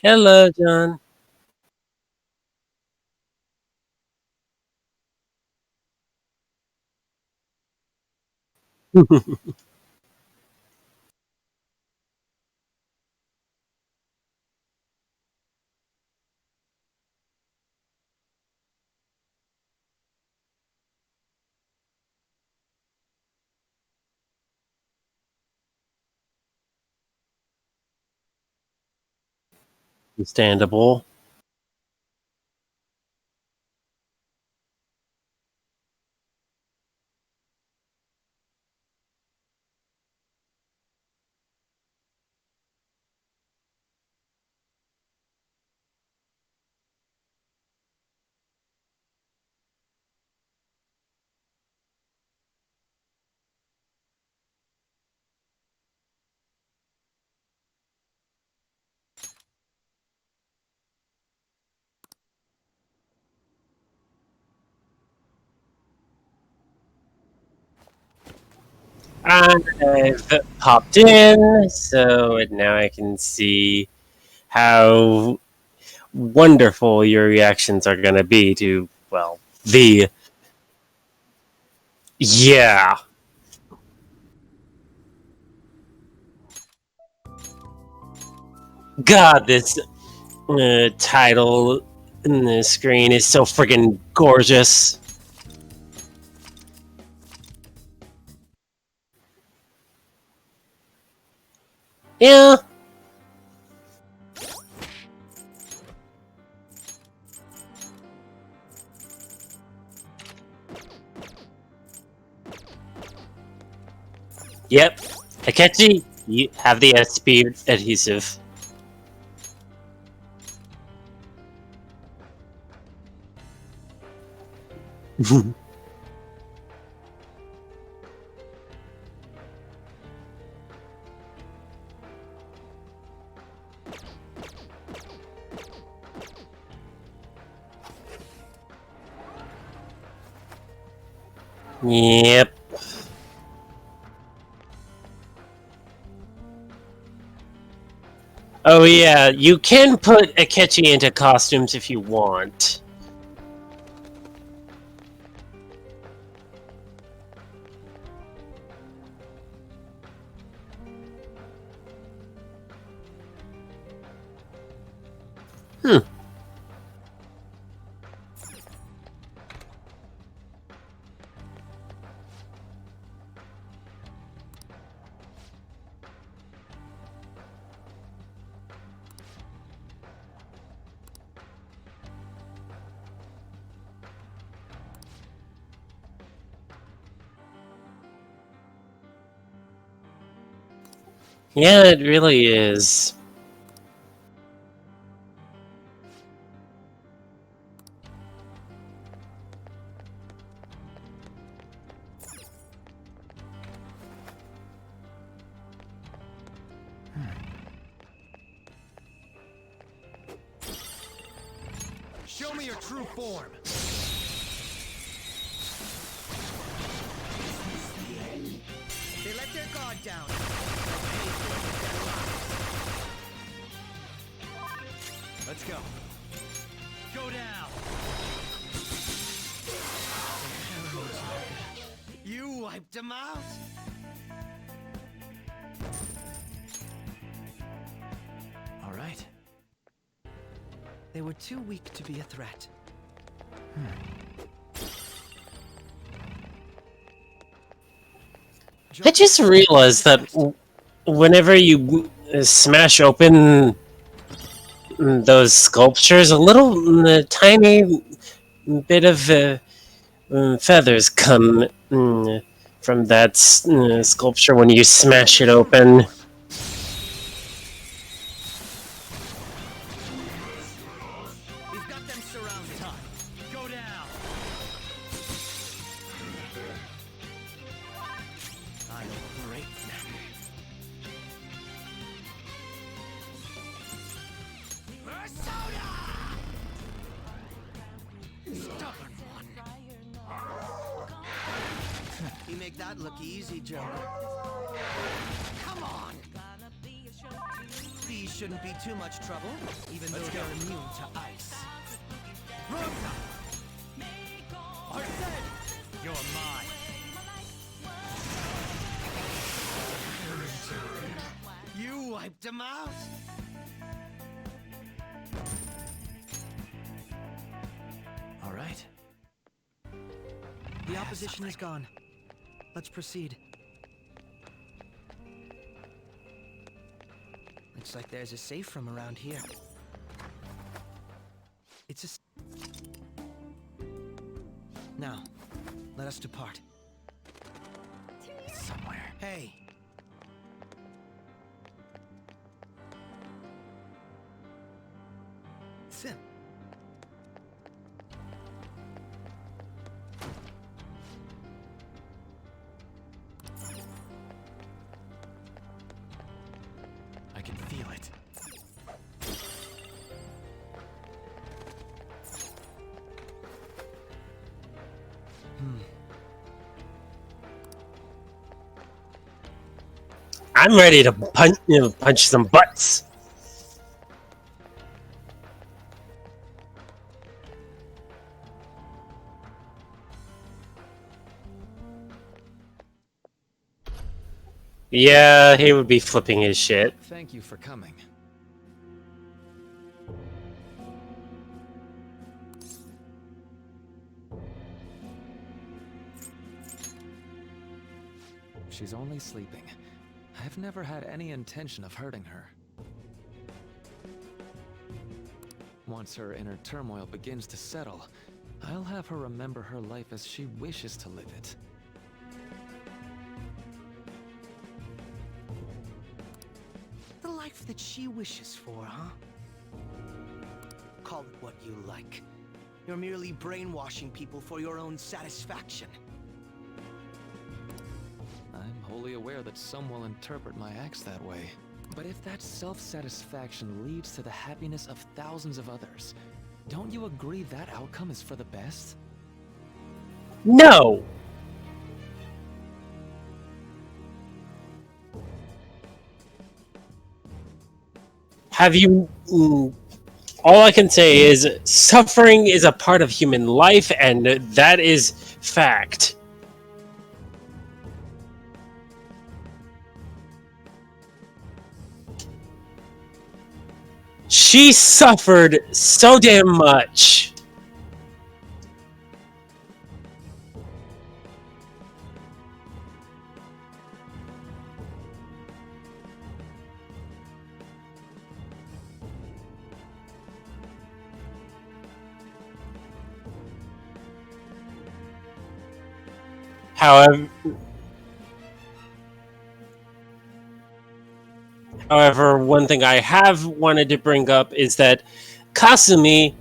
Hello, John. Understandable. I've popped in, so now I can see how wonderful your reactions are going to be to, well, the. Yeah. God, this title in the screen is so friggin' gorgeous. Yeah. Yep. Akechi, you have the SP adhesive. Yep. Oh yeah, you can put Akechi into costumes if you want. Hmm. Yeah, it really is. Show me your true form. They let their guard down. Let's go. Go down. You wiped him out. All right. They were too weak to be a threat. I just realized that whenever you smash open those sculptures, a little tiny bit of feathers come from that sculpture when you smash it open. We've got them surrounded. Go down. I'll break them. Persona! Stubborn one. You make that look easy, Joe. Come on. Be shouldn't be too much trouble, even though they're immune to ice. Rosa! Arsene! You're mine! You wiped him out! All right. The opposition is gone. Let's proceed. Looks like there's a safe room around here. It's a... Now, let us depart. It's somewhere. Hey! Sim. I can feel it. I'm ready to punch some butts. Yeah, he would be flipping his shit. Thank you for coming. She's only sleeping. I've never had any intention of hurting her. Once her inner turmoil begins to settle, I'll have her remember her life as she wishes to live it. The life that she wishes for, huh? Call it what you like. You're merely brainwashing people for your own satisfaction. I'm wholly aware that some will interpret my acts that way. But if that self-satisfaction leads to the happiness of thousands of others, don't you agree that outcome is for the best? No! Have you... all I can say is suffering is a part of human life, and that is fact. She suffered so damn much. However, one thing I have wanted to bring up is that Kasumi,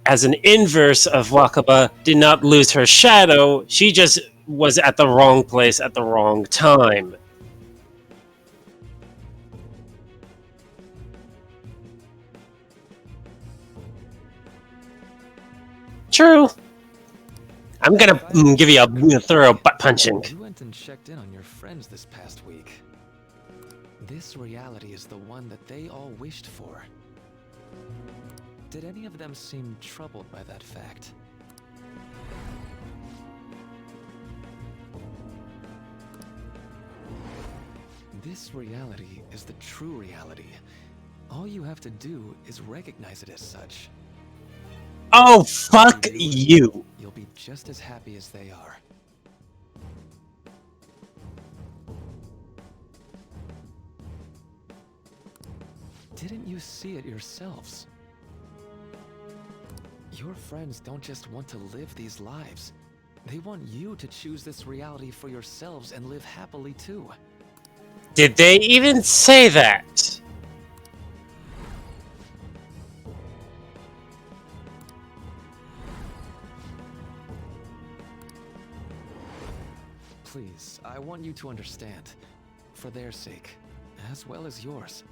as an inverse of Wakaba, did not lose her shadow. She just was at the wrong place at the wrong time. True. I'm gonna give you a thorough butt punching. You went and checked in on your friends this past week. This reality is the one that they all wished for. Did any of them seem troubled by that fact? This reality is the true reality. All you have to do is recognize it as such. Oh, fuck you. You'll be just as happy as they are. Didn't you see it yourselves? Your friends don't just want to live these lives. They want you to choose this reality for yourselves and live happily too. Did they even say that? Please, I want you to understand. For their sake, as well as yours.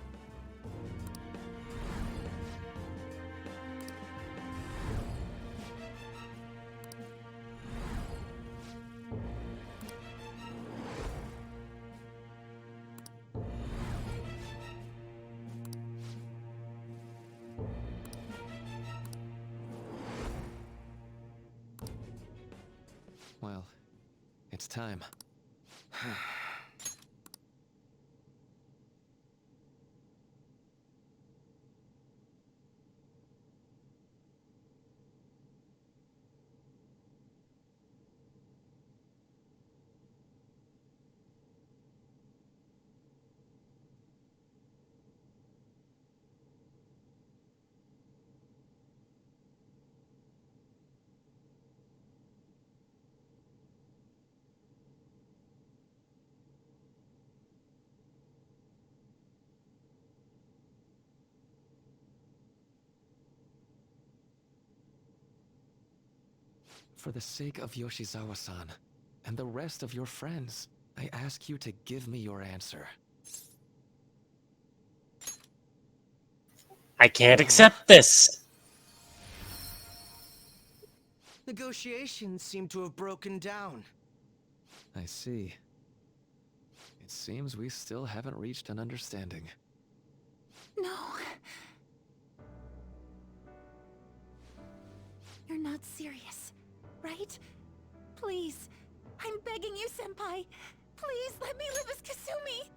Well, it's time. For the sake of Yoshizawa-san, and the rest of your friends, I ask you to give me your answer. I can't accept this. Negotiations seem to have broken down. I see. It seems we still haven't reached an understanding. No. You're not serious, right? Please. I'm begging you, Senpai. Please let me live as Kasumi.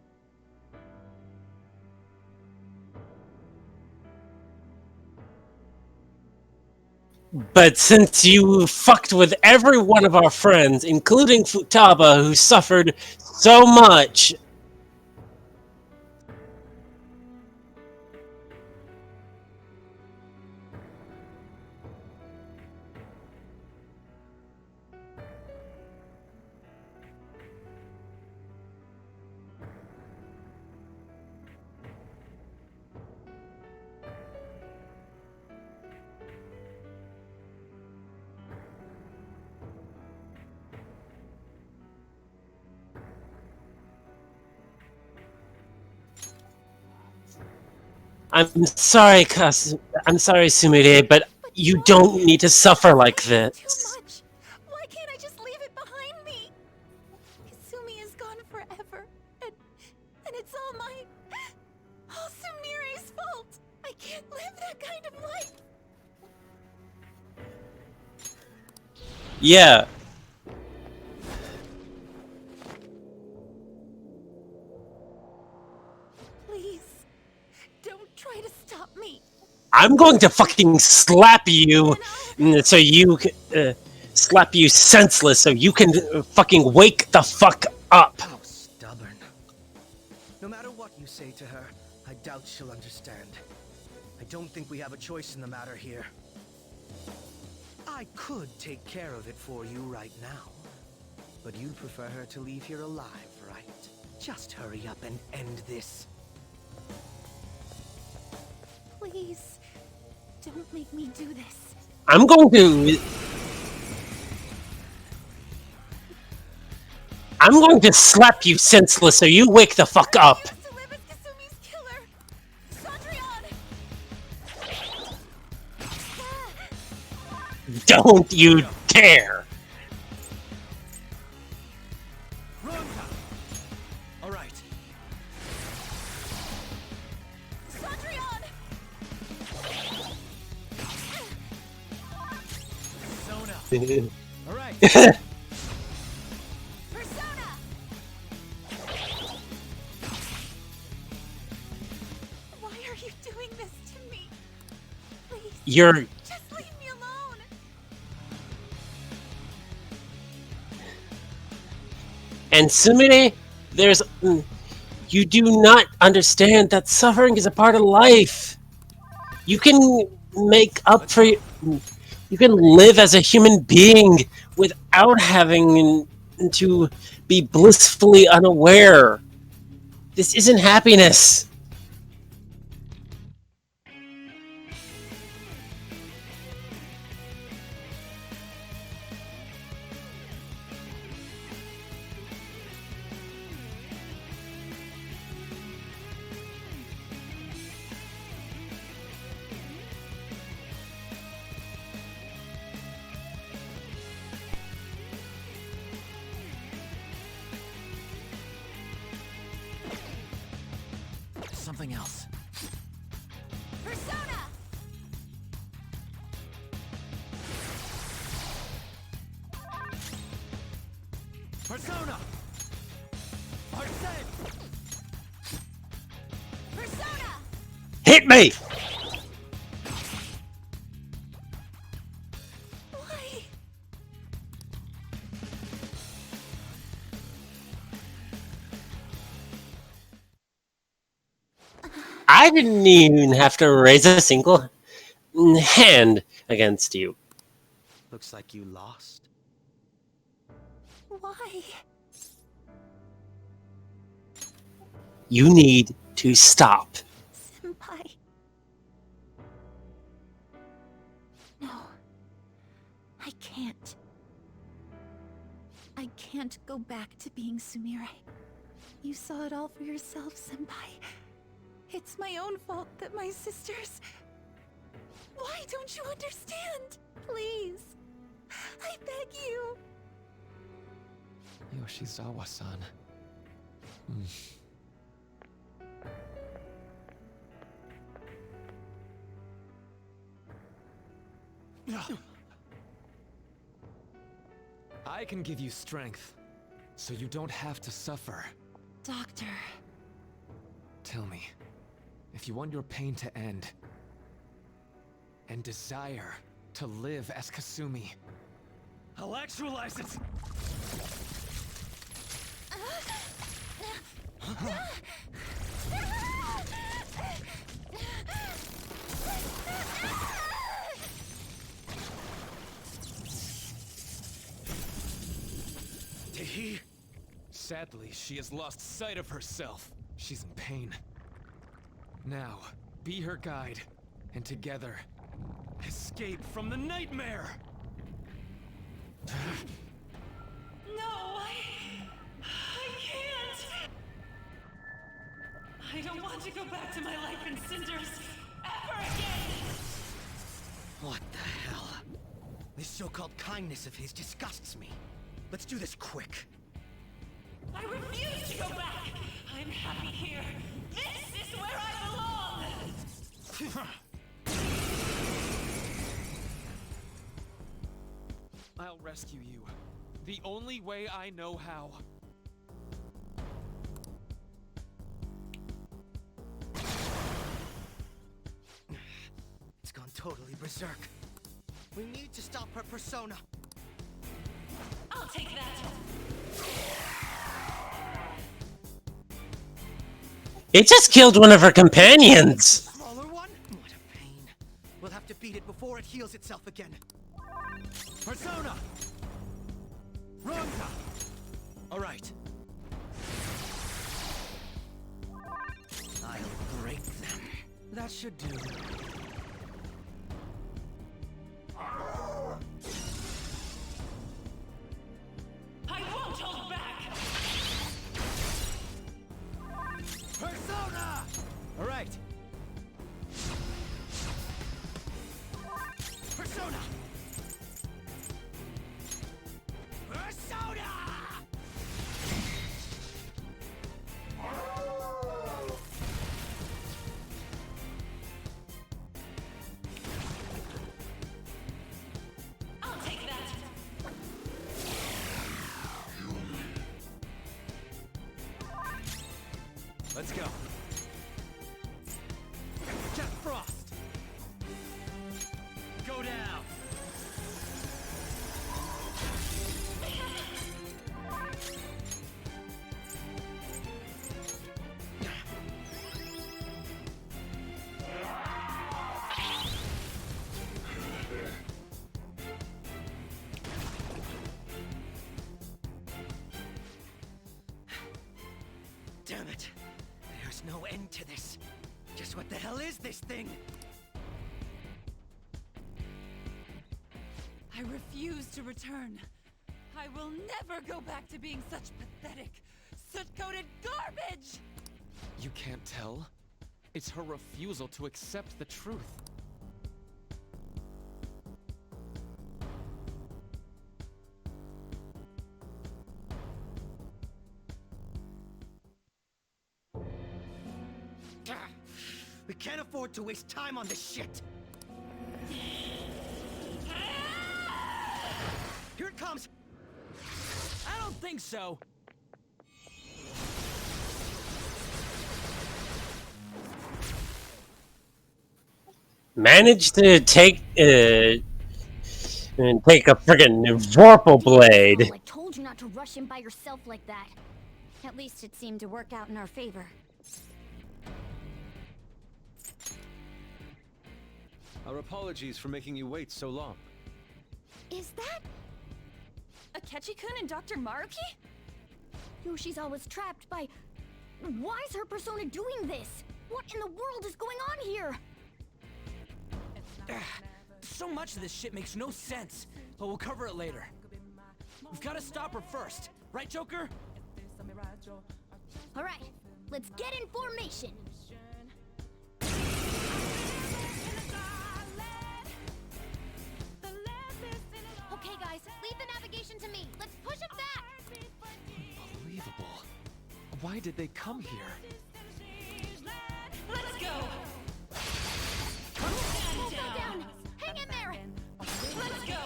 But since you fucked with every one of our friends, including Futaba, who suffered so much, I'm sorry, Sumire, but you don't need to suffer like Too this. much. Why can't I just leave it behind me? Kasumi is gone forever, and it's all Sumire's fault. I can't live that kind of life. Yeah, Please, don't try to stop me. I'm going to fucking slap you, so you slap you senseless, so you can fucking wake the fuck up. How stubborn. No matter what you say to her, I doubt she'll understand. I don't think we have a choice in the matter here. I could take care of it for you right now. But you'd prefer her to leave here alive, right? Just hurry up and end this. Please, don't make me do this. I'm going to slap you senseless, so you wake the fuck up. To live as Kasumi's killer. Sondrian! Don't you dare! All right. Sondrian! All right. Persona! Why are you doing this to me? Please, You're just leave me alone. and Sumire, you do not understand that suffering is a part of life. You can make up for you can live as a human being without having to be blissfully unaware. This isn't happiness. Something else. Persona! Persona! Arsene! Persona! Hit me! Why? I didn't even have to raise a single hand against you. Looks like you lost. Why? You need to stop. Senpai. No. I can't. I can't go back to being Sumire. You saw it all for yourself, Senpai. It's my own fault that my sisters... Why don't you understand? Please. I beg you. Yoshizawa-san. I can give you strength, so you don't have to suffer. Doctor. Tell me, if you want your pain to end, and desire to live as Kasumi, I'll actualize it! Tehi? Sadly, she has lost sight of herself. She's in pain. Now, be her guide, and together, escape from the nightmare! No, I can't. I don't want to go back to my life in cinders ever again. What the hell? This so-called kindness of his disgusts me. Let's do this quick. I refuse to go back. I'm happy here. This is where I belong. I'll rescue you. The only way I know how. It's gone totally berserk. We need to stop her persona. I'll take that. It just killed one of her companions. Smaller one? What a pain. We'll have to beat it before it heals itself again. Persona! Ronda! Alright. I'll break them. That should do. I won't hold back. Persona! Alright. Persona! Persona! I'll take that. Let's go. Jet Frost! Go down! Damn it. There's no end to this. Just what the hell is this thing? I refuse to return. I will never go back to being such pathetic, soot-coated garbage! You can't tell? It's her refusal to accept the truth. We can't afford to waste time on this shit. Here it comes. That'll don't think so. Managed to take and take a friggin' Vorpal blade. I told you not to rush in by yourself like that. At least it seemed to work out in our favor. Our apologies for making you wait so long. Is that Akechi-kun and Dr. Maruki? Yoshi's always trapped by... Why is her persona doing this? What in the world is going on here? So much of this shit makes no sense, but we'll cover it later. We've got to stop her first, right, Joker? All right, let's get in formation. Okay, guys, leave the navigation to me. Let's push it back. Unbelievable. Why did they come here? Let's go! We'll go down. Hang in there. Let's go!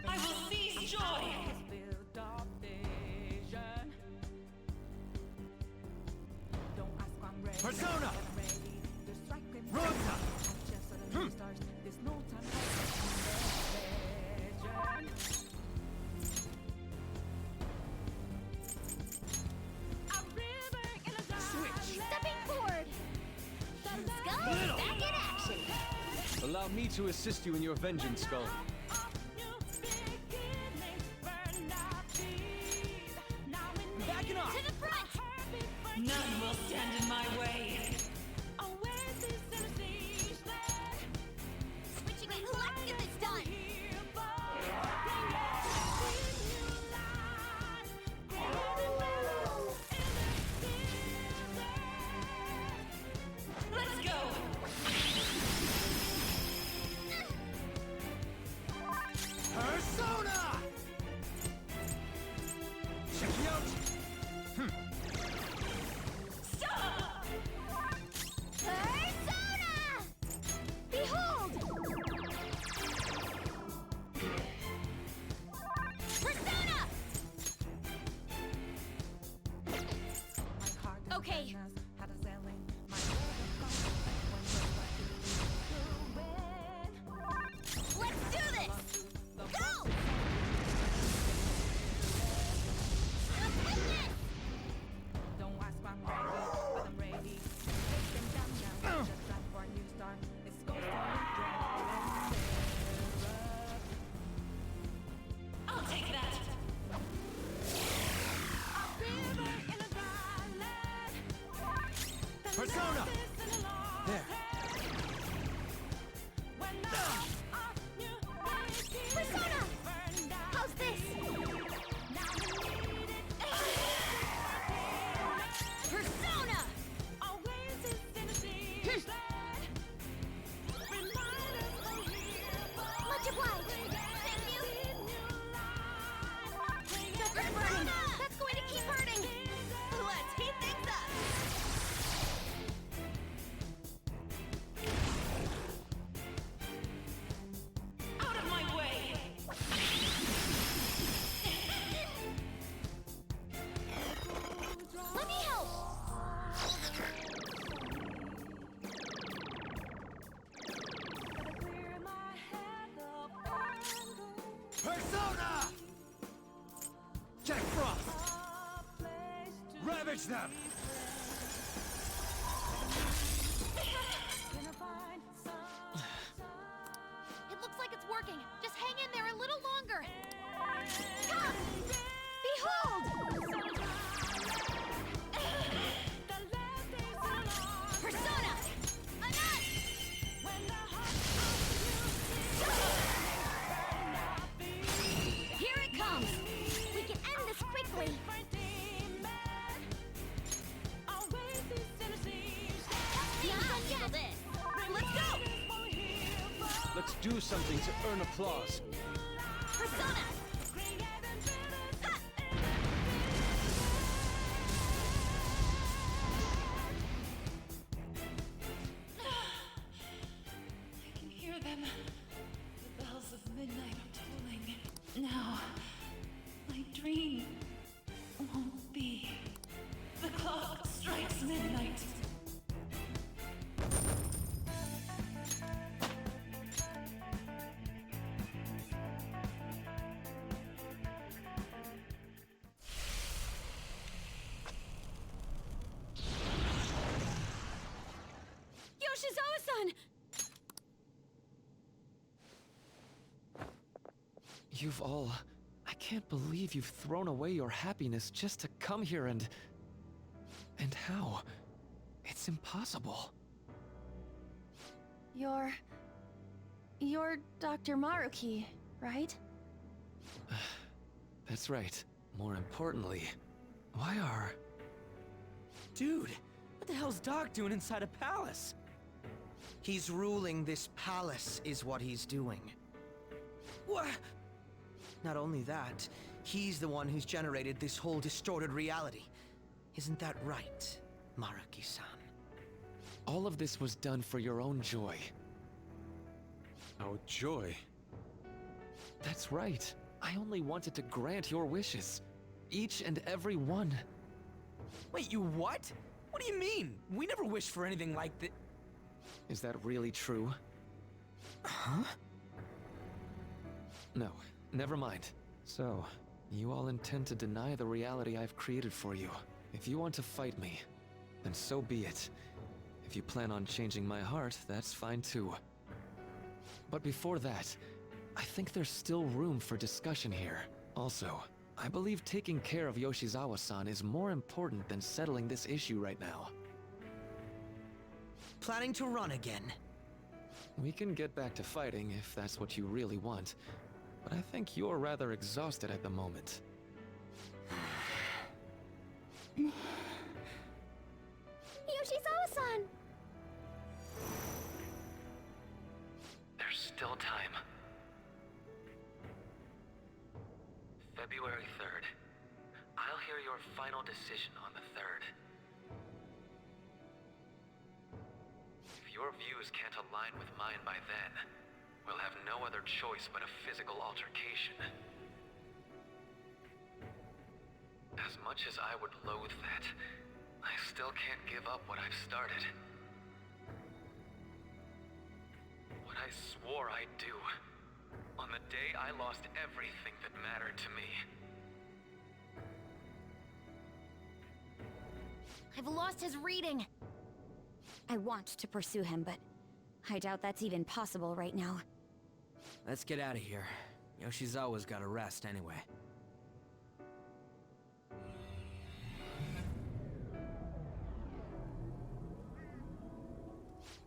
I will seize joy! Persona! Rosa! Stepping forward. Skull, back in action. Allow me to assist you in your vengeance, Skull. Backing off! To the front. None will stand in my way. Switching it. Let's get this done. Let's go! Persona! Check it out! Stop! Persona! Behold! Persona! Okay. Let's do this! Go! I'll take that! Persona! There. Persona! How's this? Persona! Much obliged. Thank you. Joker's burning. That's going to keep hurting. Let's heat things up. Out of my way! Let me help. Persona! Jack Frost! Ravage them! It looks like it's working. Just hang in there a little longer. Come! Behold! Persona! Enough! Here it comes! We can end this quickly! Yeah, I'll handle this! Let's go! Let's do something to earn applause. Persona! Ha! I can hear them. The bells of midnight. It's midnight. Yoshizawa-san! You've all... I can't believe you've thrown away your happiness just to come here and... And how? It's impossible. You're Dr. Maruki, right? That's right. More importantly, why are... Dude, what the hell's Doc doing inside a palace? He's ruling this palace, is what he's doing. What? Not only that, he's the one who's generated this whole distorted reality. Isn't that right, Maruki-san? All of this was done for your own joy. Our joy? That's right. I only wanted to grant your wishes. Each and every one. Wait, you what? What do you mean? We never wished for anything like that. Is that really true? Huh? No, never mind. So, you all intend to deny the reality I've created for you. If you want to fight me, then so be it. If you plan on changing my heart, that's fine too. But before that, I think there's still room for discussion here. Also, I believe taking care of Yoshizawa-san is more important than settling this issue right now. Planning to run again? We can get back to fighting if that's what you really want, but I think you're rather exhausted at the moment. Yoshizawa-san! There's still time. February 3rd. I'll hear your final decision on the 3rd. If your views can't align with mine by then, we'll have no other choice but a physical altercation. As much as I would loathe that, I still can't give up what I've started. What I swore I'd do. On the day I lost everything that mattered to me. I've lost his reading. I want to pursue him, but I doubt that's even possible right now. Let's get out of here. Yoshizawa's gotta rest anyway.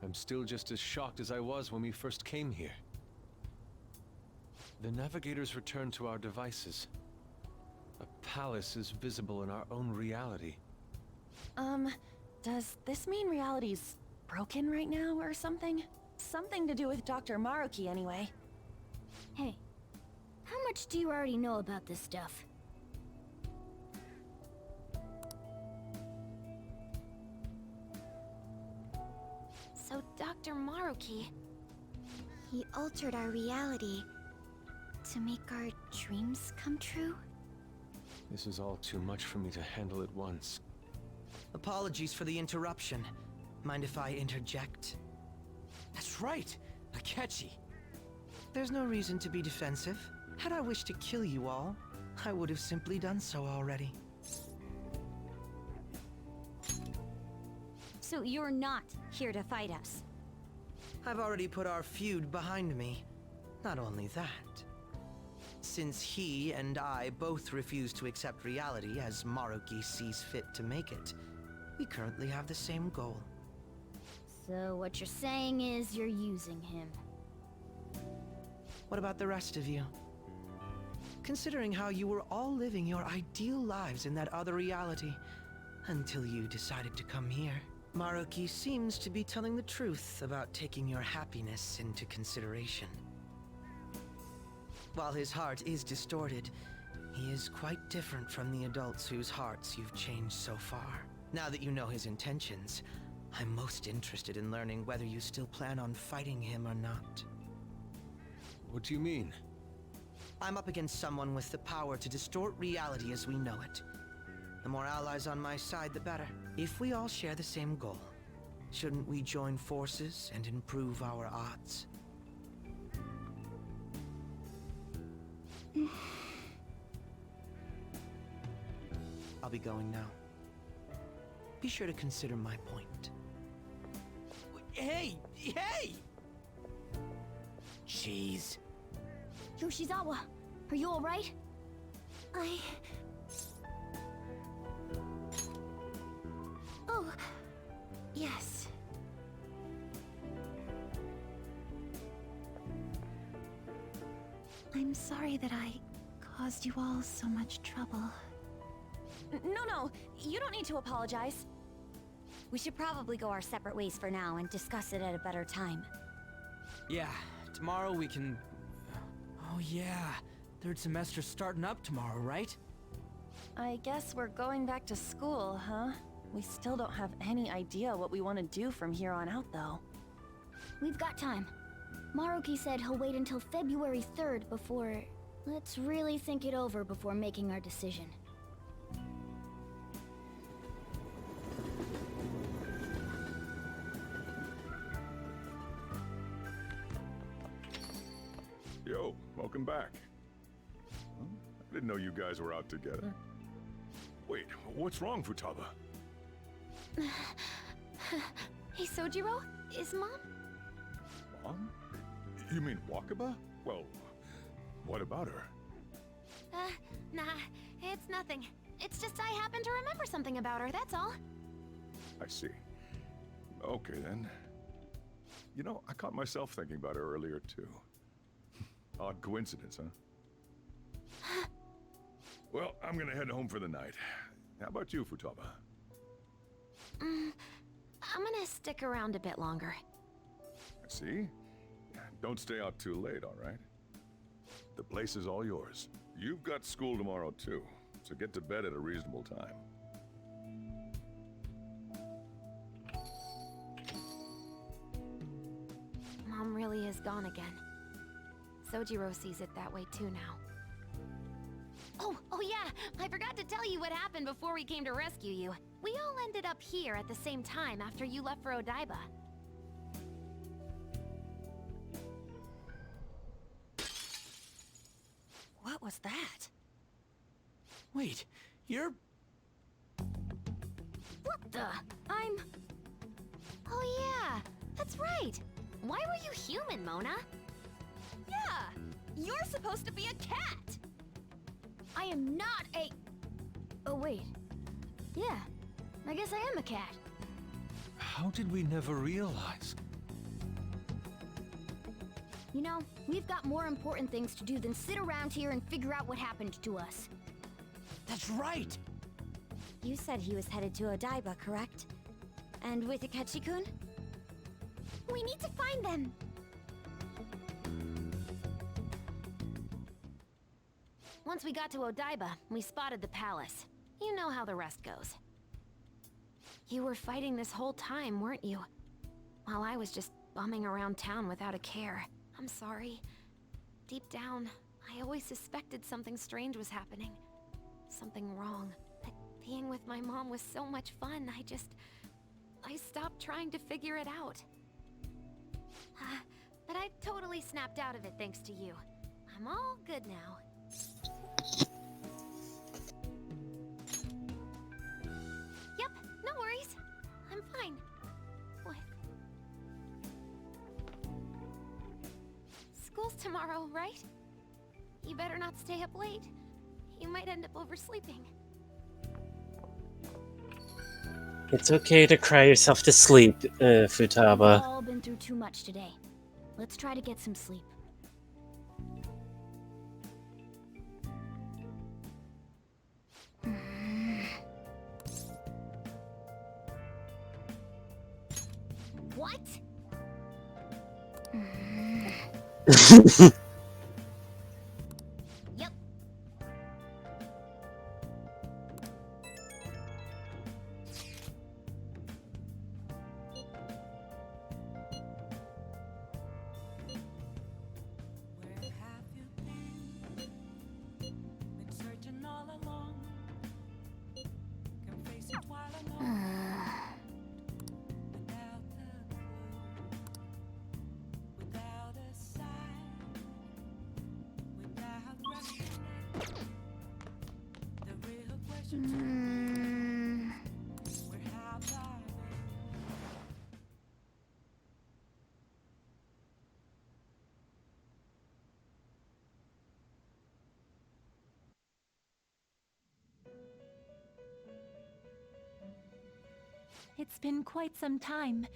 I'm still just as shocked as I was when we first came here. The navigators returned to our devices. A palace is visible in our own reality. Does this mean reality's broken right now or something? Something to do with Dr. Maruki anyway. Hey, how much do you already know about this stuff? So Dr. Maruki... He altered our reality to make our dreams come true? This is all too much for me to handle at once. Apologies for the interruption. Mind if I interject? That's right, Akechi. There's no reason to be defensive. Had I wished to kill you all, I would have simply done so already. So you're not here to fight us? I've already put our feud behind me. Not only that. Since he and I both refuse to accept reality as Maruki sees fit to make it, we currently have the same goal. So what you're saying is you're using him. What about the rest of you? Considering how you were all living your ideal lives in that other reality, until you decided to come here. Maruki seems to be telling the truth about taking your happiness into consideration. While his heart is distorted, he is quite different from the adults whose hearts you've changed so far. Now that you know his intentions, I'm most interested in learning whether you still plan on fighting him or not. What do you mean? I'm up against someone with the power to distort reality as we know it. The more allies on my side, the better. If we all share the same goal, shouldn't we join forces and improve our odds? I'll be going now. Be sure to consider my point. Hey! Hey! Jeez. Yoshizawa, are you alright? Oh, yes. I'm sorry that I caused you all so much trouble. No, you don't need to apologize. We should probably go our separate ways for now and discuss it at a better time. Yeah, tomorrow we can... Oh yeah, third semester's starting up tomorrow, right? I guess we're going back to school, huh? We still don't have any idea what we want to do from here on out, though. We've got time. Maruki said he'll wait until February 3rd before... Let's really think it over before making our decision. Yo, welcome back. Huh? I didn't know you guys were out together. Wait, what's wrong, Futaba? Hey, Sojiro, is Mom? Mom? You mean Wakaba? Well, what about her? Nah, it's nothing. It's just I happen to remember something about her, that's all. I see. Okay, then. You know, I caught myself thinking about her earlier, too. Odd coincidence, huh? Well, I'm gonna head home for the night. How about you, Futaba? I'm gonna stick around a bit longer. I see. Don't stay out too late, all right? The place is all yours. You've got school tomorrow, too, so get to bed at a reasonable time. Mom really is gone again. Sojiro sees it that way too now. Oh yeah, I forgot to tell you what happened before we came to rescue you. We all ended up here at the same time after you left for Odaiba. What was that? Wait, you're... What the? Oh yeah, that's right. Why were you human, Mona? Yeah! You're supposed to be a cat! I am not a... Oh, wait. Yeah, I guess I am a cat. How did we never realize? You know, we've got more important things to do than sit around here and figure out what happened to us. That's right! You said he was headed to Odaiba, correct? And with Akechi-kun? We need to find them! Once we got to Odaiba, we spotted the palace. You know how the rest goes. You were fighting this whole time, weren't you? While I was just bumming around town without a care. I'm sorry. Deep down, I always suspected something strange was happening. Something wrong. But being with my mom was so much fun, I stopped trying to figure it out. But I totally snapped out of it thanks to you. I'm all good now. Yep, no worries. I'm fine. What? School's tomorrow, right? You better not stay up late. You might end up oversleeping. It's okay to cry yourself to sleep, Futaba. We've all been through too much today. Let's try to get some sleep. What? Yep. Where have you been? Been searching all along. It's been quite some time.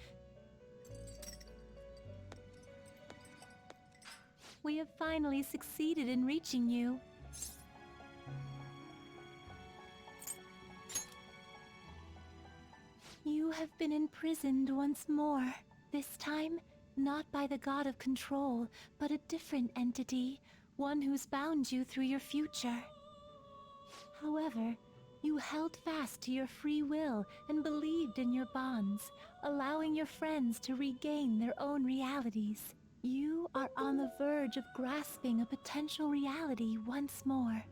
We have finally succeeded in reaching you. You have been imprisoned once more. This time, not by the god of control, but a different entity, one who's bound you through your future. However, you held fast to your free will and believed in your bonds, allowing your friends to regain their own realities. You are on the verge of grasping a potential reality once more.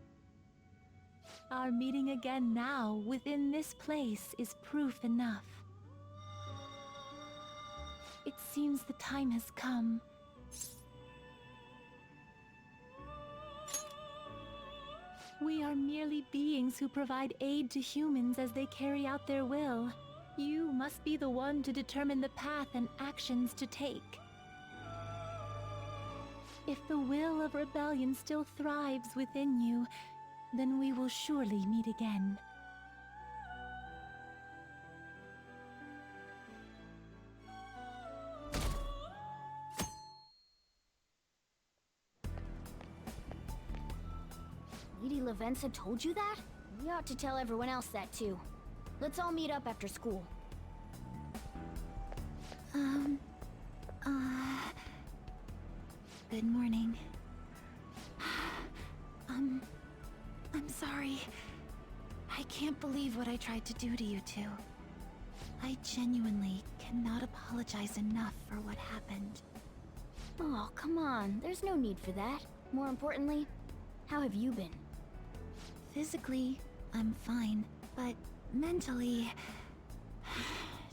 Our meeting again now, within this place, is proof enough. It seems the time has come. We are merely beings who provide aid to humans as they carry out their will. You must be the one to determine the path and actions to take. If the will of rebellion still thrives within you, then we will surely meet again. Lady Lavenza told you that? We ought to tell everyone else that too. Let's all meet up after school. Good morning. I'm sorry. I can't believe what I tried to do to you two. I genuinely cannot apologize enough for what happened. Oh, come on. There's no need for that. More importantly, how have you been? Physically, I'm fine, but mentally,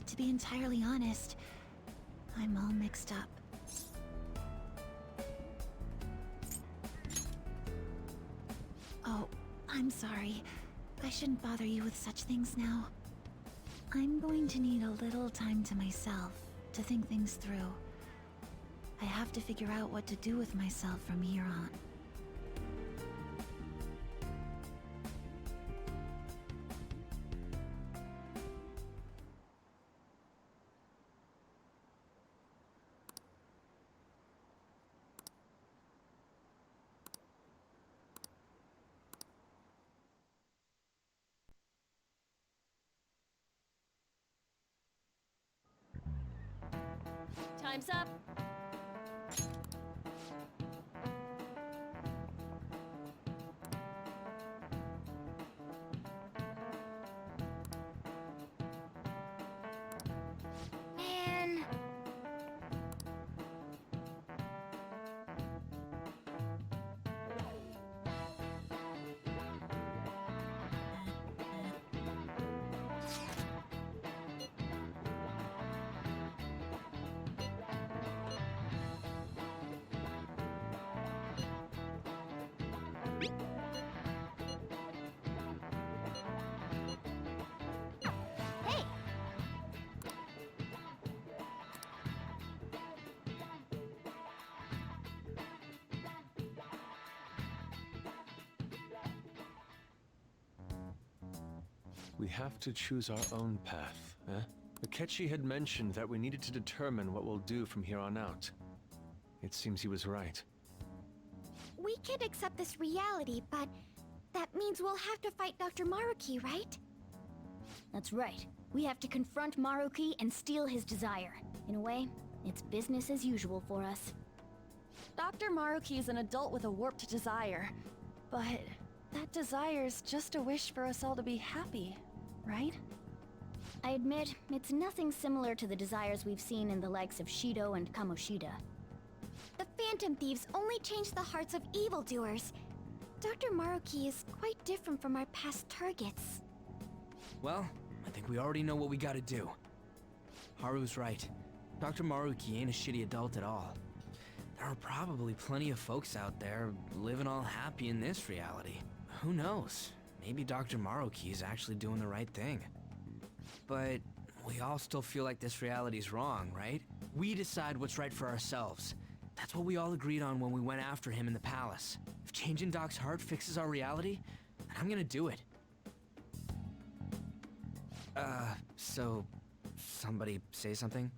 to be entirely honest, I'm all mixed up. Oh, I'm sorry. I shouldn't bother you with such things now. I'm going to need a little time to myself to think things through. I have to figure out what to do with myself from here on. Time's up. Man. Hey! We have to choose our own path, eh? Akechi had mentioned that we needed to determine what we'll do from here on out. It seems he was right. We can't accept this reality, but that means we'll have to fight Dr. Maruki, right? That's right. We have to confront Maruki and steal his desire. In a way, it's business as usual for us. Dr. Maruki is an adult with a warped desire, but that desire's just a wish for us all to be happy, right? I admit, it's nothing similar to the desires we've seen in the likes of Shido and Kamoshida. The Phantom Thieves only change the hearts of evildoers. Dr. Maruki is quite different from our past targets. Well, I think we already know what we gotta do. Haru's right. Dr. Maruki ain't a shitty adult at all. There are probably plenty of folks out there living all happy in this reality. Who knows? Maybe Dr. Maruki is actually doing the right thing. But we all still feel like this reality's wrong, right? We decide what's right for ourselves. That's what we all agreed on when we went after him in the palace. If changing Doc's heart fixes our reality, then I'm gonna do it. So somebody say something?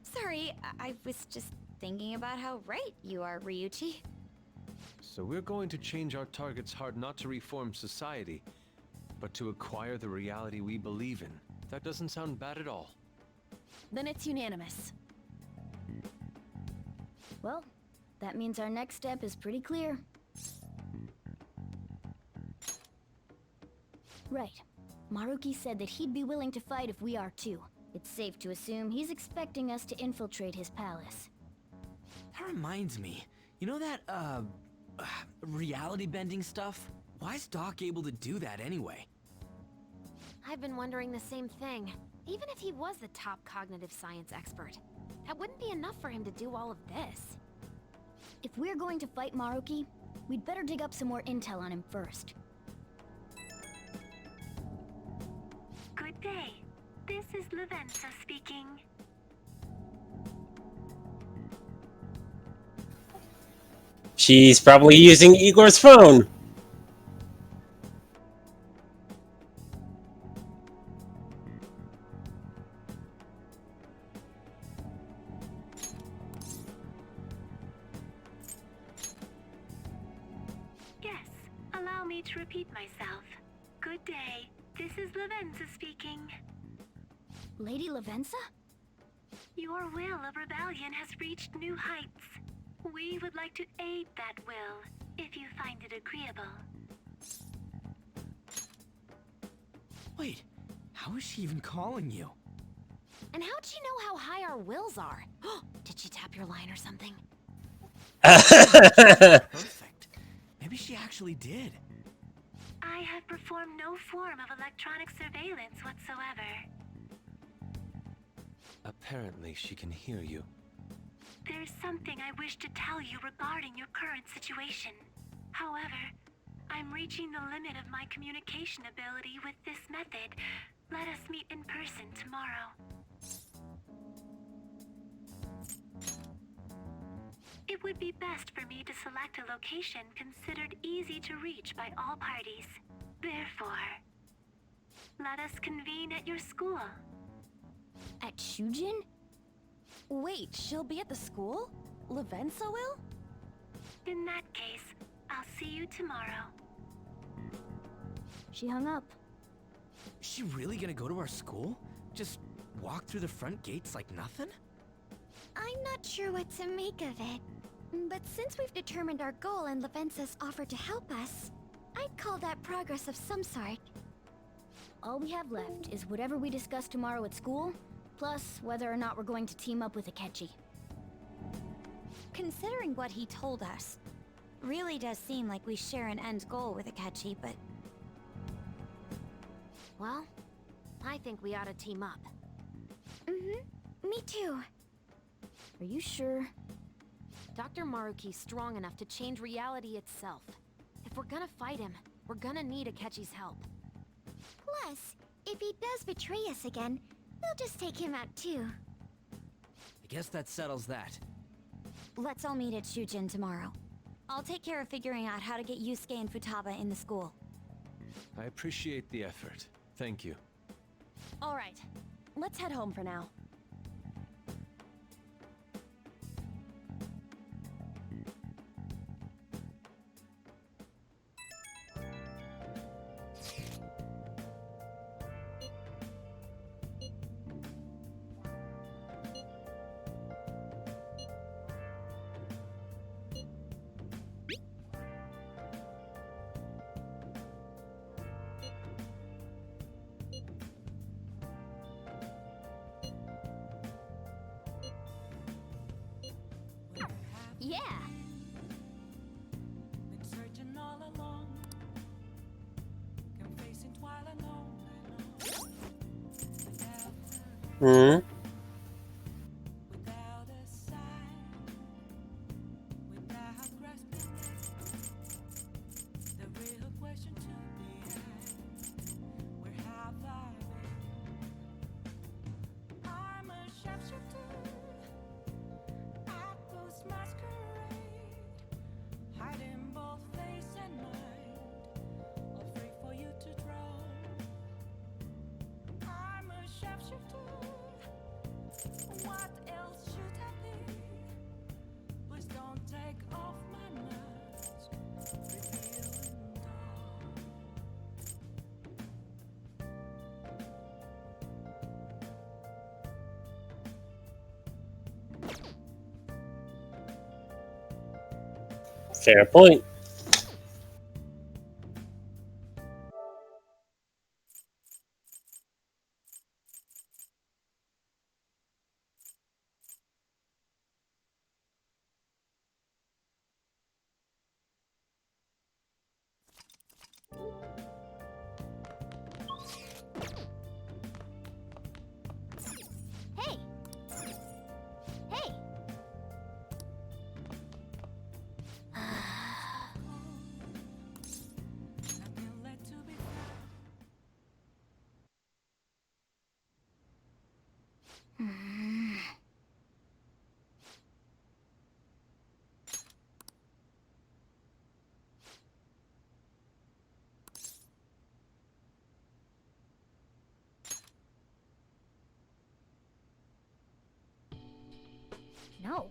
Sorry, I was just thinking about how right you are, Ryuichi. So we're going to change our target's heart not to reform society, but to acquire the reality we believe in. That doesn't sound bad at all. Then it's unanimous. Well, that means our next step is pretty clear. Right. Maruki said that he'd be willing to fight if we are too. It's safe to assume he's expecting us to infiltrate his palace. That reminds me. You know that, reality bending stuff? Why is Doc able to do that anyway? I've been wondering the same thing. Even if he was the top cognitive science expert, that wouldn't be enough for him to do all of this. If we're going to fight Maruki, we'd better dig up some more intel on him first. Good day. This is Lavenza speaking. She's probably using Igor's phone. Yes, allow me to repeat myself. Good day. This is Lavenza speaking. Lady Lavenza? Your will of rebellion has reached new heights. We would like to aid that will, if you find it agreeable. Wait, how is she even calling you? And how'd she know how high our wills are? Did she tap your line or something? Perfect. Maybe she actually did. I have performed no form of electronic surveillance whatsoever. Apparently, she can hear you. There's something I wish to tell you regarding your current situation. However, I'm reaching the limit of my communication ability with this method. Let us meet in person tomorrow. It would be best for me to select a location considered easy to reach by all parties. Therefore, let us convene at your school. At Shujin? Wait, she'll be at the school? Lavenza will? In that case, I'll see you tomorrow. She hung up. Is she really gonna go to our school? Just walk through the front gates like nothing? I'm not sure what to make of it. But since we've determined our goal and Lavenza's offered to help us, I'd call that progress of some sort. All we have left is whatever we discuss tomorrow at school, plus whether or not we're going to team up with Akechi. Considering what he told us, really does seem like we share an end goal with Akechi, but... Well, I think we ought to team up. Me too. Are you sure? Dr. Maruki's strong enough to change reality itself. If we're gonna fight him, we're gonna need Akechi's help. Plus, if he does betray us again, we'll just take him out too. I guess that settles that. Let's all meet at Shujin tomorrow. I'll take care of figuring out how to get Yusuke and Futaba in the school. I appreciate the effort. Thank you. All right, let's head home for now. Yeah! Been searching all along, confessing while alone. Hmm? Without a sign, without grasping the real question to be asked, where have I been? I'm a sharpshooter. Masquerade, hiding both face and mind, afraid for you to draw. I'm a sharpshooter. What else should I be? Please don't take off my mask. Revealing dark. Fair point. Hey! Hey! Nothing left to be No.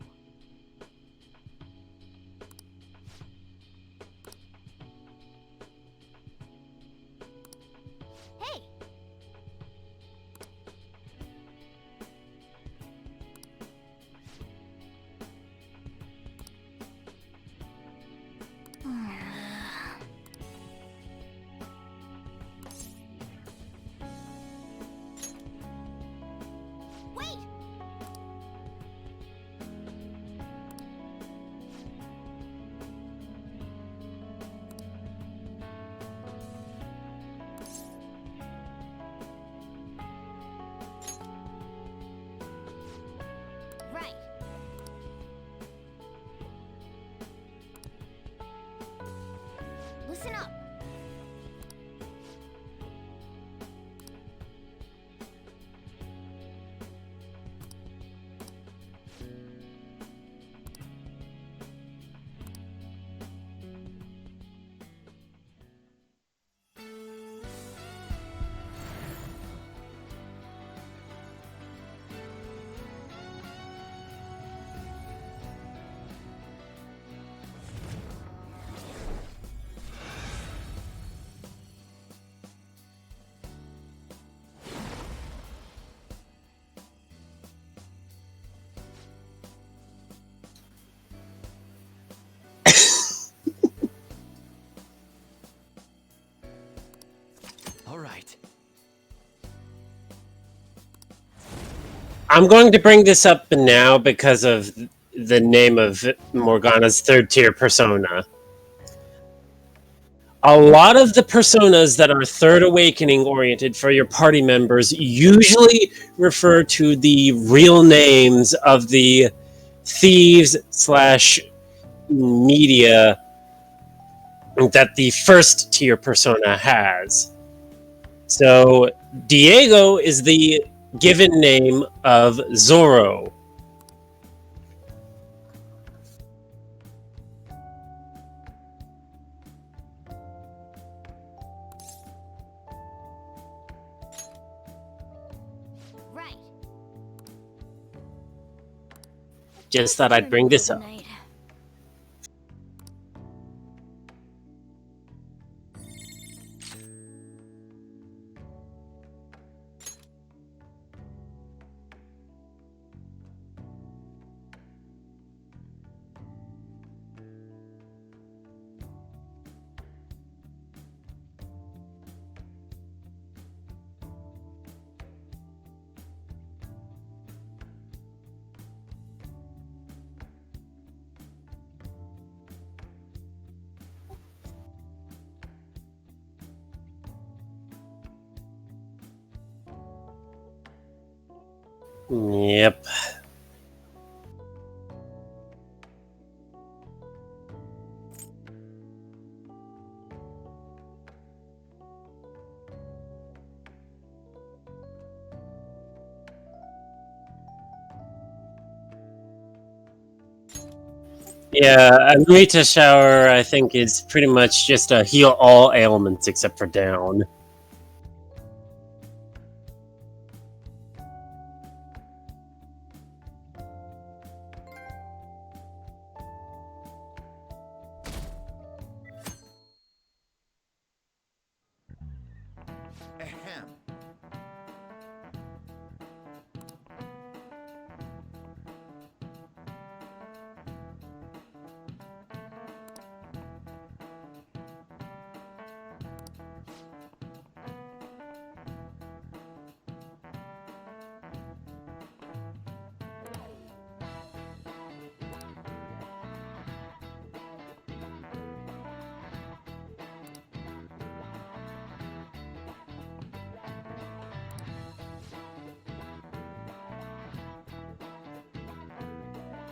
Hey! Wait! Right. Listen up. All right. I'm going to bring this up now because of the name of Morgana's third tier persona. A lot of the personas that are third awakening oriented for your party members usually refer to the real names of the thieves slash media that the first tier persona has. So Diego is the given name of Zorro. Right. Just thought I'd bring this up. Night. Yep. Yeah, a Rita shower, I think, is pretty much just a heal all ailments except for down.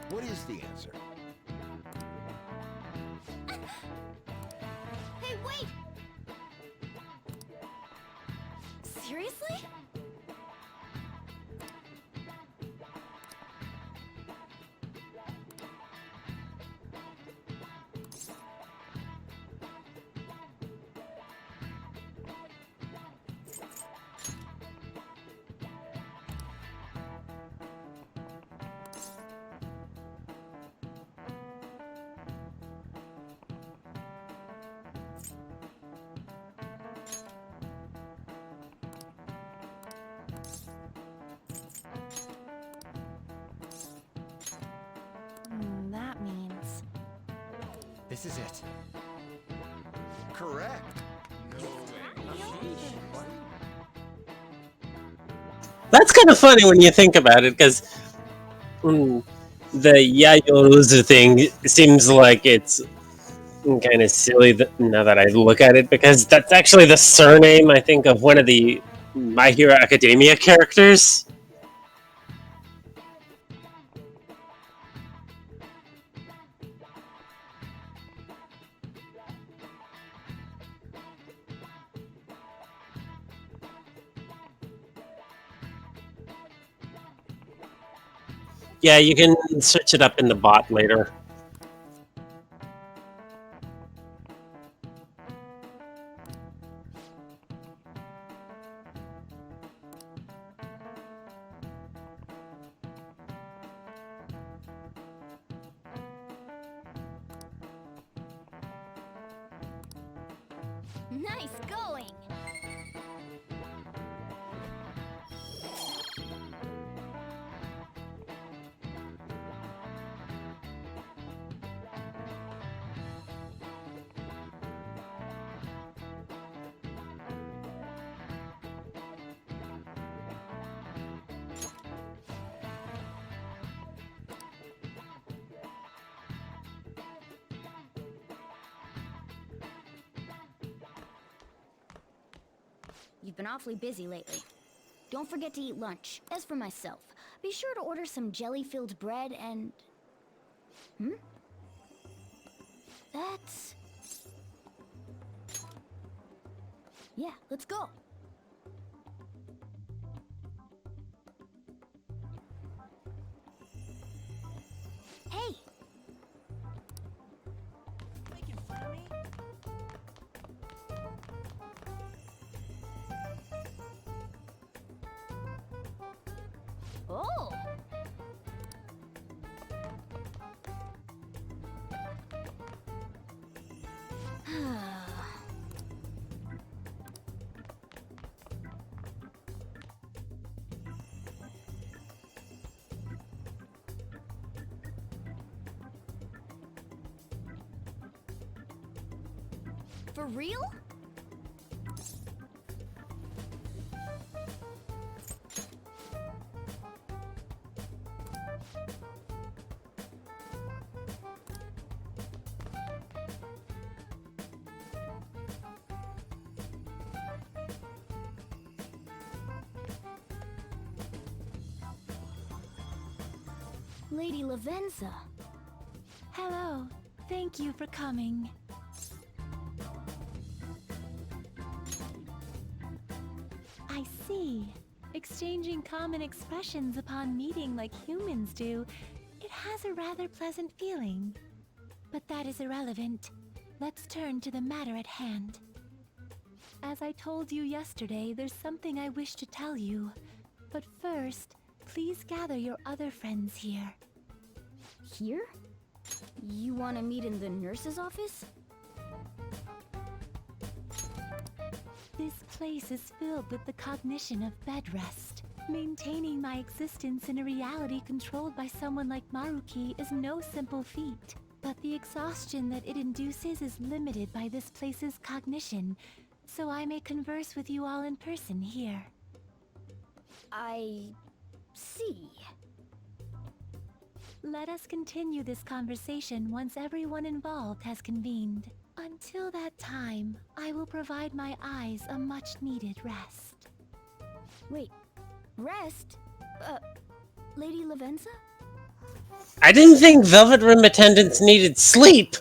What is the answer? Hey, wait! Seriously? That means... This is it. Correct. That's kind of funny when you think about it, because the Yayoruzu thing seems like it's kind of silly now that I look at it, because that's actually the surname, I think, of one of the My Hero Academia characters. Yeah, you can search it up in the bot later. Nice going! You've been awfully busy lately. Don't forget to eat lunch. As for myself, be sure to order some jelly-filled bread and... That's... Yeah, let's go. Hey! Making fun of me? Oh! For real? Lady Lavenza. Hello. Thank you for coming. I see. Exchanging common expressions upon meeting like humans do, it has a rather pleasant feeling. But that is irrelevant. Let's turn to the matter at hand. As I told you yesterday, there's something I wish to tell you. But first, please gather your other friends here. Here? You want to meet in the nurse's office? This place is filled with the cognition of bed rest. Maintaining my existence in a reality controlled by someone like Maruki is no simple feat. But the exhaustion that it induces is limited by this place's cognition, so I may converse with you all in person here. I... see. Let us continue this conversation once everyone involved has convened. Until that time, I will provide my eyes a much-needed rest. Wait, rest? Lady Lavenza? I didn't think Velvet Room attendants needed sleep.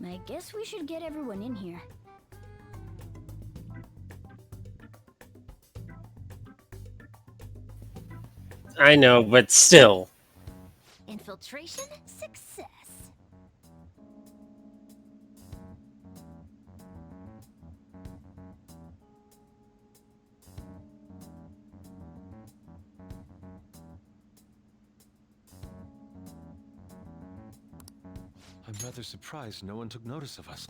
I guess we should get everyone in here. I know, but still. Infiltration success. I'm rather surprised no one took notice of us.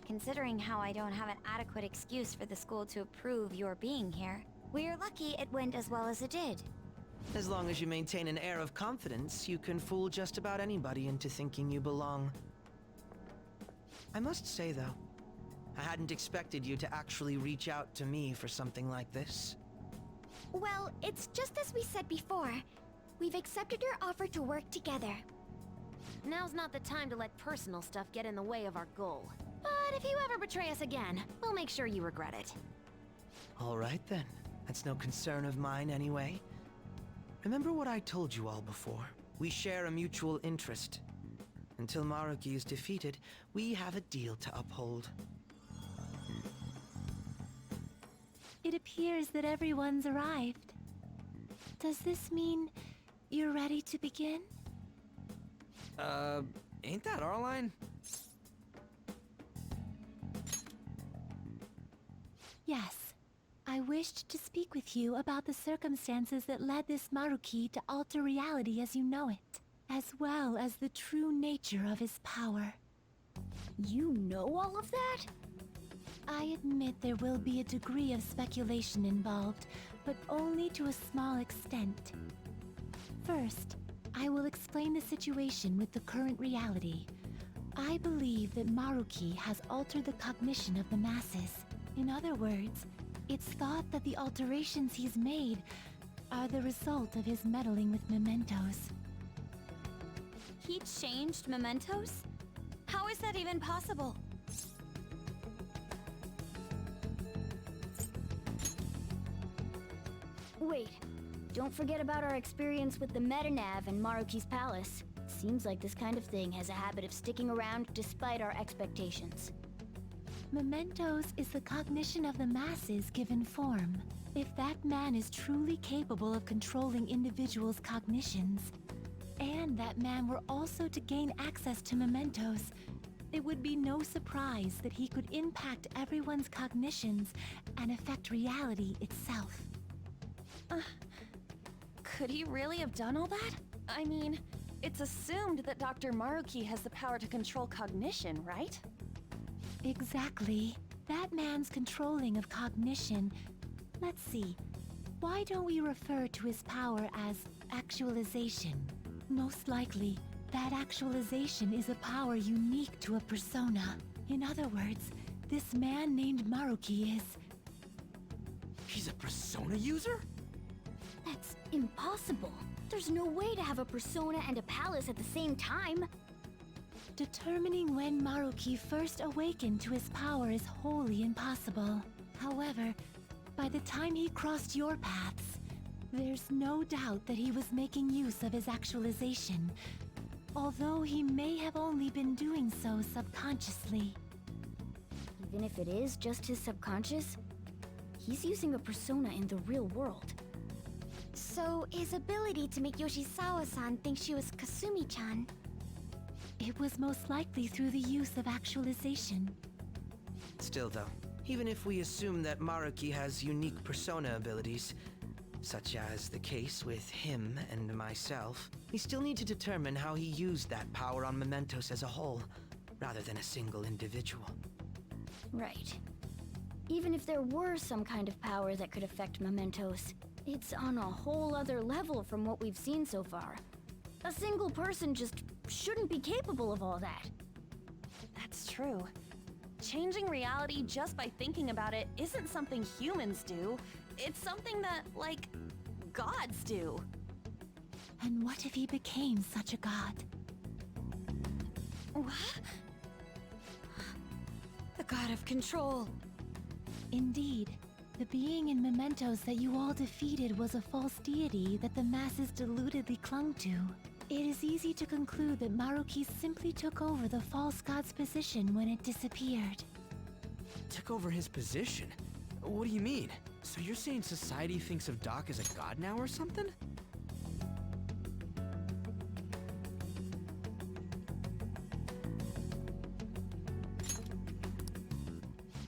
Considering how I don't have an adequate excuse for the school to approve your being here, we're lucky it went as well as it did. As long as you maintain an air of confidence, you can fool just about anybody into thinking you belong. I must say, though, I hadn't expected you to actually reach out to me for something like this. Well, it's just as we said before. We've accepted your offer to work together. Now's not the time to let personal stuff get in the way of our goal. But if you ever betray us again, we'll make sure you regret it. All right, then. That's no concern of mine, anyway. Remember what I told you all before? We share a mutual interest. Until Maruki is defeated, we have a deal to uphold. It appears that everyone's arrived. Does this mean you're ready to begin? Ain't that our line? Yes. I wished to speak with you about the circumstances that led this Maruki to alter reality as you know it, as well as the true nature of his power. You know all of that? I admit there will be a degree of speculation involved, but only to a small extent. First, I will explain the situation with the current reality. I believe that Maruki has altered the cognition of the masses. In other words, it's thought that the alterations he's made are the result of his meddling with mementos. He changed mementos? How is that even possible? Wait, don't forget about our experience with the Metanav and Maruki's palace. Seems like this kind of thing has a habit of sticking around despite our expectations. Mementos is the cognition of the masses given form. If that man is truly capable of controlling individuals' cognitions, and that man were also to gain access to mementos, it would be no surprise that he could impact everyone's cognitions and affect reality itself. Could he really have done all that? I mean, it's assumed that Dr. Maruki has the power to control cognition, right? Exactly. That man's controlling of cognition. Let's see. Why don't we refer to his power as actualization? Most likely, that actualization is a power unique to a persona. In other words, this man named Maruki is... He's a persona user? That's impossible. There's no way to have a persona and a palace at the same time. Determining when Maruki first awakened to his power is wholly impossible. However, by the time he crossed your paths, there's no doubt that he was making use of his actualization, although he may have only been doing so subconsciously. Even if it is just his subconscious, he's using a persona in the real world. So, his ability to make Yoshizawa-san think she was Kasumi-chan. It was most likely through the use of actualization. Still, though, even if we assume that Maruki has unique persona abilities, such as the case with him and myself, we still need to determine how he used that power on mementos as a whole, rather than a single individual. Right. Even if there were some kind of power that could affect mementos, it's on a whole other level from what we've seen so far. A single person just shouldn't be capable of all that. That's true. Changing reality just by thinking about it isn't something humans do. It's something that, like, gods do. And what if he became such a god? What? The god of control. Indeed, The being in mementos that you all defeated was a false deity that the masses deludedly clung to. It is easy to conclude that Maruki simply took over the false god's position when it disappeared. Took over his position? What do you mean? So you're saying society thinks of Doc as a god now or something?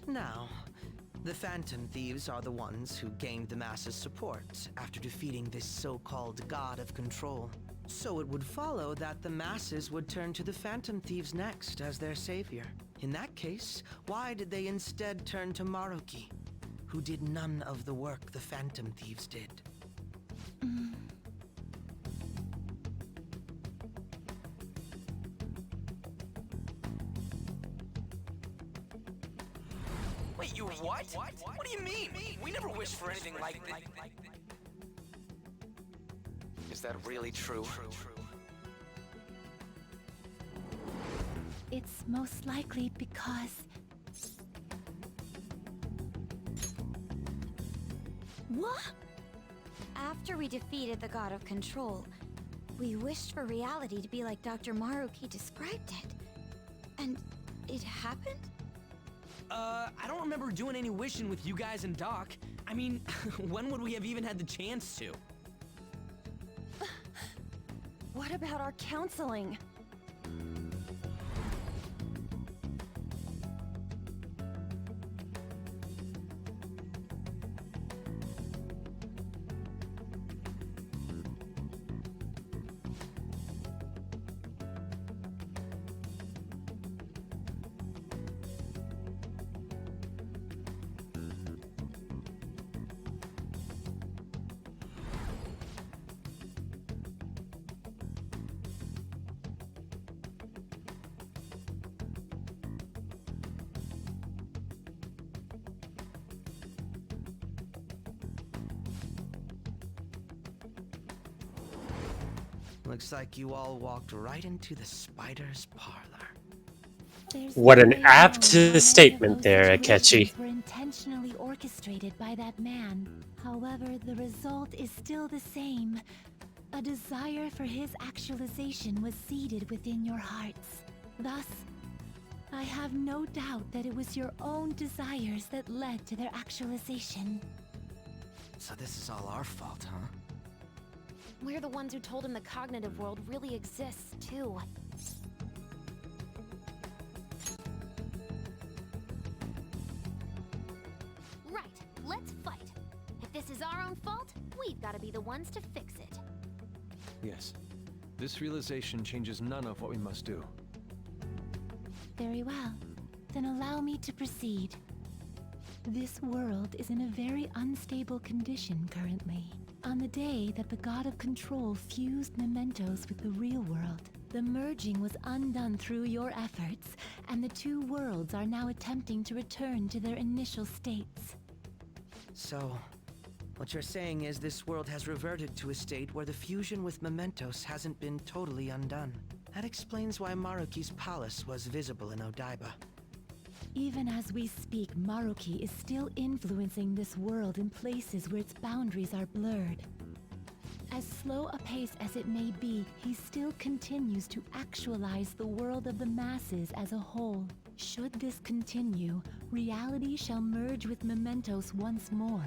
Now, the Phantom Thieves are the ones who gained the masses' support after defeating this so-called god of control. So it would follow that the masses would turn to the Phantom Thieves next as their savior. In that case, why did they instead turn to Maruki, who did none of the work the Phantom Thieves did? Wait, you what? What do you mean? We never wished for anything like this. Is that really true? It's most likely because... What? After we defeated the god of control, we wished for reality to be like Dr. Maruki described it. And it happened? I don't remember doing any wishing with you guys and Doc. I mean, when would we have even had the chance to? What about our counseling? Looks like you all walked right into the spider's parlor. There's What no an way of apt knowing how many statement of those there, situations Akechi. were intentionally orchestrated by that man. However, the result is still the same. A desire for his actualization was seeded within your hearts. Thus, I have no doubt that it was your own desires that led to their actualization. So this is all our fault, huh? We're the ones who told him the cognitive world really exists, too. Right, let's fight. If this is our own fault, we've got to be the ones to fix it. Yes. This realization changes none of what we must do. Very well. Then allow me to proceed. This world is in a very unstable condition currently. On the day that the God of Control fused mementos with the real world, the merging was undone through your efforts, and the two worlds are now attempting to return to their initial states. So, what you're saying is this world has reverted to a state where the fusion with mementos hasn't been totally undone. That explains why Maruki's palace was visible in Odaiba. Even as we speak, Maruki is still influencing this world in places where its boundaries are blurred. As slow a pace as it may be, he still continues to actualize the world of the masses as a whole. Should this continue, reality shall merge with mementos once more.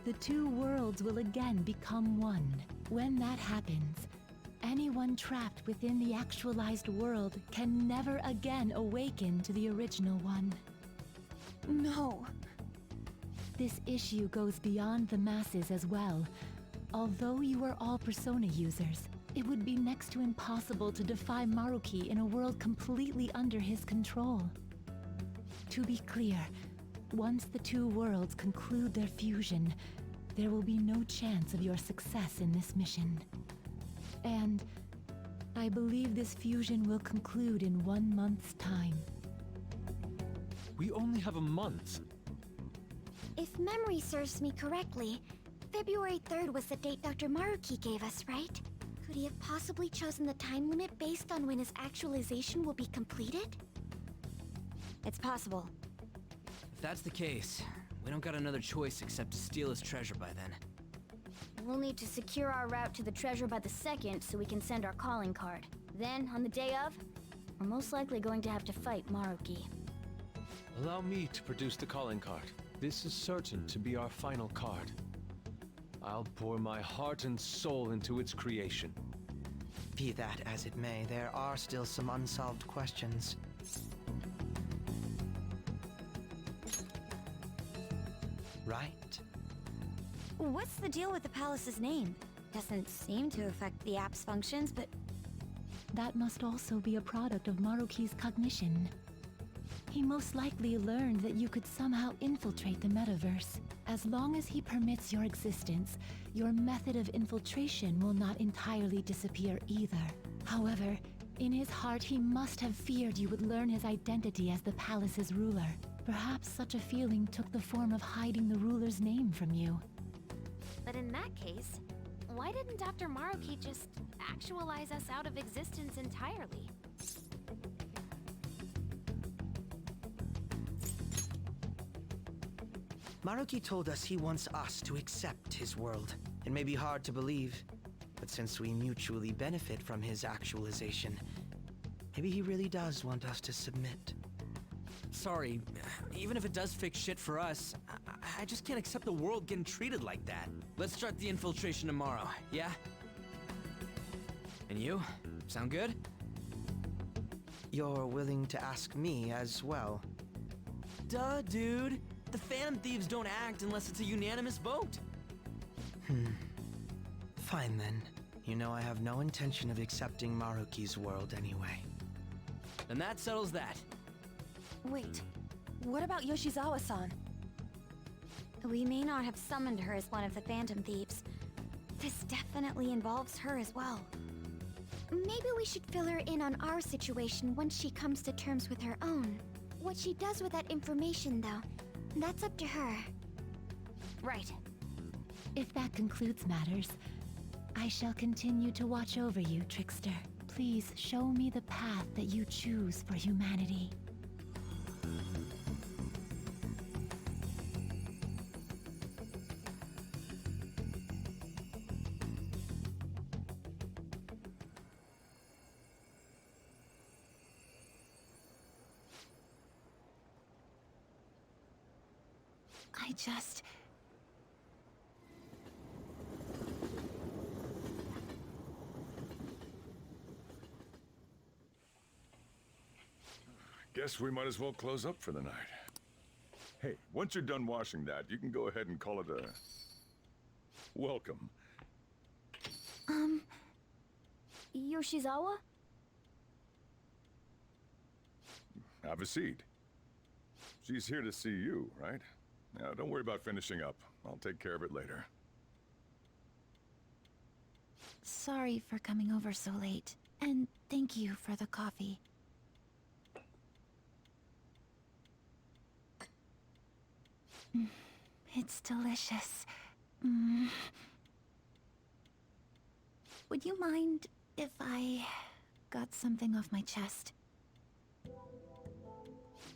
The two worlds will again become one. When that happens, anyone trapped within the actualized world can never again awaken to the original one. No. This issue goes beyond the masses as well. Although you are all Persona users, it would be next to impossible to defy Maruki in a world completely under his control. To be clear, once the two worlds conclude their fusion, there will be no chance of your success in this mission. And I believe this fusion will conclude in 1 month's time. We only have a month. If memory serves me correctly, February 3rd was the date Dr. Maruki gave us, right? Could he have possibly chosen the time limit based on when his actualization will be completed? It's possible. If that's the case, We don't got another choice except to steal his treasure by then. We'll need to secure our route to the treasure by the second so we can send our calling card. Then, on the day of, we're most likely going to have to fight Maruki. Allow me to produce the calling card. This is certain to be our final card. I'll pour my heart and soul into its creation. Be that as it may, there are still some unsolved questions. Right? What's the deal with the palace's name? Doesn't seem to affect the app's functions, but That must also be a product of Maruki's cognition. He most likely learned that you could somehow infiltrate the metaverse. As long as he permits your existence, your method of infiltration will not entirely disappear either. However, in his heart he must have feared you would learn his identity as the palace's ruler. Perhaps such a feeling took the form of hiding the ruler's name from you. But in that case, why didn't Dr. Maruki just actualize us out of existence entirely? Maruki told us he wants us to accept his world. It may be hard to believe, but since we mutually benefit from his actualization, maybe he really does want us to submit. Sorry, even if it does fix shit for us, I just can't accept the world getting treated like that. Let's start the infiltration tomorrow, yeah? And you? Sound good? You're willing to ask me as well. Duh, dude. The Phantom Thieves don't act unless it's a unanimous vote. Fine then. You know I have no intention of accepting Maruki's world anyway. And that settles that. Wait, what about Yoshizawa-san? we may not have summoned her as one of the Phantom Thieves. This definitely involves her as well. Maybe we should fill her in on our situation once she comes to terms with her own. What she does with that information, though, that's up to her. Right. If that concludes matters, I shall continue to watch over you, Trickster. Please show me the path that you choose for humanity. I just... Guess we might as well close up for the night. Hey, once you're done washing that, you can go ahead and call it a... welcome. Yoshizawa? Have a seat. She's here to see you, right? Now, don't worry about finishing up. I'll take care of it later. Sorry for coming over so late. And thank you for the coffee. It's delicious. Would you mind if I got something off my chest?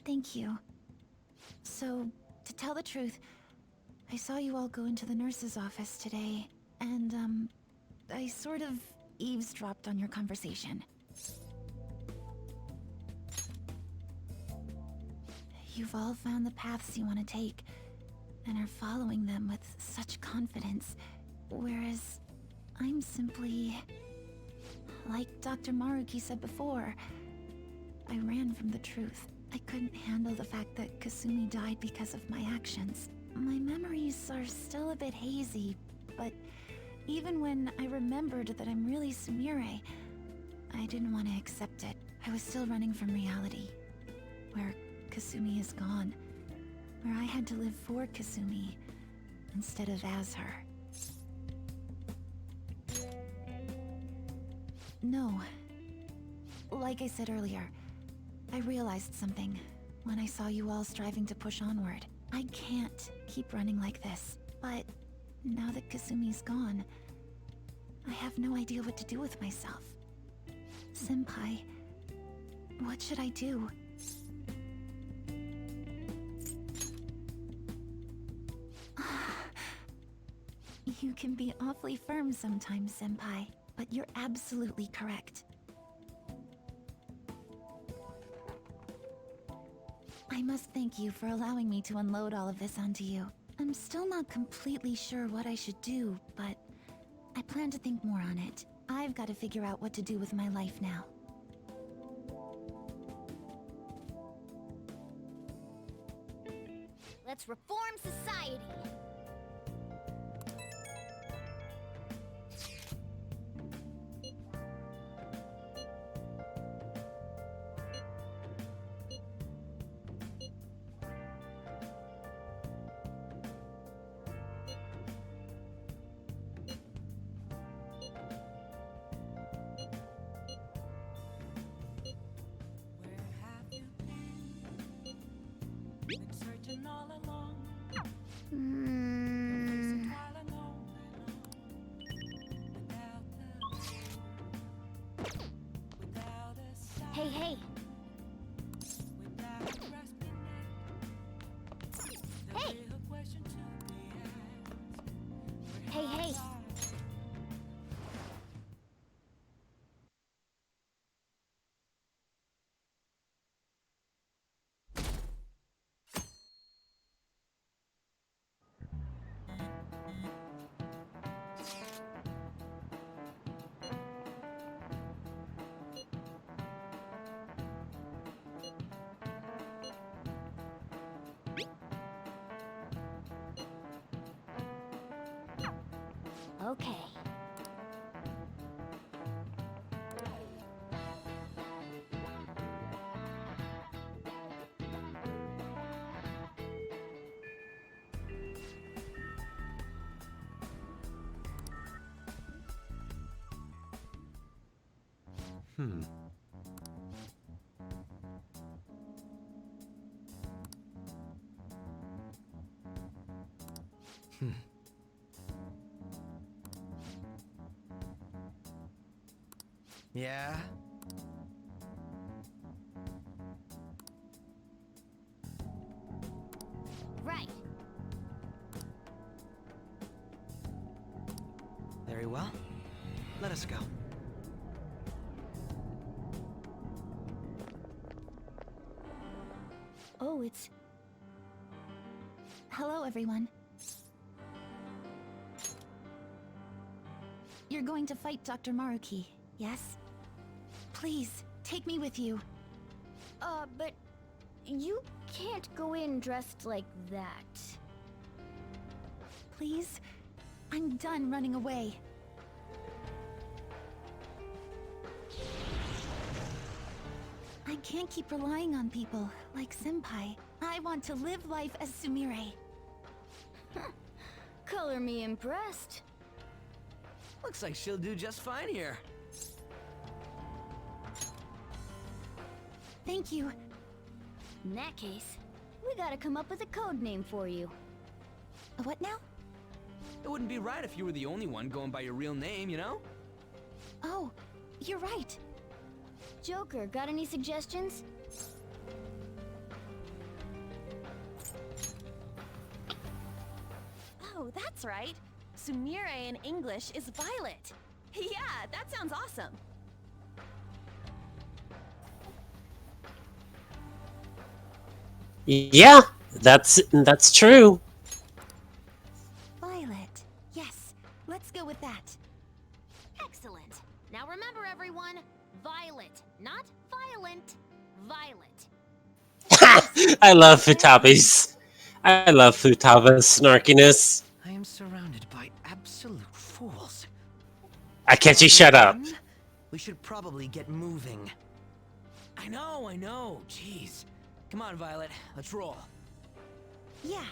Thank you. So, to tell the truth, I saw you all go into the nurse's office today, and, I sort of eavesdropped on your conversation. You've all found the paths you want to take, and are following them with such confidence, whereas I'm simply... like Dr. Maruki said before, I ran from the truth. I couldn't handle the fact that Kasumi died because of my actions. My memories are still a bit hazy, but even when I remembered that I'm really Sumire, I didn't want to accept it. I was still running from reality, where Kasumi is gone, where I had to live for Kasumi instead of as her. No. Like I said earlier, I realized something when I saw you all striving to push onward. I can't keep running like this, but now that Kasumi's gone, I have no idea what to do with myself. Senpai, what should I do? You can be awfully firm sometimes, Senpai, but you're absolutely correct. I must thank you for allowing me to unload all of this onto you. I'm still not completely sure what I should do, but I plan to think more on it. I've got to figure out what to do with my life now. Let's reform society. Where have you been? Been searching all along. Hmm. While alone, without a sign, Hey, hey. without a grasping net. Hey. The real question to be asked. Hey, hey. Okay. Yeah? Right. Very well. Let us go. Oh, it's... Hello, everyone. You're going to fight Dr. Maruki, yes? Please, take me with you. But you can't go in dressed like that. Please? I'm done running away. I can't keep relying on people, like Senpai. I want to live life as Sumire. Color me impressed. Looks like she'll do just fine here. Thank you. In that case, we gotta come up with a code name for you. What now? It wouldn't be right if you were the only one going by your real name, you know? Oh, you're right. Joker, got any suggestions? Oh, that's right. Sumire in English is Violet. Yeah, that sounds awesome. Yeah, that's true. Violet. Yes, let's go with that. Excellent. Now remember, everyone, Violet, not violent. Violet. I love Futabi's. I love Futaba's snarkiness. I am surrounded by absolute fools. Akechi, shut up. We should probably get moving. I know. Jeez. Come on, Violet. Let's roll. Yeah.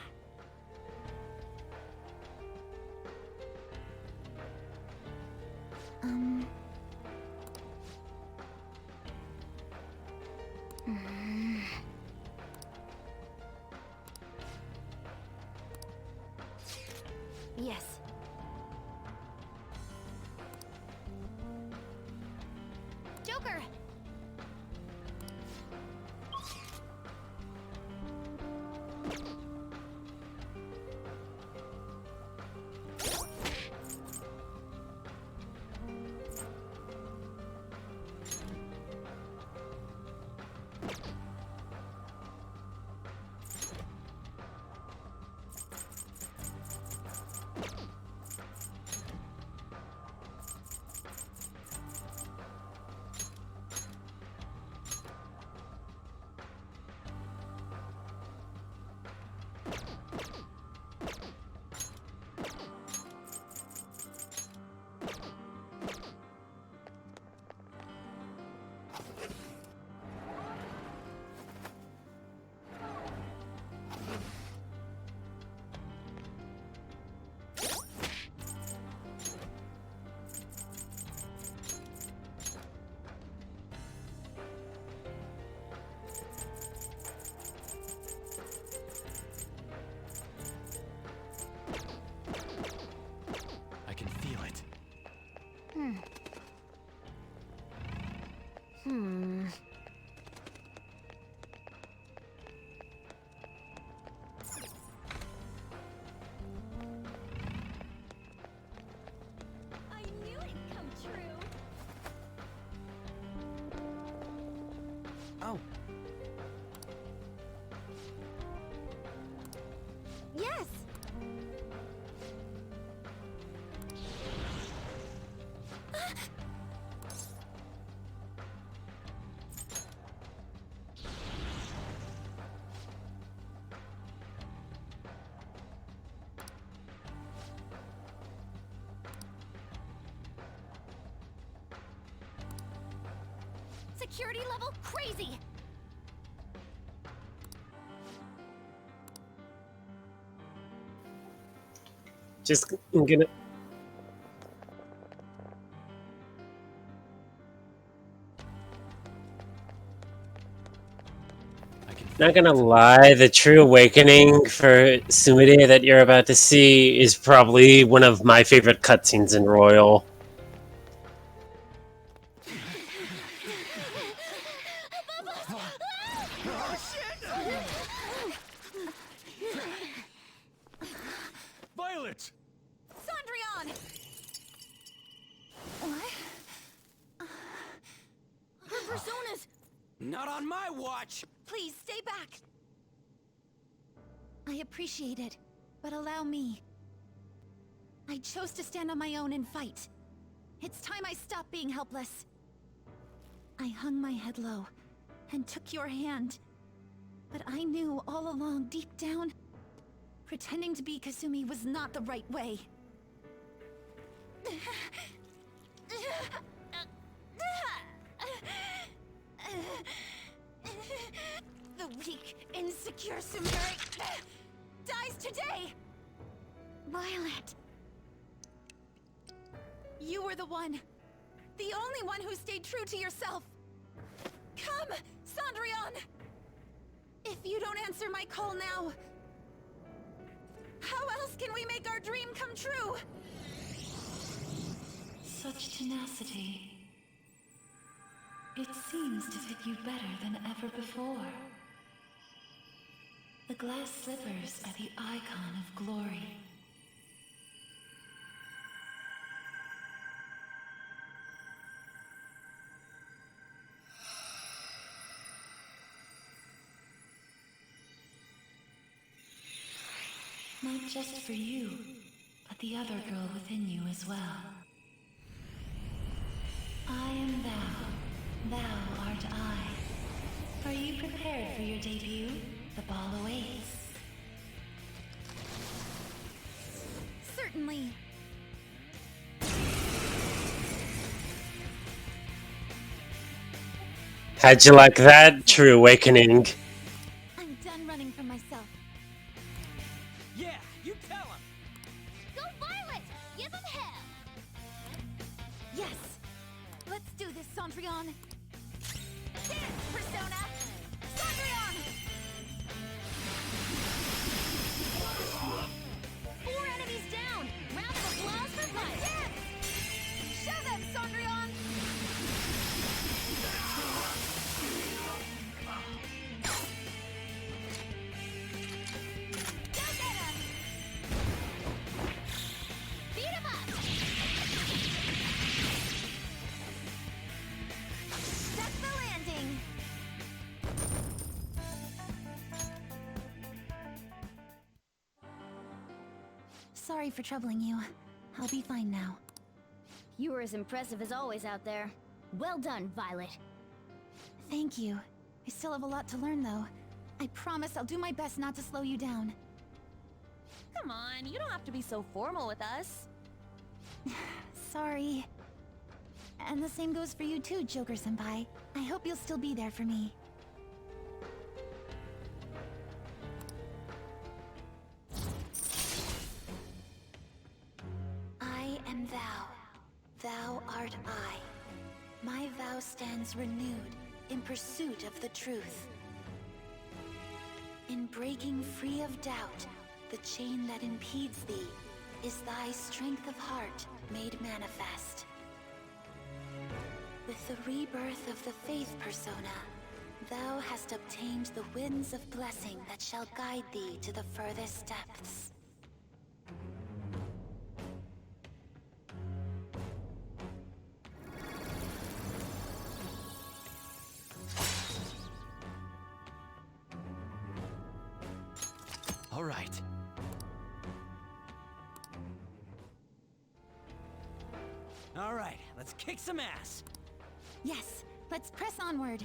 Yes. Joker! security level crazy! Just I'm gonna. Not gonna lie, the true awakening for Sumire that you're about to see is probably one of my favorite cutscenes in Royal. Violet! Sondrian! What? Her personas! Not on my watch! Please, stay back! I appreciate it, but allow me. I chose to stand on my own and fight. It's time I stop being helpless. I hung my head low and took your hand. But I knew all along, deep down, pretending to be Kasumi was not the right way. The weak, insecure Sumire dies today! Violet! You were the one. The only one who stayed true to yourself. Come, Sondrian! If you don't answer my call now, how else can we make our dream come true? Such tenacity. It seems to fit you better than ever before. The glass slippers are the icon of glory. Not just for you, but the other girl within you as well. I am thou, thou art I. Are you prepared for your debut? The ball awaits. Certainly. How'd you like that, true awakening? I'm done running from myself. Yeah, you tell him! Go Violet! Give him hell! Yes! Let's do this, Sondrian! Dance, Persona! Sondrian! 4 enemies down! Round of applause for Violet! Dance! Show them, Sondrian! Go get him! Beat him up! Stuck the landing! Sorry for troubling you. I'll be fine now. You were as impressive as always out there. Well done, Violet. Thank you. I still have a lot to learn, though. I promise I'll do my best not to slow you down. Come on, you don't have to be so formal with us. Sorry. And the same goes for you too, Joker-senpai. I hope you'll still be there for me. I am thou. Thou art I. My vow stands renewed in pursuit of the truth. In breaking free of doubt, the chain that impedes thee is thy strength of heart made manifest. With the rebirth of the faith persona, thou hast obtained the winds of blessing that shall guide thee to the furthest depths. All right. All right, let's kick some ass. Yes, let's press onward.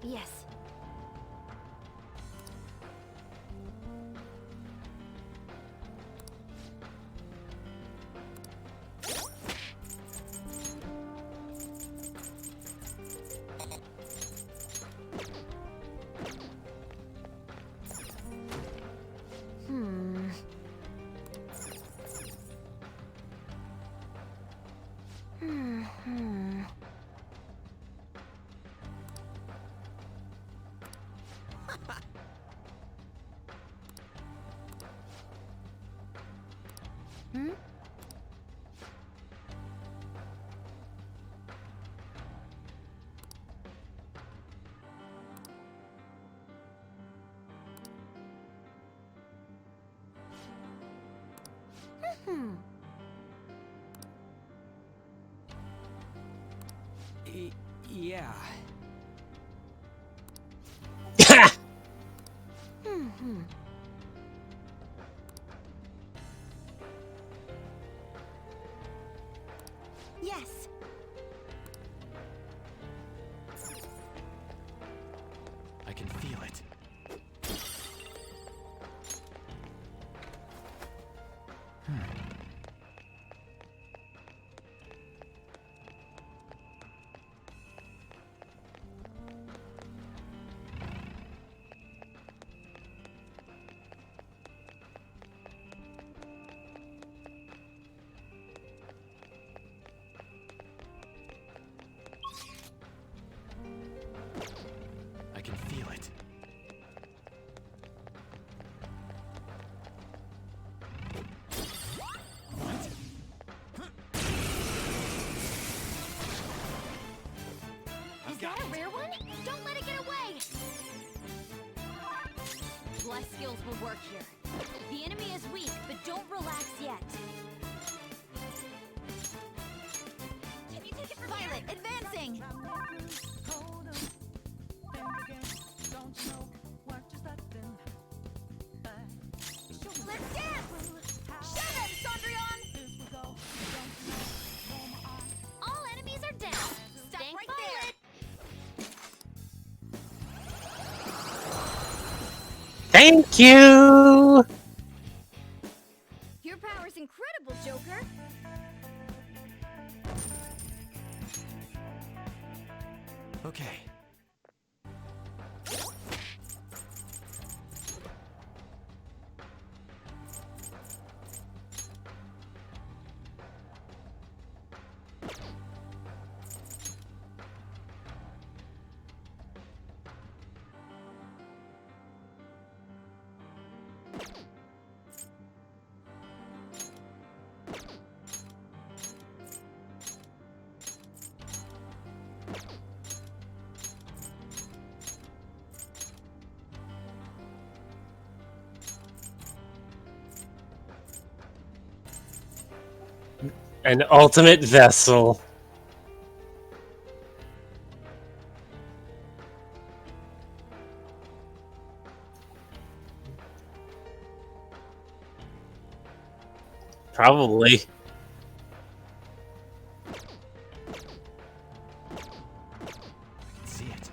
Yes. Hmm? Hmm. Yeah. Hmm. Yes. I can feel it. I can feel it. Is that a rare one? Don't let it get away! Bless skills will work here. The enemy is weak, but don't relax yet. Can you take it from Violet, advancing! Let's dance! Show them, Cendrillon! All enemies are down. Stop right there. Thank you! Your power's incredible, Joker. Okay. An ultimate vessel. Probably. I can see it.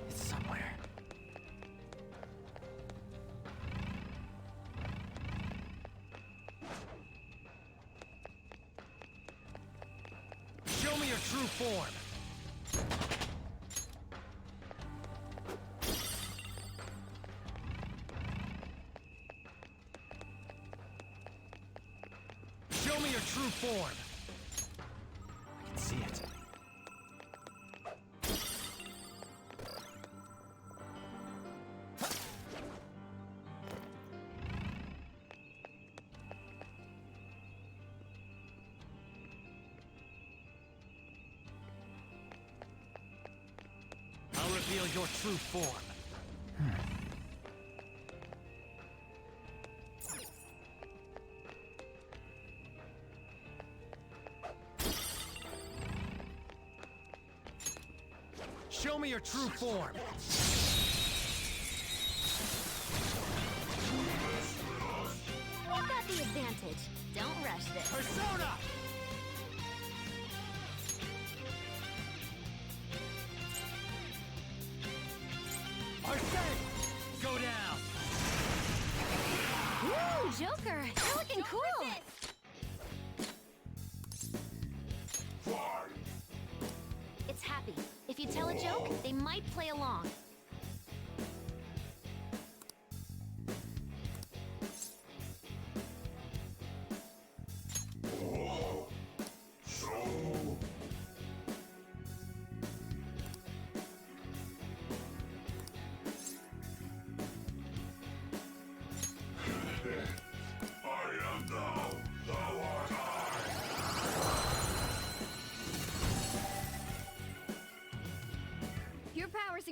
It's somewhere. Show me your true form. Show me your true form. I can see it. I'll reveal your true form. Show me your true form. You've got the advantage. Don't rush this. Persona! Arsene! Go down! Ooh, Joker, you're looking cool. It's happy. If you tell a joke, they might play along.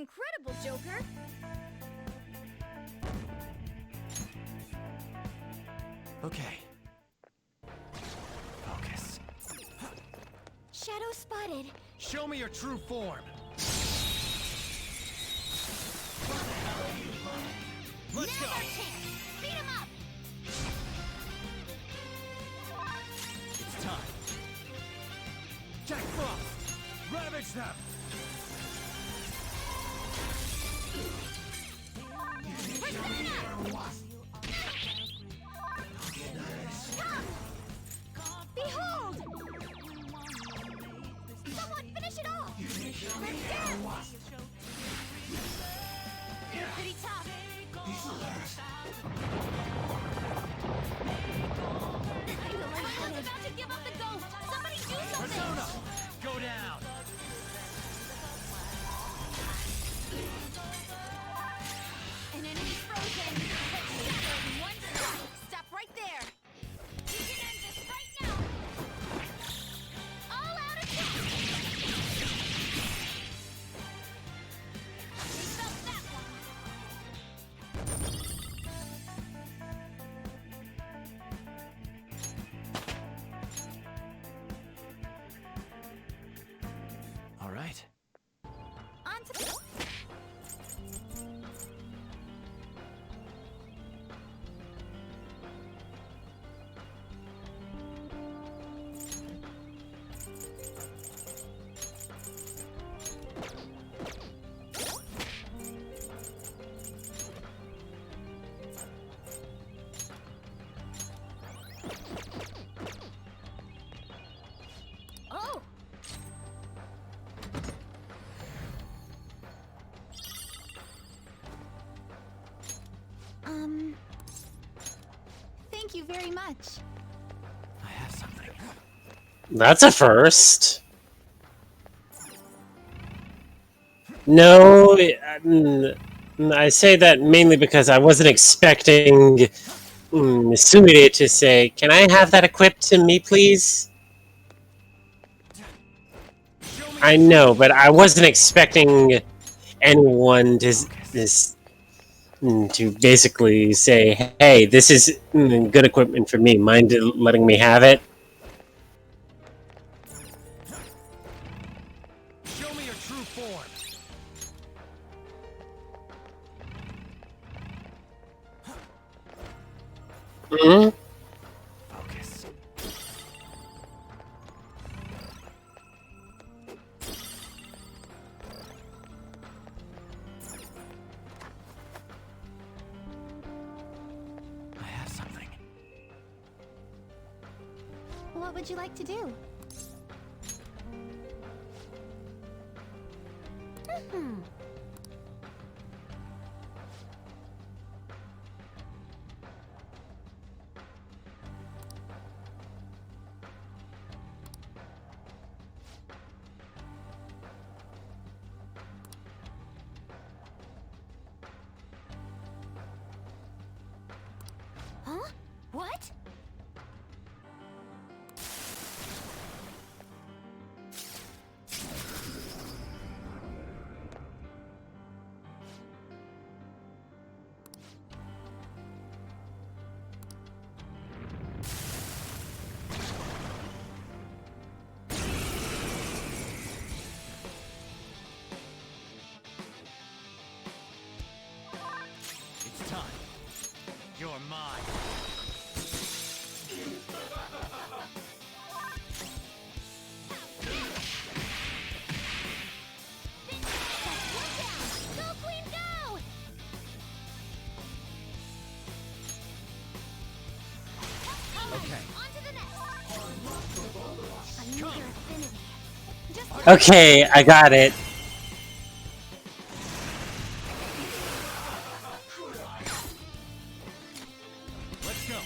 incredible, Joker! Okay. Focus. Shadow spotted. Show me your true form! Let's go! Beat him up! It's time! Jack Frost! Ravage them! Behold! Someone finish it off! Let's dance! You're pretty tough. Everyone's about to give up the ghost! Somebody do something! Persona! Go down! An enemy's frozen! Let's shatter in one strike! Stop right there! You can end this right now! All out attack! We felt that one! All right. On to the... Oh! Thank you very much. I have something. That's a first. No, I say that mainly because I wasn't expecting Sumire to say, "Can I have that equipped to me, please?" I know, but I wasn't expecting anyone to basically say, "Hey, this is good equipment for me. Mind letting me have it?" Show me your true form! Hmm? Focus. I have something. What would you like to do? Huh? What? It's time. You're mine. Go, Queen, go! Okay. On to the next. I need your affinity. Just Okay, I got it. Let's go.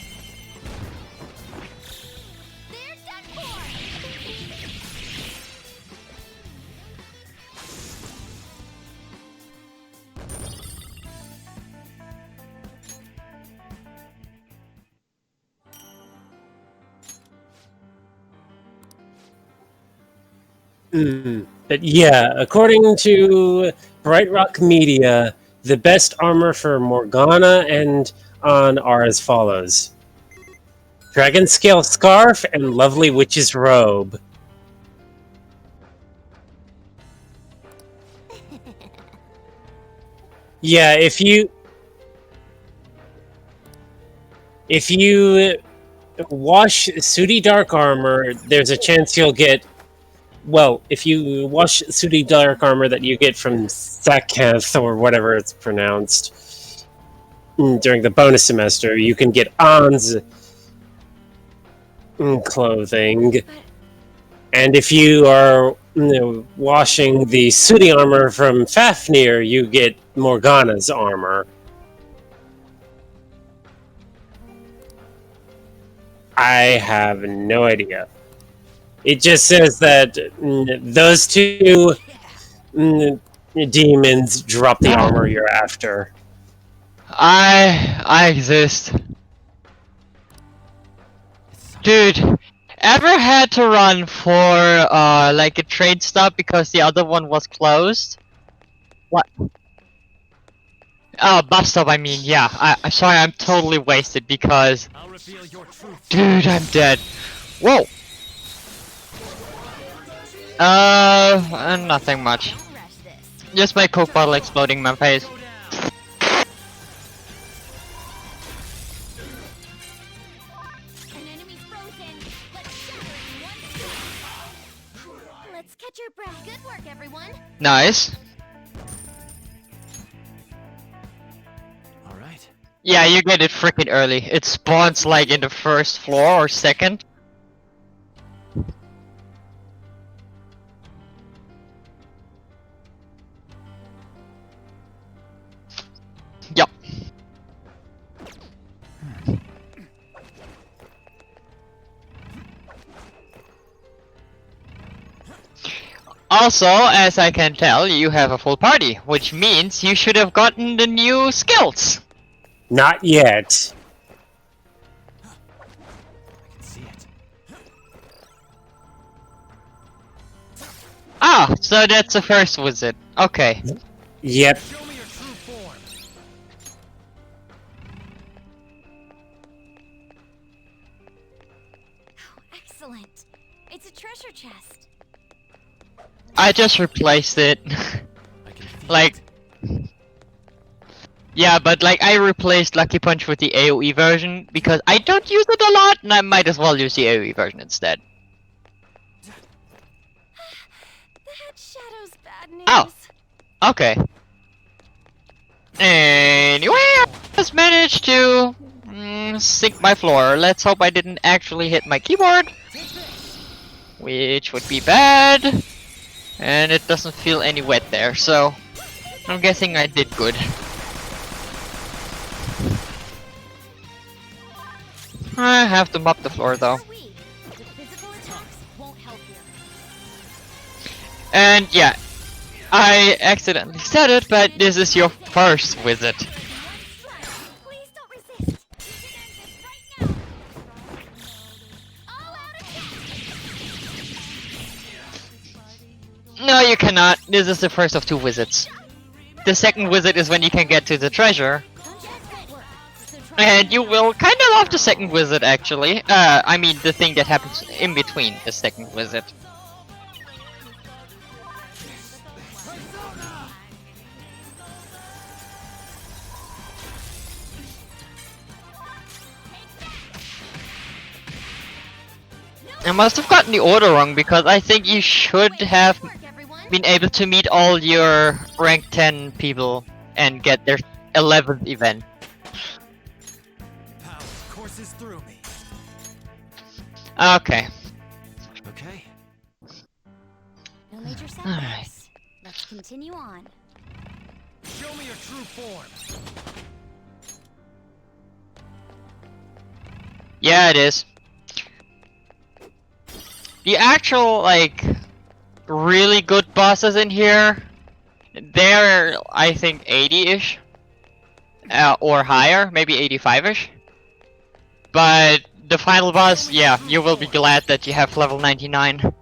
they're done for! But yeah, according to Bright Rock Media, the best armor for Morgana and On are as follows: Dragon Scale Scarf and Lovely Witch's Robe. Yeah, if you wash Sooty Dark Armor, there's a chance you'll get. Well, if you wash Sooty Dark Armor that you get from Sakanth or whatever it's pronounced during the bonus semester, you can get An's clothing. And if you are washing the Sooty Armor from Fafnir, you get Morgana's armor. I have no idea. It just says that those two demons drop the armor you're after. I exist. Dude, ever had to run for like a trade stop because the other one was closed? What? Oh, bus stop, I mean, yeah. I'm sorry, I'm totally wasted because... Dude, I'm dead. Whoa! Nothing much. Just my Coke bottle exploding in my face. Let's catch your breath. Good work, everyone. Nice. Alright. Yeah, you get it freaking early. It spawns like in the first floor or second. Yup. Also, as I can tell, you have a full party, which means you should have gotten the new skills. Not yet. I can see it. Ah, so that's the first visit. Okay. Yep. Show me your true form. Excellent. It's a treasure chest. I just replaced it. I can feel Like, it. yeah, but like I replaced Lucky Punch with the AoE version because I don't use it a lot and I might as well use the AoE version instead. That shadow's bad news. Oh. Okay. Anyway, I just managed to sink my floor. Let's hope I didn't actually hit my keyboard. Which would be bad. And it doesn't feel any wet there, so I'm guessing I did good. I have to mop the floor though. And yeah, I accidentally said it, but this is your first visit. Please don't resist. You can end this right now. All out attack. No, you cannot. This is the first of two visits. The second visit is when you can get to the treasure. And you will kind of love the second visit, actually. I mean, the thing that happens in between the second visit. I must have gotten the order wrong because I think you should have been able to meet all your rank 10 people and get their 11th event. Power courses through me. Okay. Okay. No major setbacks. Alright. Let's continue on. Show me your true form. Yeah, it is. The actual, like, really good bosses in here, they're, I think, 80-ish. Or higher, maybe 85-ish. But the final boss, yeah, you will be glad that you have level 99.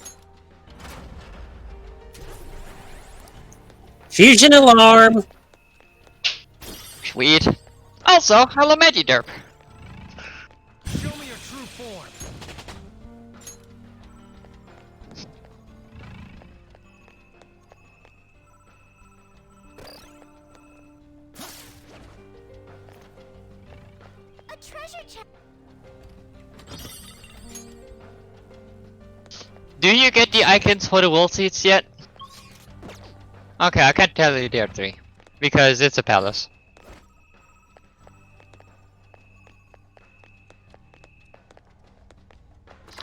Fusion alarm! Sweet. Also, hello Mediderp. Show me your true form. A treasure chest. Do you get the icons for the wall seats yet? Okay, I can't tell you there 3. Because it's a palace.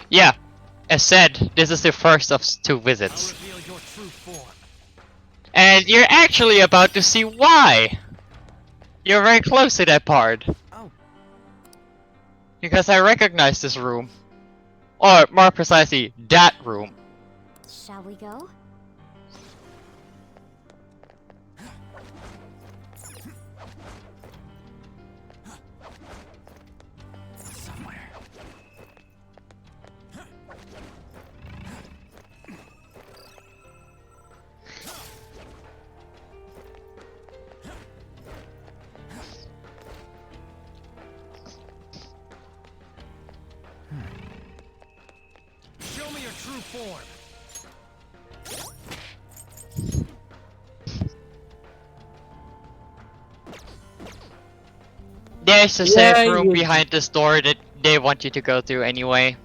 Yeah, as said, this is the first of 2 visits. I'll reveal your true form. And you're actually about to see why! You're very close to that part. Oh. Because I recognize this room. Or, more precisely, that room. Shall we go? Somewhere. Show me your true form. There's a Yeah, safe room you- behind this door that they want you to go through anyway.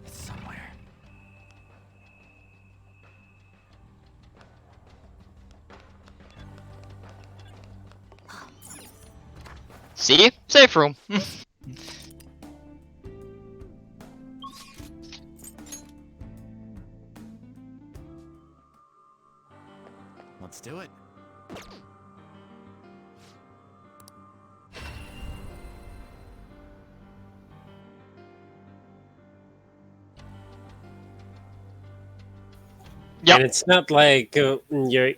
It's somewhere. See? Safe room. Let's do it. Yep. And it's not like you're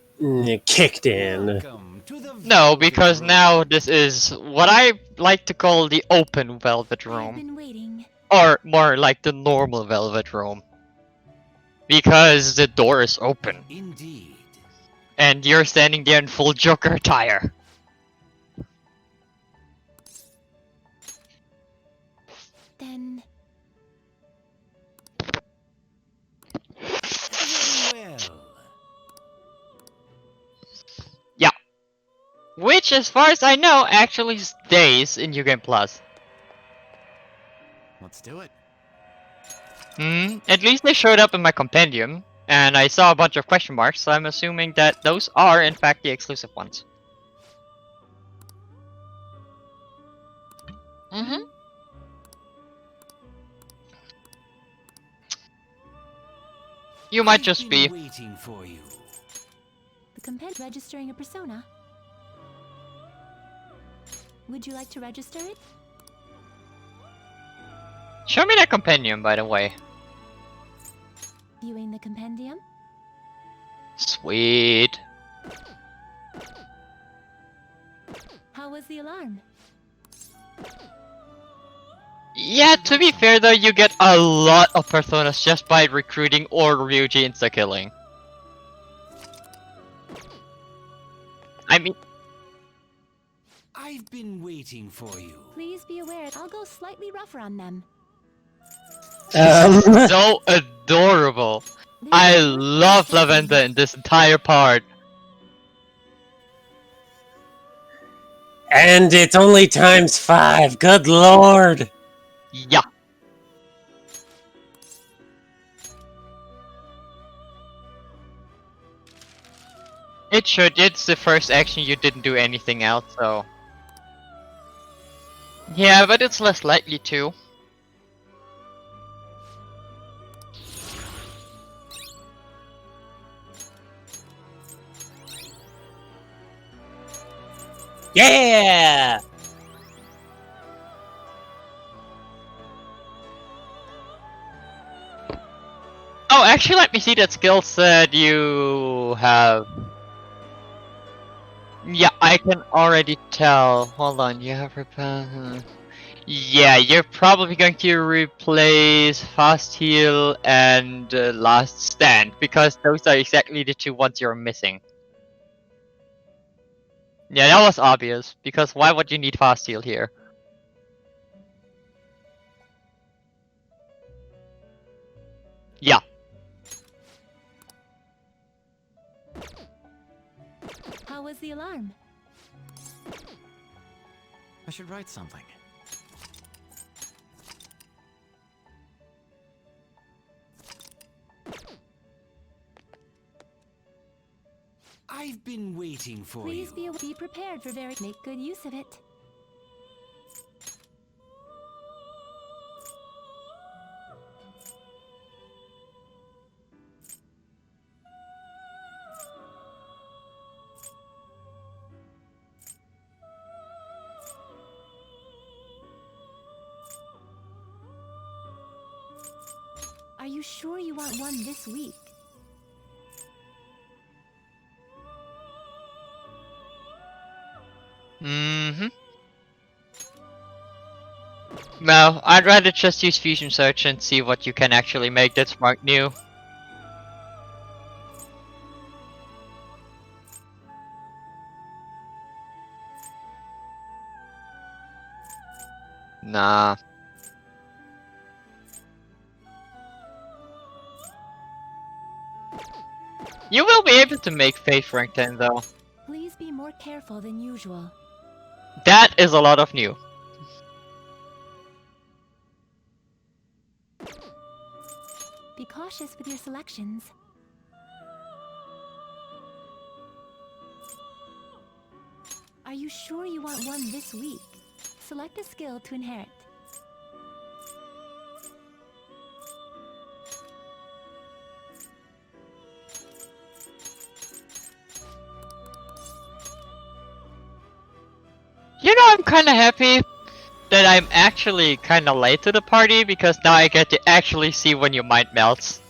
kicked in. Welcome to the No, velvet because room. now this is what I like to call the open velvet I've room. been waiting. Or more like the normal velvet room. Because the door is open. Indeed. And you're standing there in full Joker attire. Then Very well. Which, as far as I know, actually stays in New Game Plus. Let's do it. At least they showed up in my compendium, and I saw a bunch of question marks, so I'm assuming that those are, in fact, the exclusive ones. You might just be. Waiting for you. the compend registering a persona. Would you like to register it? Show me that compendium, by the way. Viewing the compendium? Sweet. How was the alarm? Yeah, to be fair though, you get a lot of personas just by recruiting or Ryuji insta-killing. I mean, I've been waiting for you. Please be aware, I'll go slightly rougher on them. so adorable. I love Lavenda in this entire part. And it's only ×5. Good lord. Yeah. It should. It's the first action you didn't do anything else, so. Yeah, but it's less likely to. Yeah! Oh, actually, let me see that skill set you have. Yeah, I can already tell. Hold on, you have Yeah, you're probably going to replace Fast Heal and Last Stand, because those are exactly the two ones you're missing. Yeah, that was obvious, because why would you need Fast Heal here? Yeah. How was the alarm? I should write something. I've been waiting for Please you. be prepared for very make good use of it. Are you sure you want one this week? Mm-hmm. No, I'd rather just use Fusion Search and see what you can actually make that's marked new. Nah. You will be able to make Faith rank 10 though. Please be more careful than usual. That is a lot of new. Be cautious with your selections. Are you sure you want one this week? Select a skill to inherit. You know, I'm kinda happy that I'm actually kinda late to the party, because now I get to actually see when your mind melts.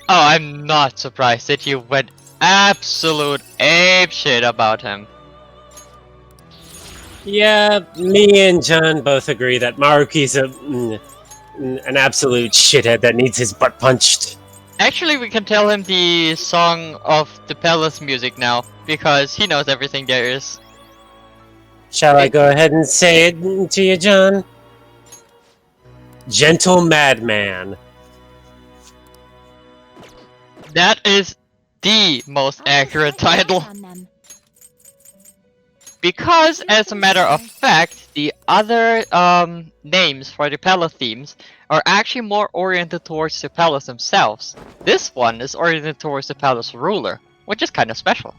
Oh, I'm not surprised that you went absolute apeshit about him. Yeah, me and John both agree that Maruki's an absolute shithead that needs his butt punched. Actually, we can tell him the song of the palace music now, because he knows everything there is. Shall I go ahead and say it to you, John? Gentle Madman. That is the most accurate title. Because, as a matter of fact, the other names for the palace themes are actually more oriented towards the palace themselves. This one is oriented towards the palace ruler, which is kind of special.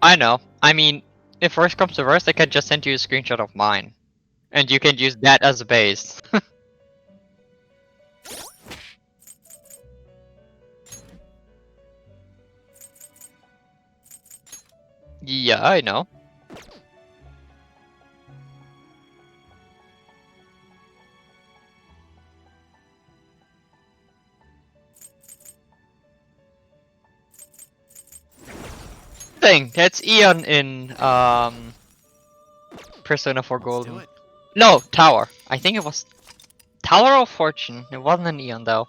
I know. I mean, if worst comes to worst, I can just send you a screenshot of mine. And you can use that as a base. Yeah, I know. Thing, that's Eon in Persona 4 Golden. No, Tower. I think it was Tower of Fortune. It wasn't an Eon though.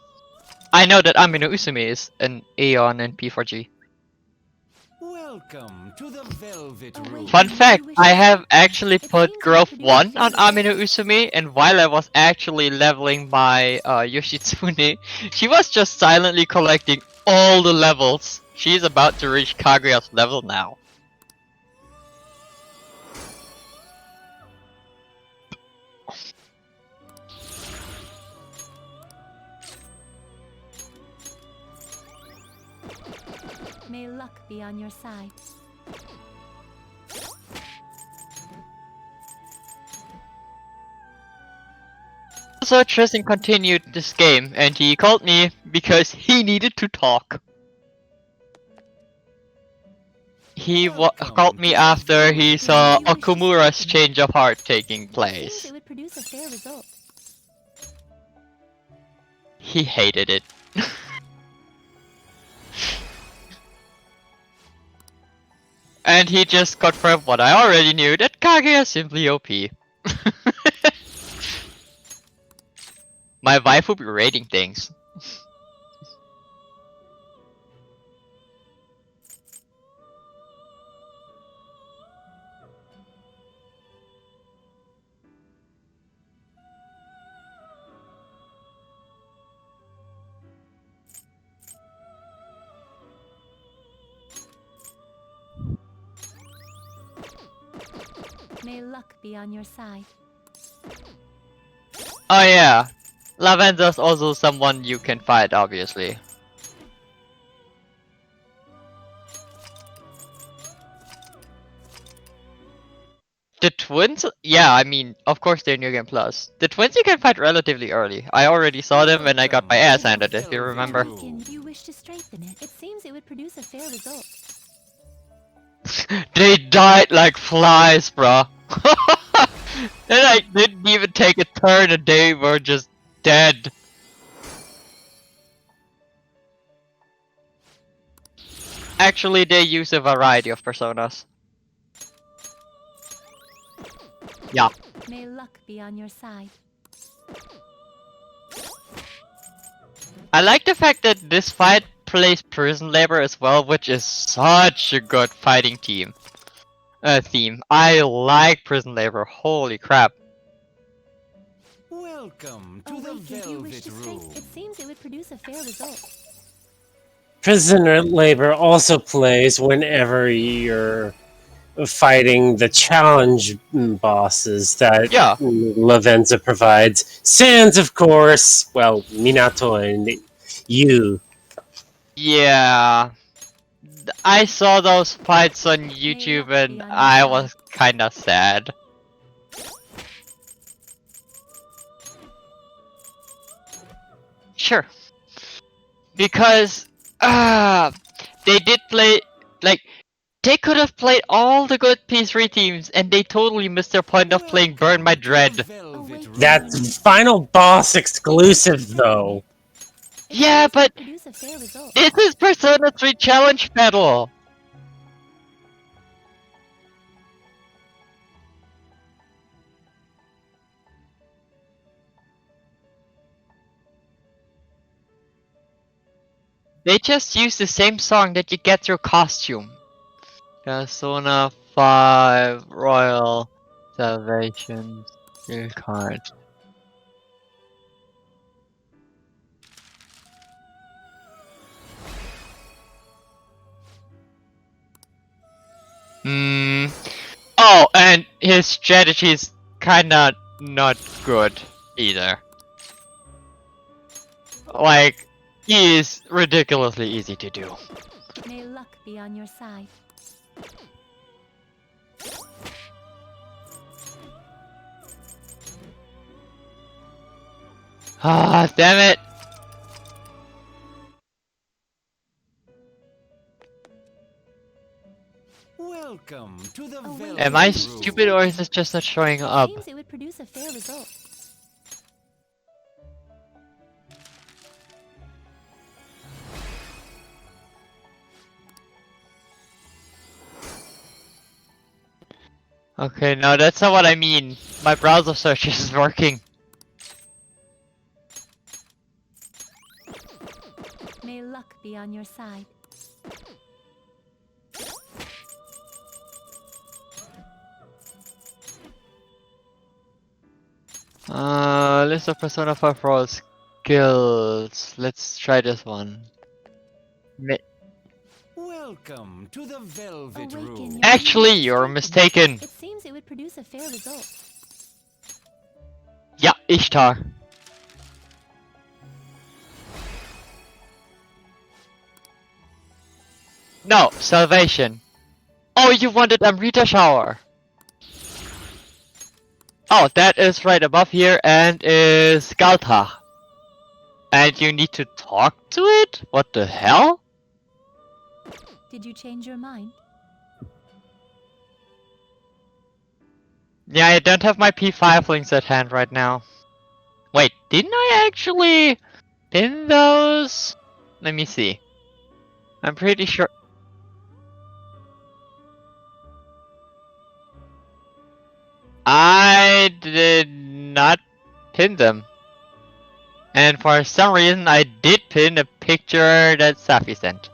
I know that Amino Usumi is an Aeon in P4G. Welcome to the Velvet Room. Fun fact, I have actually put growth 1 on Amino Usumi, and while I was actually leveling my Yoshitsune, she was just silently collecting all the levels. She's about to reach Kaguya's level now. May luck be on your side. So Tristan continued this game, and he called me because he needed to talk. He called me after he saw Okumura's change of heart taking Seems place. it would produce a fair result. He hated it. And he just confirmed what I already knew, that Kage is simply OP. My wife will be rating things. May luck be on your side. Oh yeah, Lavender's also someone you can fight, obviously. The twins? Yeah, I mean, of course they're New Game Plus. The twins you can fight relatively early. I already saw them when I got my ass handed, if you remember. Awaken, you wish to strengthen it. It seems it would produce a fair result. They died like flies, bruh. They like didn't even take a turn and they were just dead. Actually, they use a variety of personas. Yeah. May luck be on your side. I like the fact that this fight plays prison labor as well, which is such a good fighting theme. I like prison labor, holy crap. Welcome to the Awaken, you wish Velvet to Room. strengthen. It seems it would produce a fair result. Prisoner labor also plays whenever you're fighting the challenge bosses that Yeah. Lavenza provides. Sans, of course. Well, Minato and you. Yeah. I saw those fights on YouTube and I was kinda sad. Sure. Because, they did play, like, they could have played all the good P3 teams and they totally missed their point of playing Burn My Dread. That's final boss exclusive, though. Yeah, but Produce a fair result. this is Persona 3 Challenge Battle! They just use the same song that you get through costume. Persona 5 Royal Salvation Skill Card. Oh, and his strategy is kinda not good either. Like, he is ridiculously easy to do. May luck be on your side. Ah, damn it! Welcome to the Velvet Am I Room. stupid or is it just not showing up? Seems it would produce a fair result. Okay, no, that's not what I mean. My browser search is working. May luck be on your side. List of Persona 5 role skills. Let's try this one. Welcome to the Velvet Awaken, Room. you Actually, wish to you're strengthen it. mistaken. It seems it would produce a fair result. Yeah, Ishtar. No, salvation. Oh, you wanted Amrita shower. Oh, that is right above here and is Galta. And you need to talk to it? What the hell? Did you change your mind? Yeah, I don't have my P5 links at hand right now. Wait, didn't I actually pin those? Let me see. I'm pretty sure. I did not pin them. And for some reason, I did pin a picture that Safi sent.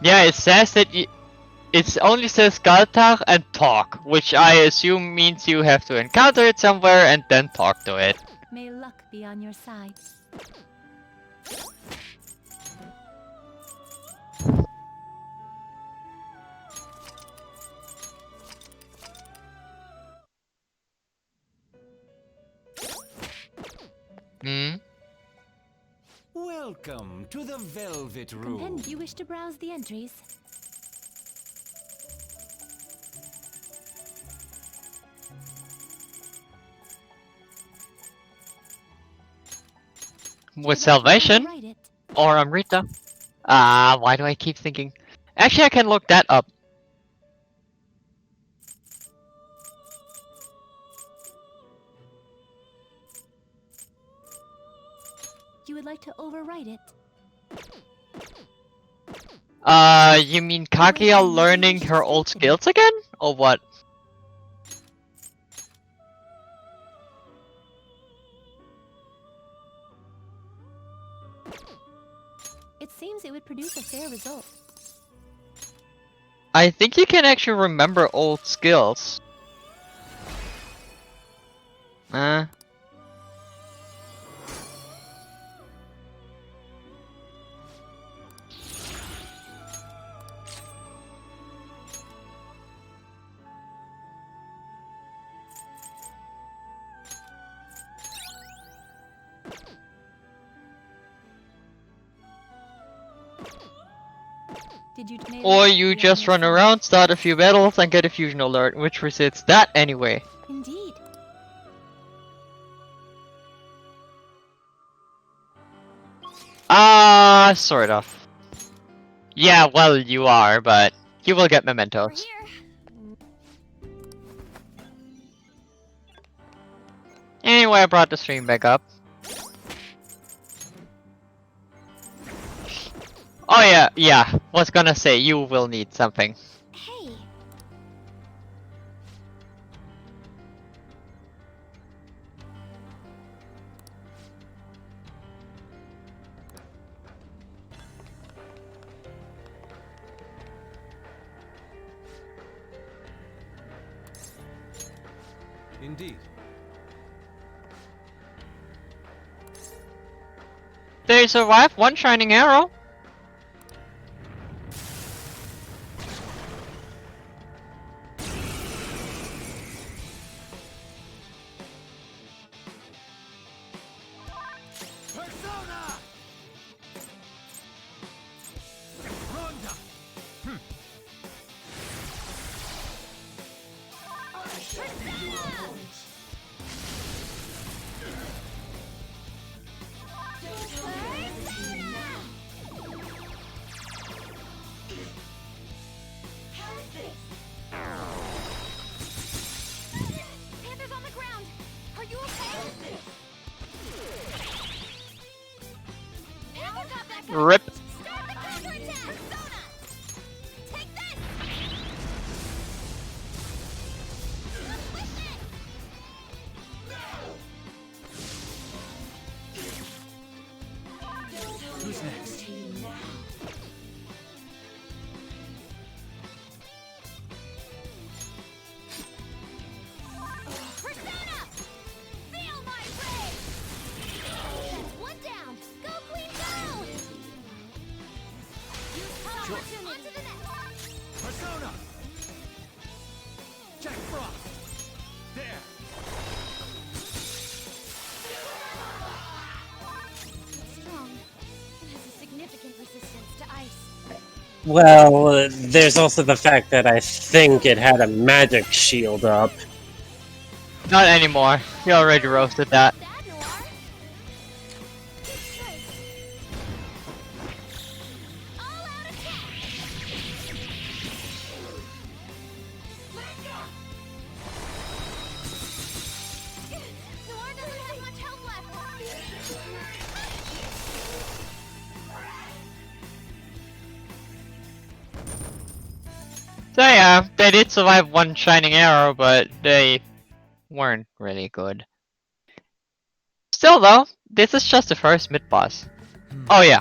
Yeah, it says that it only says Galtach and talk, which I assume means you have to encounter it somewhere and then talk to it. May luck be on your side. Hmm? Welcome to the Velvet Room. Contend you wish to browse the entries? With salvation? Or Amrita? Why do I keep thinking? Actually, I can look that up. You would like to overwrite it? You mean Kaguya learning her old skills again? Or what? It seems it would produce a fair result. I think you can actually remember old skills. Did you Or you just run around, start a few battles, and get a fusion alert, which resets that anyway. Indeed. Sort of. Yeah, well, you are, but you will get mementos. Anyway, I brought the stream back up. Oh yeah, was gonna say, you will need something. Hey. Indeed. They survived one shining arrow. Persona! Ronda! Panther's on the ground. Are you okay? Panther got that guy. Rip. Start the counterattack. Persona! Take this! Who's next? Persona! Feel my rage! That's one down. Go, Queen, go! Well, there's also the fact that I think it had a magic shield up. Not anymore. You already roasted that. That, Noir. Good choice. All out attack. Noir doesn't have much health left. So yeah, they did survive one shining arrow, but they weren't really good. Still though, this is just the first mid-boss. Oh yeah.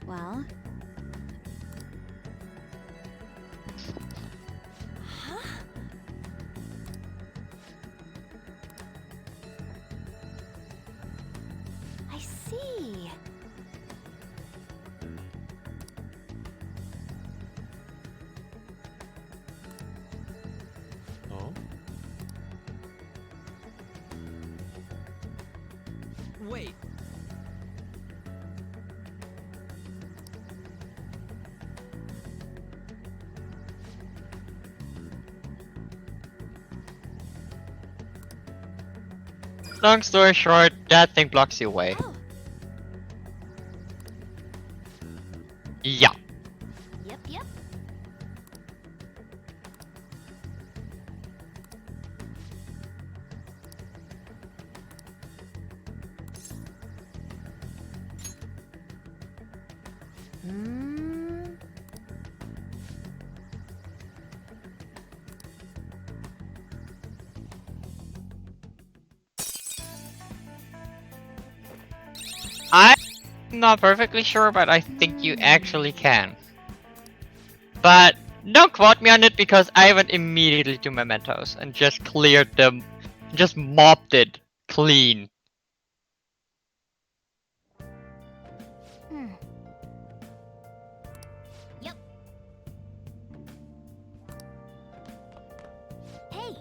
Well. I see. Oh? Wait. Long story short, that thing blocks you away. Oh, Yeah. yep. Hmm. I'm not perfectly sure, but I think you actually can. But don't quote me on it because I went immediately to mementos and just cleared them, just mopped it clean. Hmm. Yep. Hey.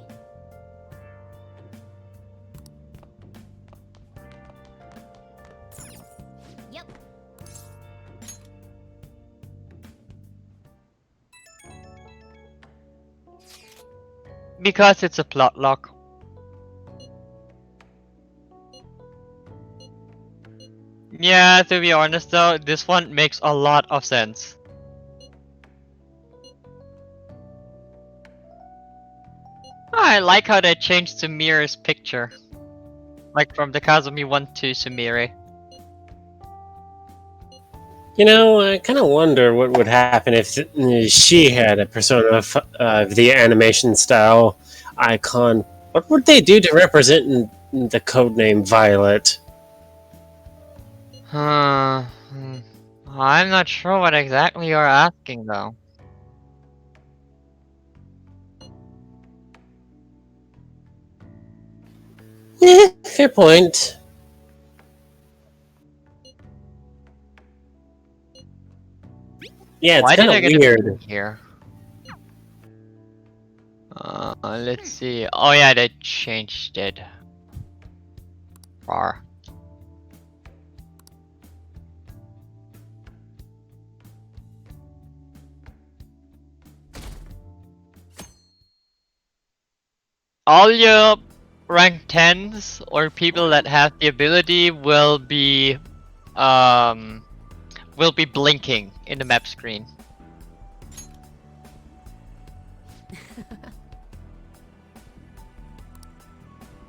Yep. Because it's a plot lock. Yeah, to be honest though, this one makes a lot of sense. I like how they changed Sumiri's picture. Like from the Kazumi one to Sumire. You know, I kind of wonder what would happen if she had a Persona of the animation style icon. What would they do to represent the codename Violet? I'm not sure what exactly you're asking though. Fair point. Yeah, it's Why did kind I of get a weird. ping here? Let's see. Oh yeah, they changed it. Far. All your rank 10s or people that have the ability will be blinking in the map screen.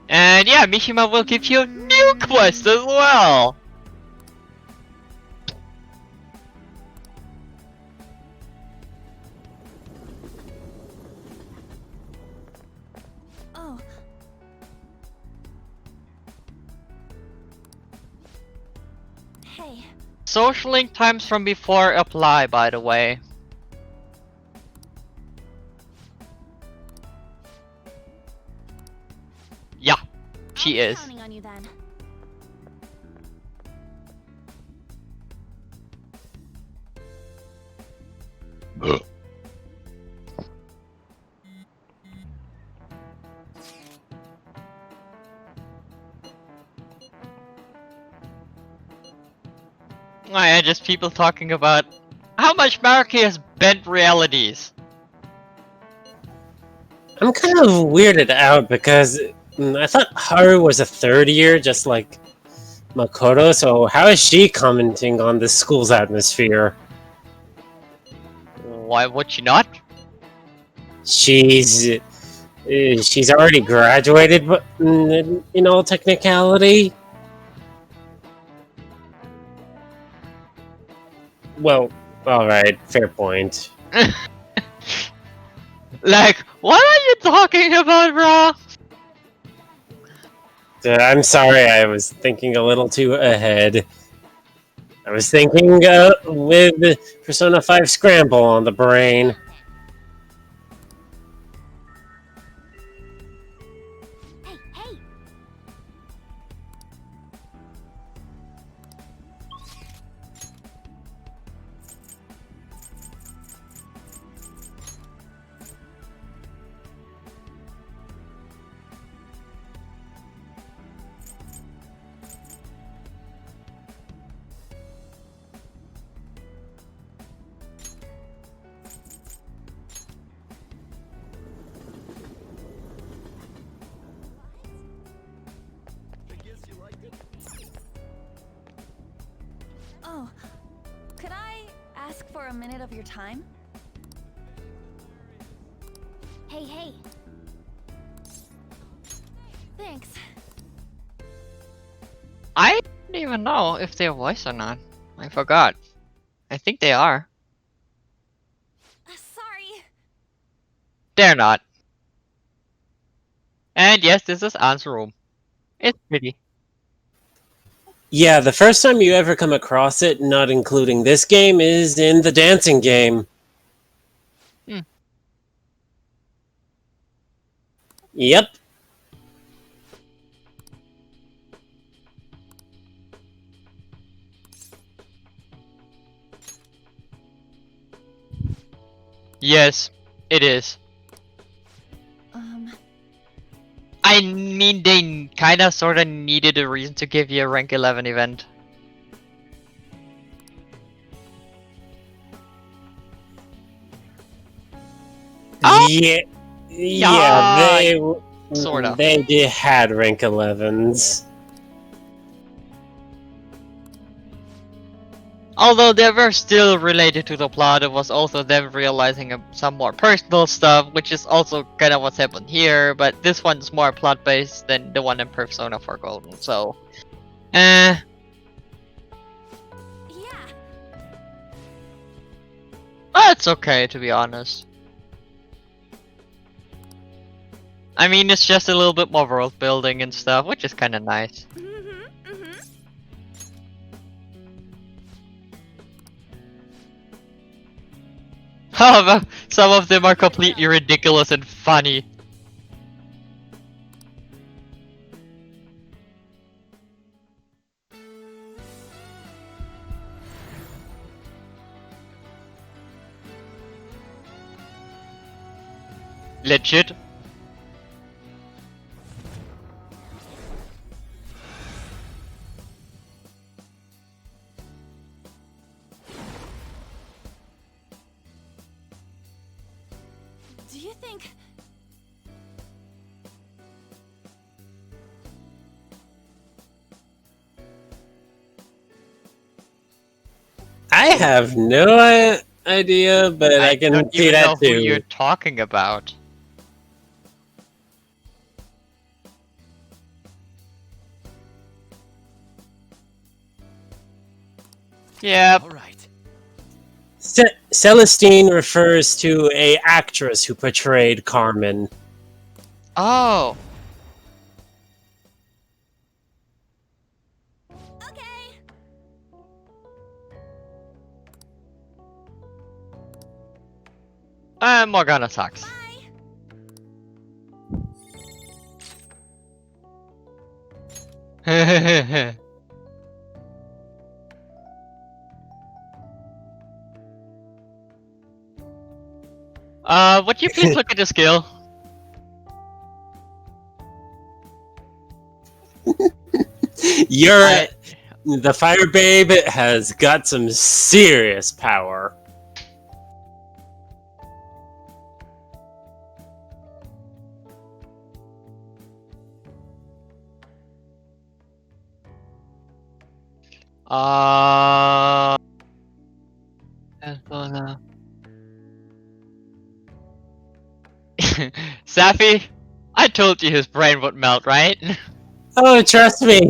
And yeah, Mishima will give you a new quest as well! Oh. Hey. Social link times from before apply, by the way. Yeah, she I'll be is. counting on you then. Why are just people talking about how much Maruki has bent realities? I'm kind of weirded out because I thought Haru was a third year, just like Makoto, so how is she commenting on the school's atmosphere? Why would she not? She's already graduated, but in all technicality. Well, all right, fair point. Like, what are you talking about, bro? I'm sorry, I was thinking a little too ahead. I was thinking with Persona 5 Scramble on the brain. Hey, hey! Oh, could I ask for a minute of your time? Hey, hey! Thanks. I don't even know if they're voiced or not. I forgot. I think they are. Sorry. They're not. And yes, this is Anne's room. It's pretty. Yeah, the first time you ever come across it, not including this game, is in the dancing game. Hmm. Yep. Yes, it is. I mean, they kinda sorta needed a reason to give you a rank 11 event. Oh! Yeah, Yeah, they sorta. they had rank 11s. Although they were still related to the plot, it was also them realizing some more personal stuff, which is also kind of what's happened here, but this one's more plot-based than the one in Persona 4 Golden, so... Yeah. It's okay, to be honest. I mean, it's just a little bit more world building and stuff, which is kinda nice. However, some of them are completely ridiculous and funny. Legit. Do you think... I have no idea, but I can don't see even that know who too. you're talking about. Yeah. All right. Celestine refers to a actress who portrayed Carmen. Oh. Okay. Morgana sucks. Bye. Would you please look at the skill? You're The Fire Babe has got some serious power. Ebola. Safi, I told you his brain would melt, right? Oh, trust me,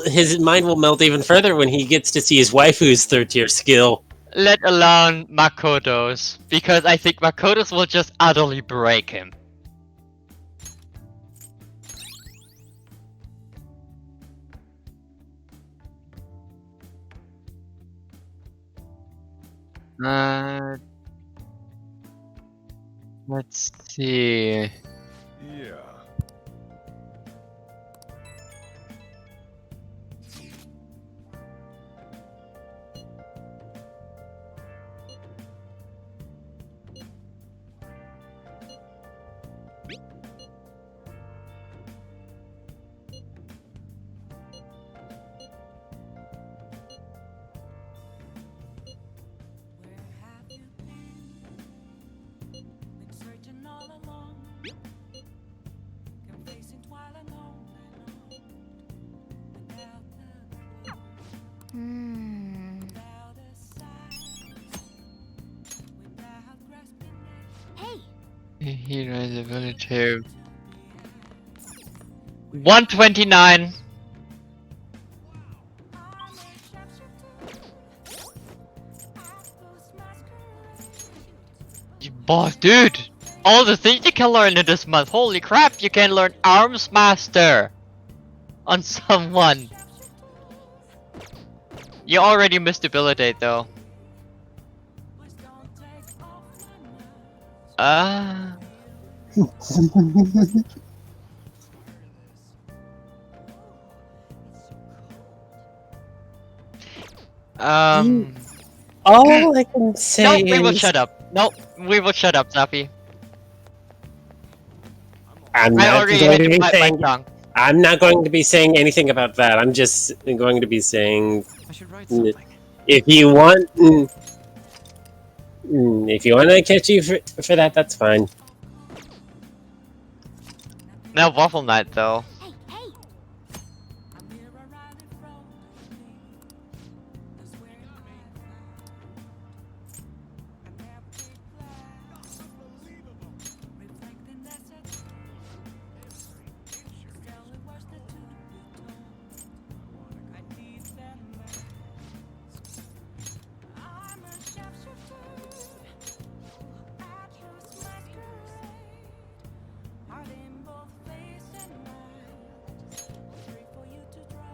his mind will melt even further when he gets to see his waifu's third tier skill. Let alone Makoto's, because I think Makoto's will just utterly break him. Let's see. Yeah. Where have you been? Been searching all along. Confessing while alone without the clue, without a sign, without grasping it. He has ability to 129. Boss, dude! All the things you can learn in this month. Holy crap, you can learn Arms Master on someone. You already missed debilitate though. All I can say Nope, we will is shut up. Nope, we will shut up, Zappy. I'm I not already going had to to be bite my saying. tongue. I'm not going to be saying anything about that. I'm just going to be saying, I should write something. if you want, if you want to catch you for that, that's fine. No Waffle Night though. I'm here around in front of me. That's where I never take glass. Reflecting that's a tell it was the truth be told. I need them masks. I'm a sharpshooter. Atlas masquerade. Heart in both face and mind. Free for you to draw.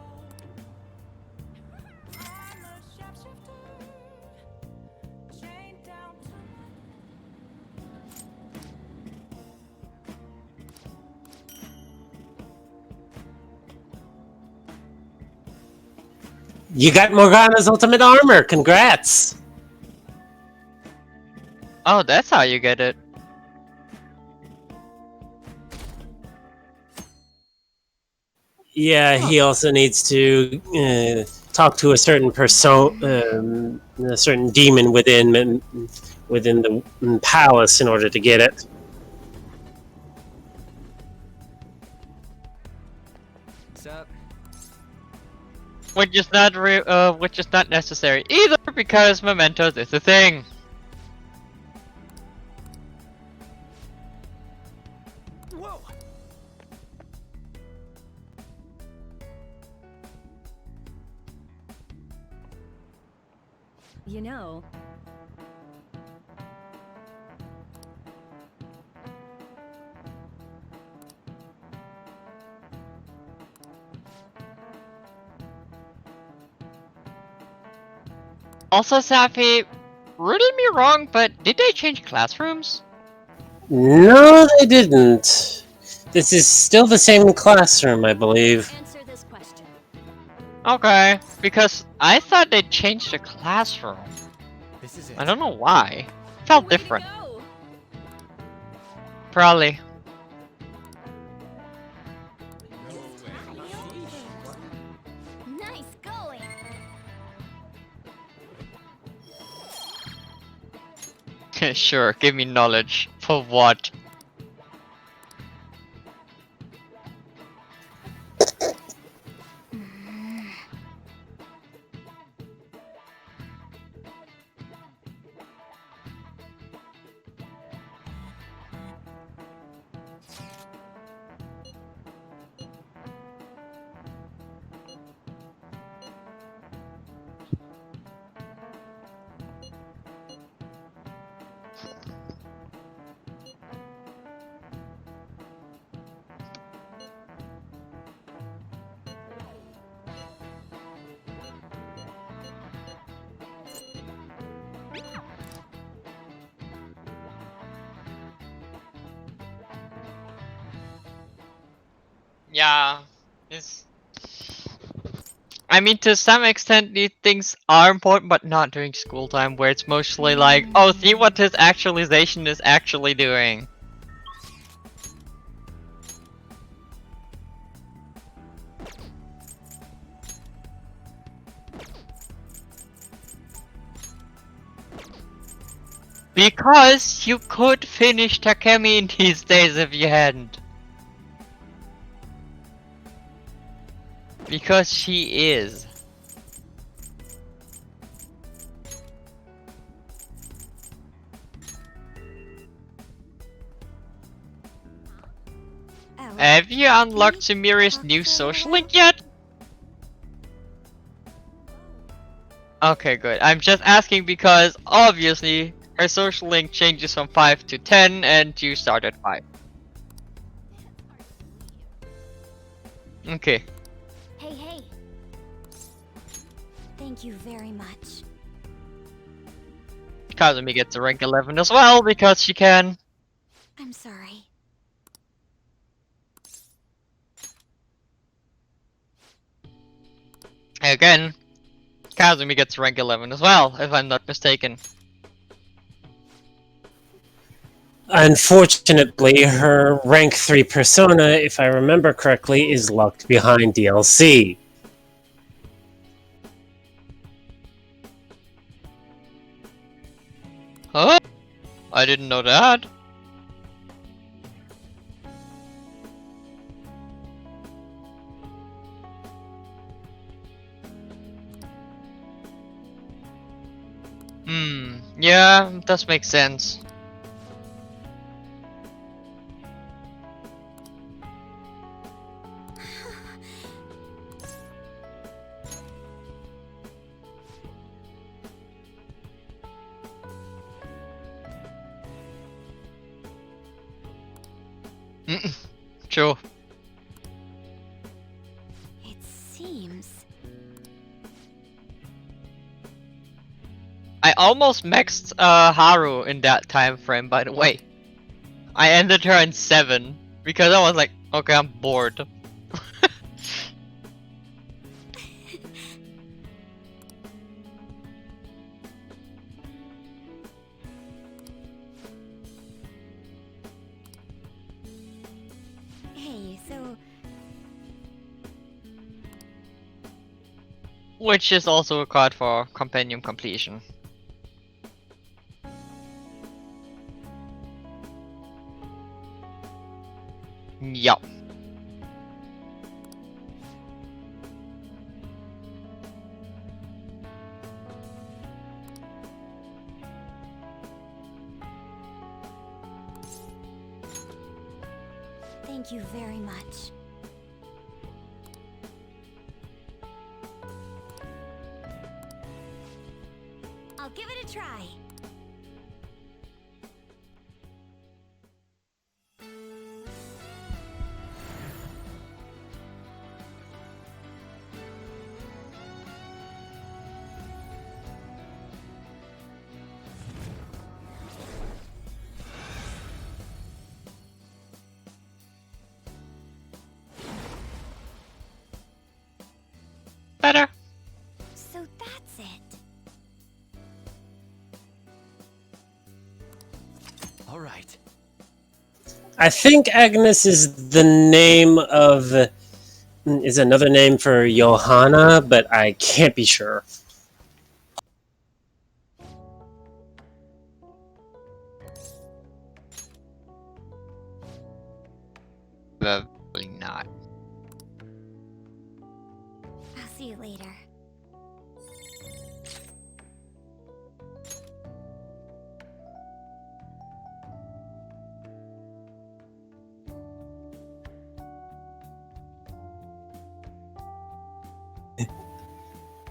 I'm a sharpshooter. Chained down to You got Morgana's ultimate armor. Congrats. Oh, that's how you get it. Yeah, he also needs to talk to a certain a certain demon within the palace in order to get it. What's up? Which is not necessary either because mementos is a thing. Whoa! You know, Also, Safi, riddle me wrong, but did they change classrooms? No, they didn't. This is still the same classroom, I believe. Answer this question. Okay, because I thought they changed the classroom. This is I it. don't know why. Felt way to different. go! Probably. Nice going. Sure, give me knowledge. For what? Yeah, it's. I mean, to some extent, these things are important, but not during school time, where it's mostly like, oh, see what his actualization is actually doing. Because you could finish Takemi in these days if you hadn't. Because she is. Have you unlocked Sumeria's new social link yet? Okay, good. I'm just asking because obviously her social link changes from 5 to 10 and you start at 5. Okay. Hey, hey. Thank you very much. Kazumi gets a rank 11 as well because she can. I'm sorry. Again, Kazumi gets rank 11 as well, if I'm not mistaken. Unfortunately, her rank 3 persona, if I remember correctly, is locked behind DLC. Huh? I didn't know that. Yeah, does make sense. True. It seems... I almost maxed Haru in that time frame, by the way. I ended her in 7 because I was like, okay, I'm bored. Hey, so... Which is also required for Compendium completion. Yup. Thank you very much. I'll give it a try. Better. So that's it. All right. I think Agnes is the name of... is another name for Johanna, but I can't be sure. later.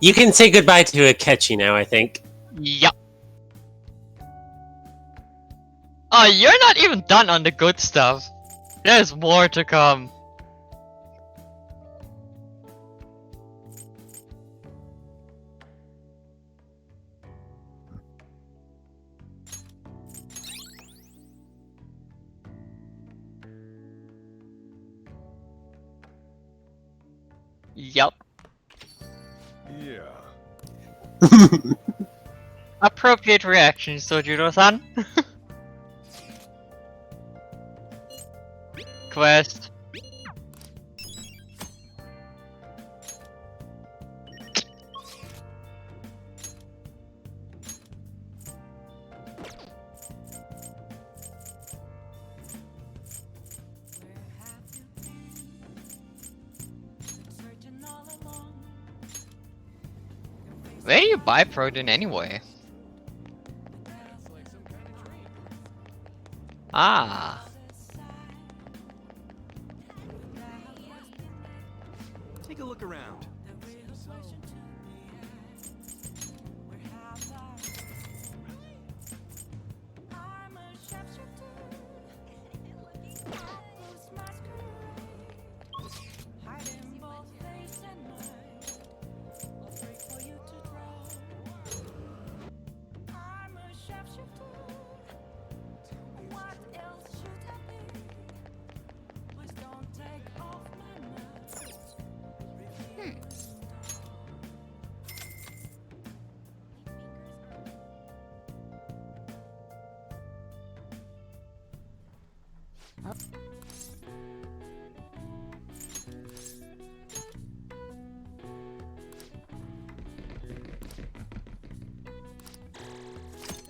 You can say goodbye to Akechi now, I think. Yup. Oh, you're not even done on the good stuff. There's more to come. Yup. Yeah. Appropriate reaction, Sojiro-san. Quest. Where do you buy protein anyway? Ah. Take a look around.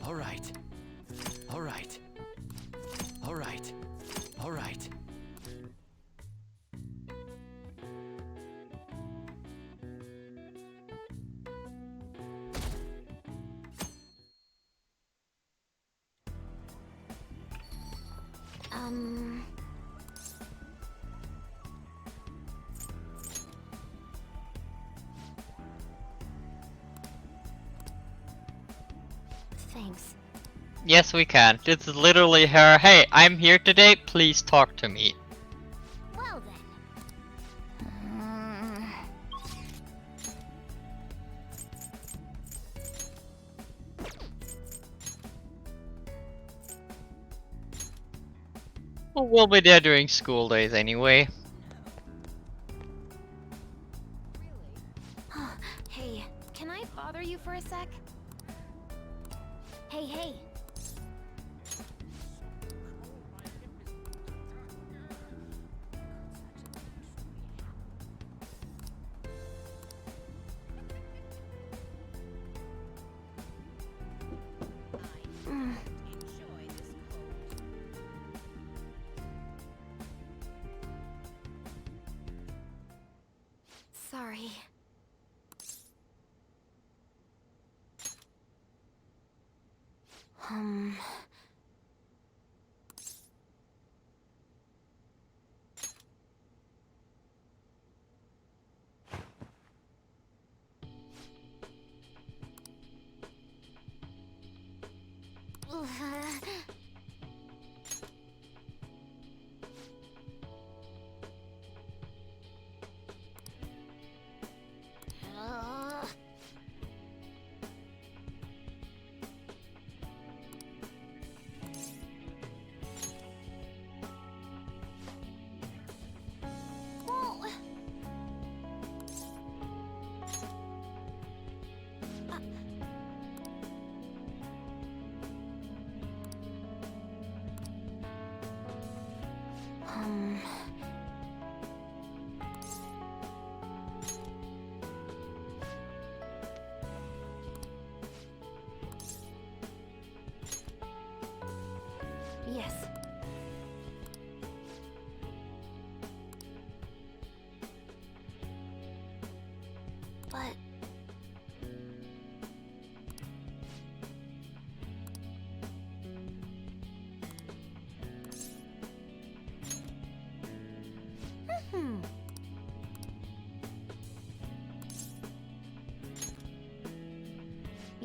All right. All right. All right. All right. Thanks. Yes, we can. This is literally her. Hey, I'm here today. Please talk to me. Well then. Well, we'll be there during school days anyway. Hey, can I bother you for a sec? Hey, hey. Sorry.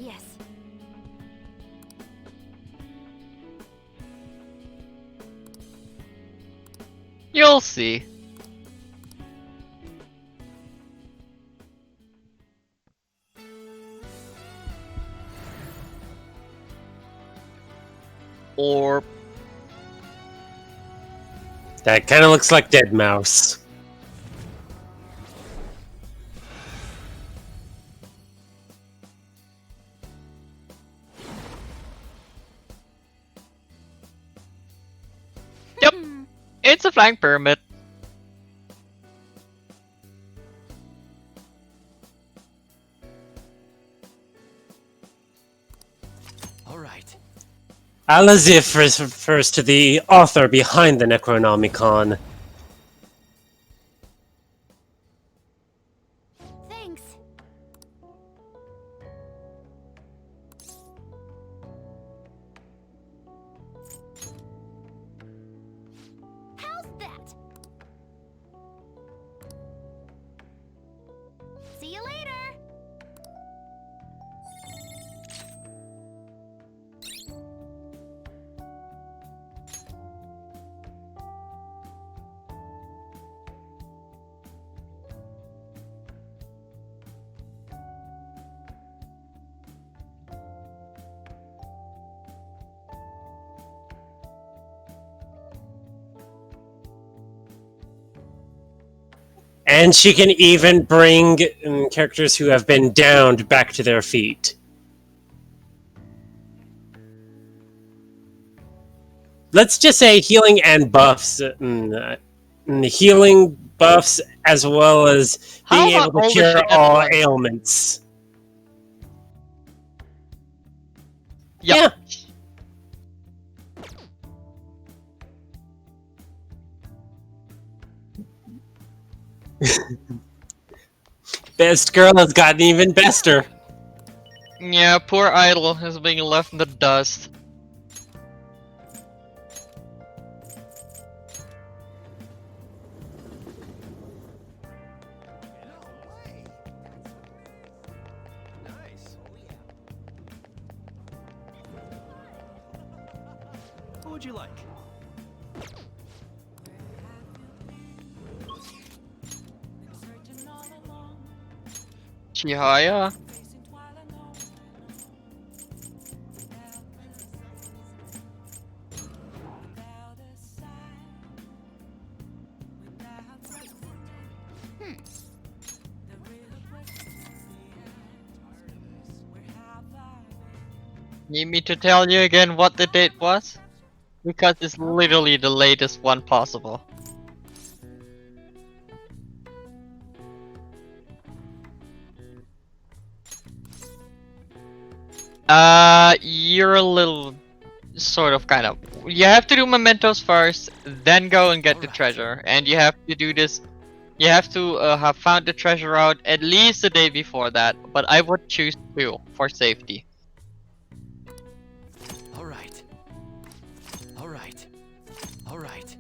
Yes. You'll see. Or That kind of looks like Dead Mouse. yep, it's a flying pyramid. All right. Alazif refers to the author behind the Necronomicon. Thanks. How's that? See you later. And she can even bring characters who have been downed back to their feet. Let's just say healing and buffs. Healing buffs as well as How being about able to all the cure shit at all once? ailments. Yep. Yeah. Best girl has gotten even bester. Yeah, poor Idol is being left in the dust. Nice. What would you like? Searching all along, Chihaya? facing while I know without a sign, without the real question is the end. Where have I been? Need me to tell you again what the date was? Because it's literally the latest one possible. You're a little sort of kind of. You have to do mementos first, then go and get the treasure. And you have to do this. You have to have found the treasure out at least the day before that. But I would choose 2 for safety. All right. All right. All right.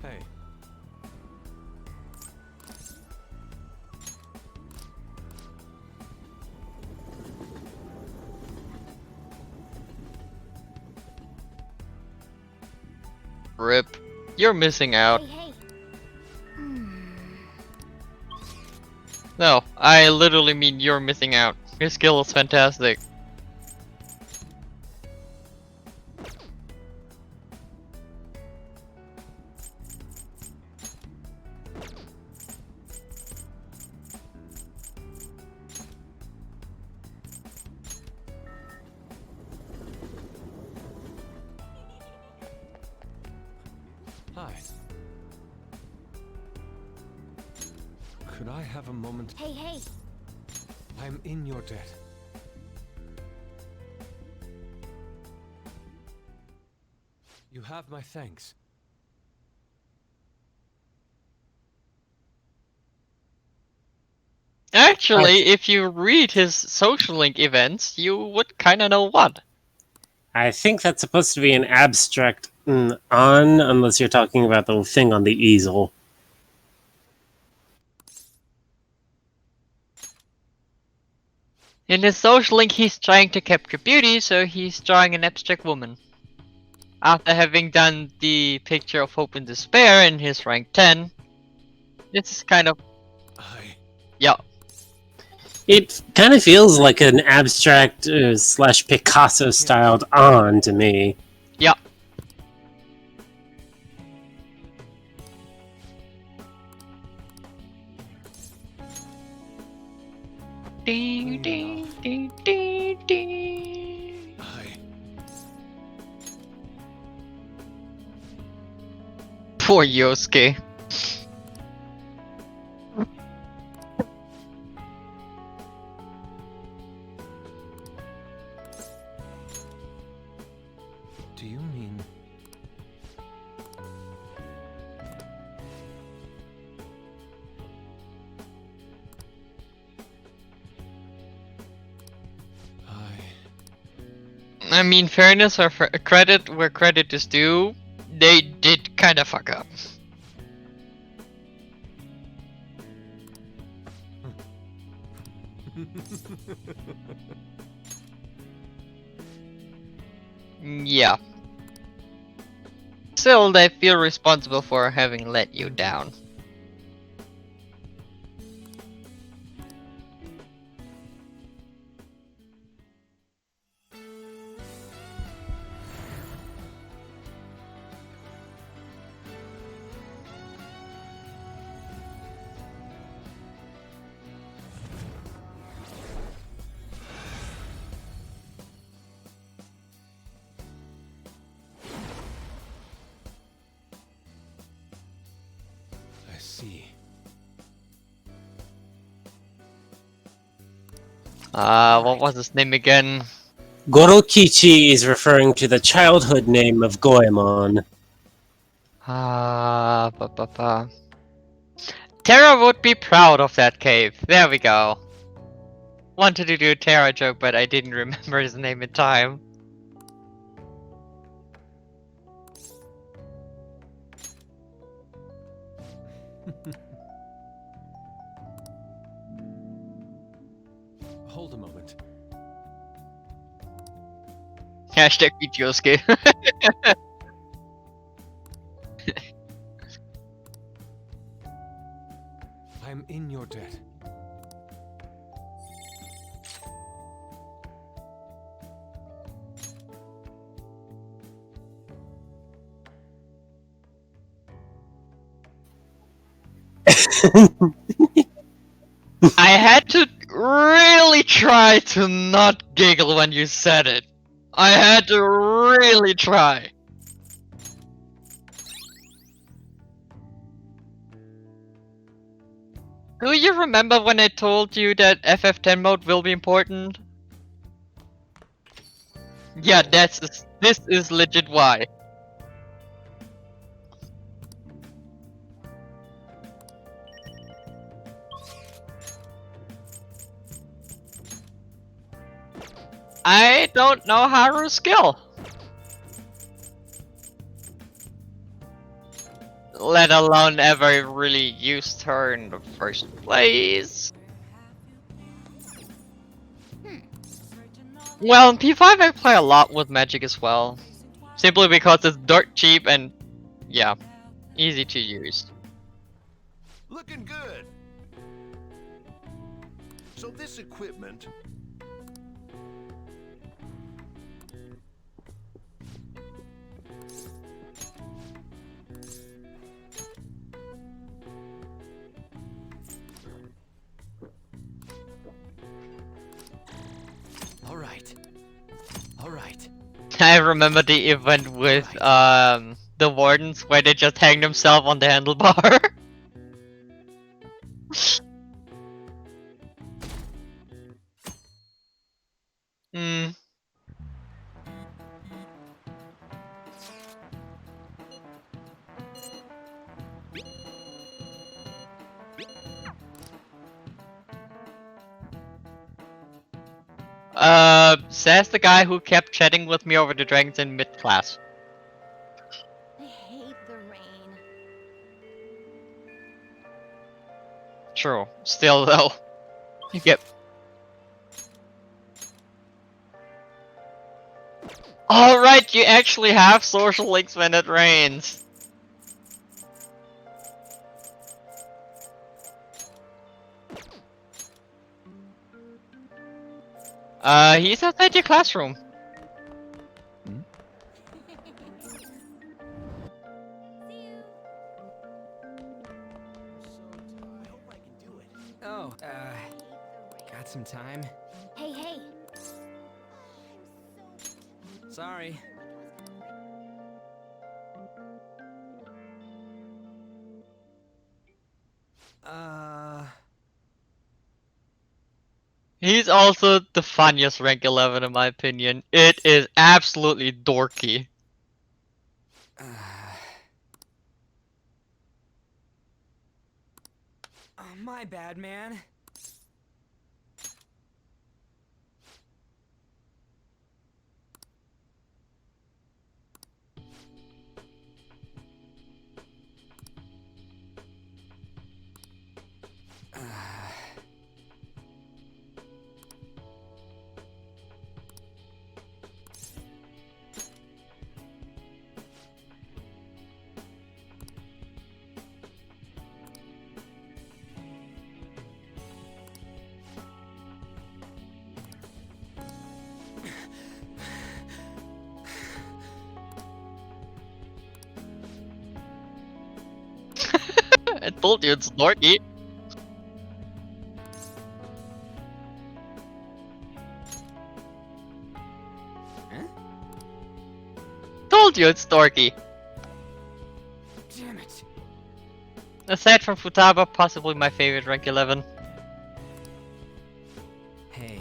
Hey. RIP. You're missing out. Hey. No, I literally mean you're missing out. Your skill is fantastic. Hi. Could I have a moment? Hey. I'm in your debt. You have my thanks. Actually, if you read his social link events, you would kinda know what. I think that's supposed to be an abstract on, unless you're talking about the thing on the easel. In his social link, he's trying to capture beauty, so he's drawing an abstract woman. After having done the picture of hope and despair in his rank 10, this is kind of... Yeah. It kind of feels like an abstract slash Picasso styled on to me. Yeah. Ding, ding, ding, ding, ding. Poor Yosuke. Do you mean... I mean, fairness or credit where credit is due, they did kind of fuck up. Yeah. Still, they feel responsible for having let you down. I see. What was his name again? Gorokichi is referring to the childhood name of Goemon. Terra would be proud of that cave. There we go. Wanted to do a Terra joke, but I didn't remember his name in time. Hold a moment. Hashtag Yosuke. I'm in your debt. I had to really try to not giggle when you said it. I had to really try. Do you remember when I told you that FF10 mode will be important? Yeah, this is legit why. I don't know Haru's skill. Let alone ever really used her in the first place. Well, in P5 I play a lot with magic as well. Simply because it's dirt cheap and, yeah, easy to use. Looking good. So this equipment... Alright. I remember the event with the wardens where they just hang themselves on the handlebar. Hmm. Says the guy who kept chatting with me over the dragons in mid-class. I hate the rain. True. Still though. You get... Alright, you actually have social links when it rains. He's outside your classroom. Oh, got some time? Hey, hey. Sorry. He's also the funniest rank 11 in my opinion. It is absolutely dorky. Oh, my bad, man. I told you it's dorky. Huh? Told you it's dorky. Damn it. Aside from Futaba, possibly my favorite rank 11. Hey.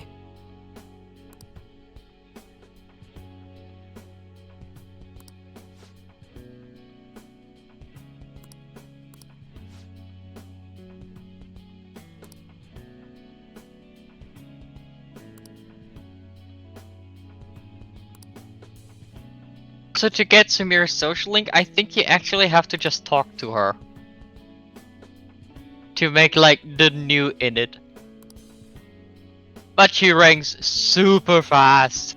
So to get Sumira's social link, I think you actually have to just talk to her. To make like the new init. But she ranks super fast.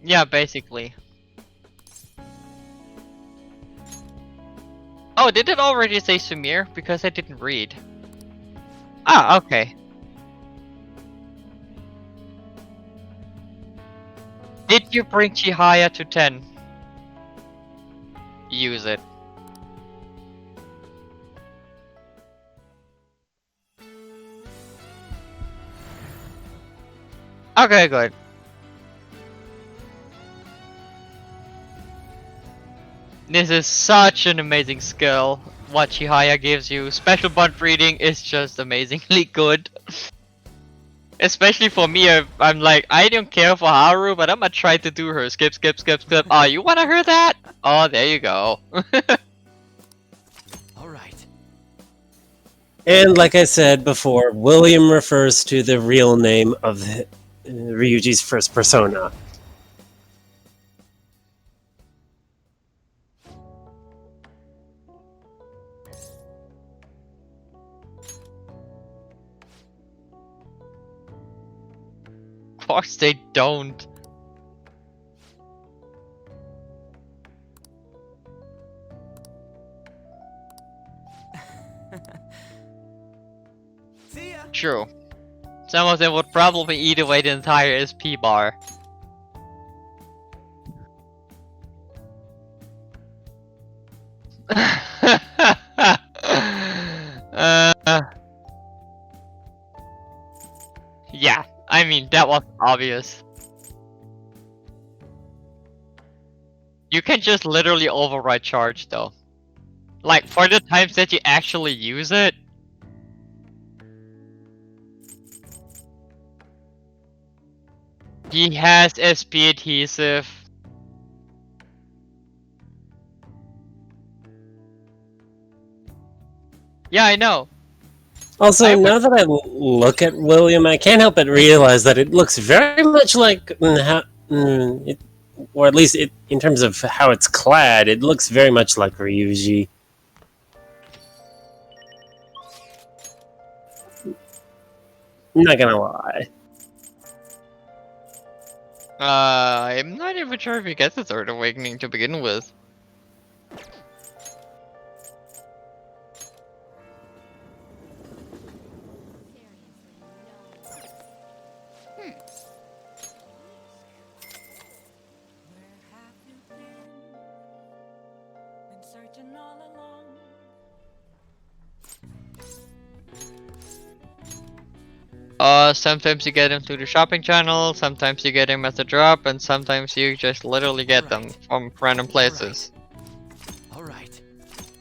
Yeah, basically. Oh, did it already say Sumir? Because I didn't read. Ah, okay. Did you bring Chihaya to 10? Use it. Okay, good. This is such an amazing skill. What Chihaya gives you. Special bond reading is just amazingly good. Especially for me, I'm like, I don't care for Haru, but I'm gonna try to do her. Skip, skip, skip, skip. Oh, you wanna hear that? Oh, there you go. Alright. And like I said before, William refers to the real name of Ryuji's first persona. Of course they don't. See ya. True. Some of them would probably eat away the entire SP bar. Yeah, I mean, that was obvious. You can just literally override charge though. Like, for the times that you actually use it. He has SP adhesive. Yeah, I know. Also, I would- now that I look at William, I can't help but realize that it looks very much like, or at least in terms of how it's clad, it looks very much like Ryuji. Not gonna lie. I'm not even sure if he gets a third awakening to begin with. Where have you been searching all along. Sometimes you get him through the shopping channel, sometimes you get him as a drop, and sometimes you just literally get them from random places. Alright.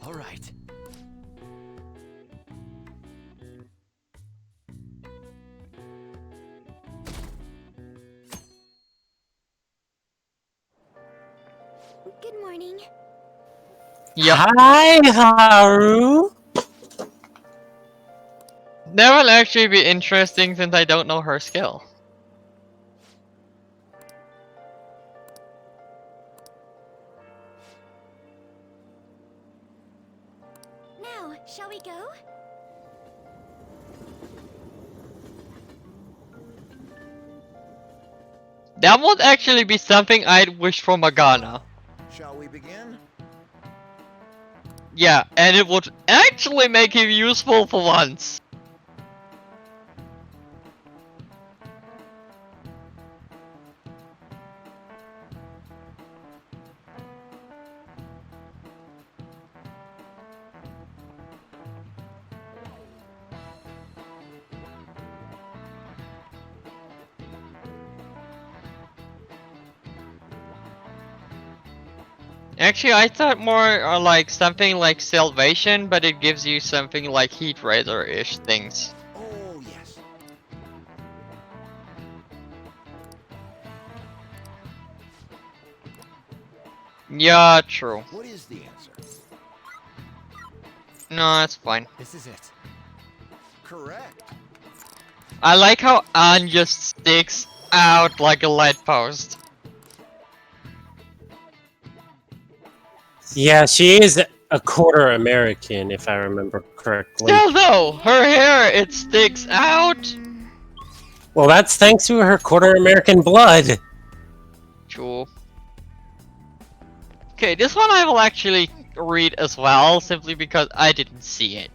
Alright. Good morning. Yep. Hi, Haru! That will actually be interesting since I don't know her skill. Now, shall we go? That would actually be something I'd wish for Magana. Shall we begin? Yeah, and it would actually make him useful for once. Actually, I thought more like something like Salvation, but it gives you something like Heat Raider-ish things. Oh, yes. Yeah, true. What is the answer? No, that's fine. This is it. Correct. I like how Ann just sticks out like a light post. Yeah, she is a quarter American, if I remember correctly. Still though, her hair, it sticks out! Well, that's thanks to her quarter American blood. True. Okay, this one I will actually read as well, simply because I didn't see it.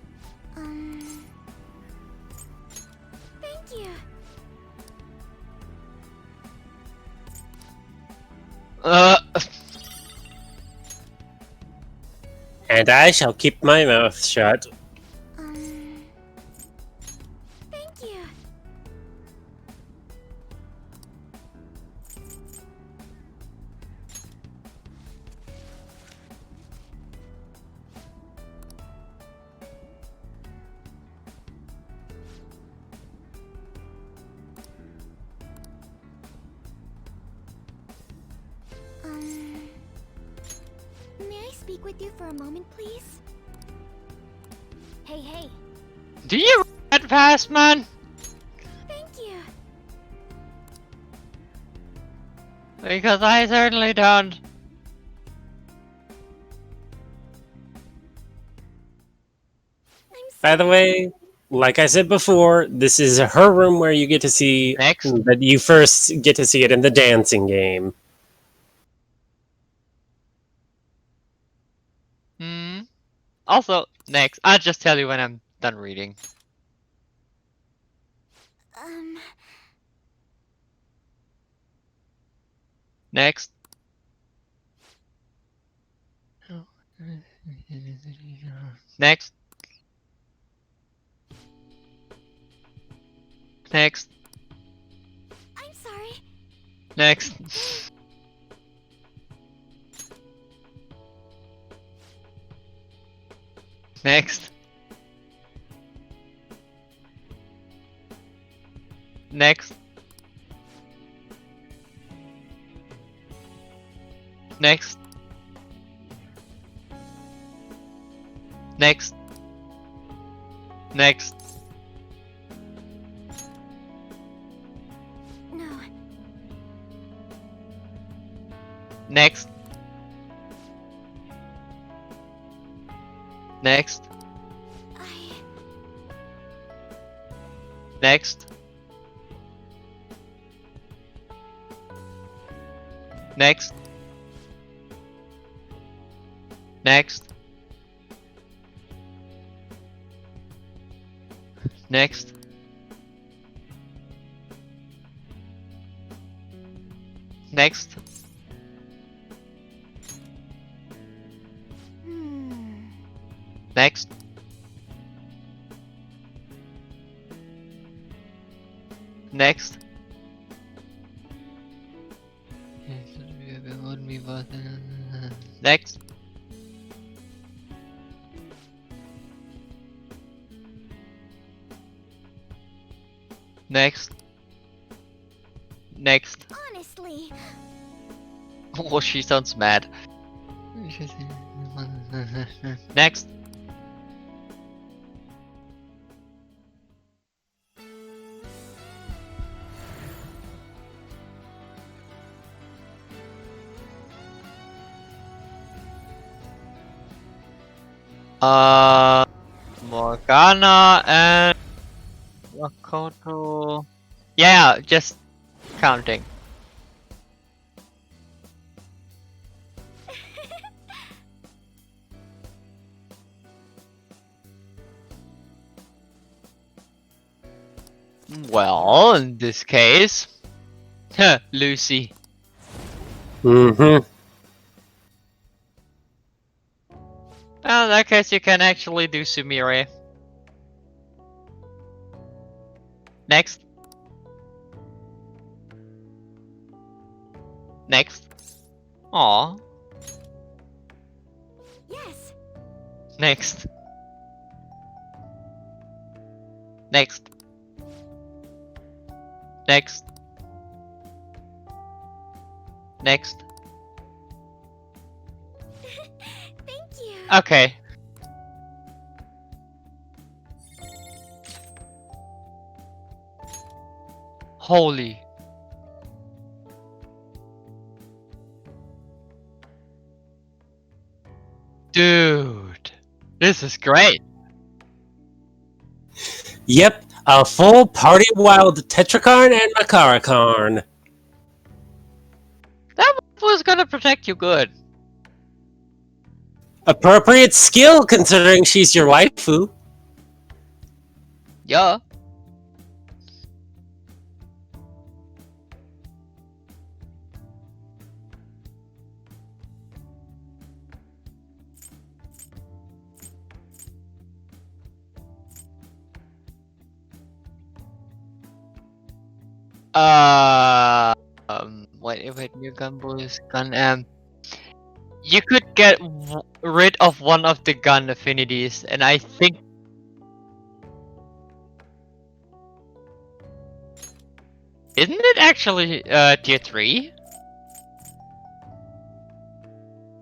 Thank you. And I shall keep my mouth shut. Thank you. May I speak with you for a moment, please? Hey, hey. Do you read fast, man? Thank you. Because I certainly don't. By the way, like I said before, this is her room where you get to see that you first get to see it in the dancing game. Also, next. I'll just tell you when I'm done reading. Next. Next. Next. I'm sorry. Next. Next. Next. Next. Next. Next. No. Next. Next. Next. Next. Next. Next. Next. Next. Next. Next. Next. Next. Honestly. Oh, she sounds mad. Next. Morgana and Makoto. Yeah, just counting. Well, in this case, Lucy. Mm-hmm. Well, in that case, you can actually do Sumire. Next. Next. Aw. Yes. Next. Next. Next. Next. Thank you. Okay. Holy. Dude. This is great. Yep, a full party wild Tetrakarn and Makarakarn. That was gonna protect you good. Appropriate skill considering she's your waifu. Yeah. Wait, new gun boost, gun you could get rid of one of the gun affinities, and I think isn't it actually tier 3?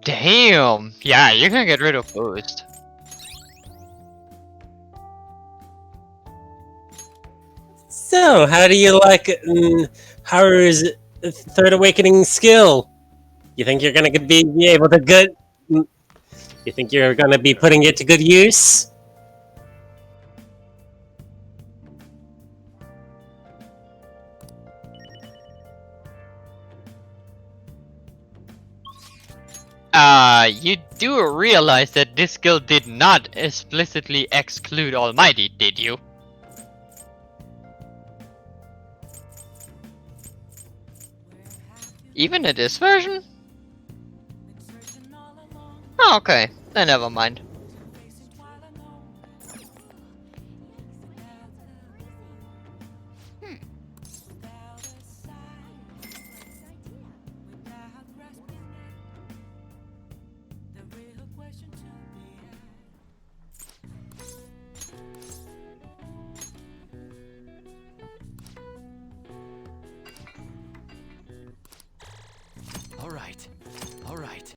Damn! Yeah, you can get rid of boost. So, how do you like Haru's third awakening skill? You think you're gonna be able to good? You think you're gonna be putting it to good use? You do realize that this skill did not explicitly exclude Almighty, did you? Even in this version? Oh, okay. Then never mind. Alright. Alright.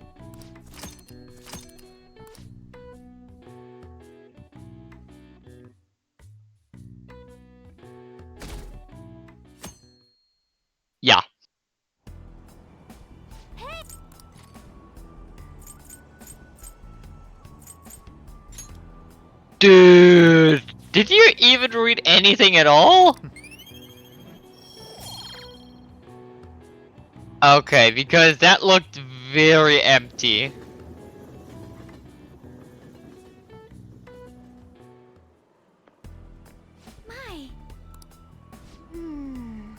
Dude, did you even read anything at all? Okay, because that looked very empty. My. Hmm.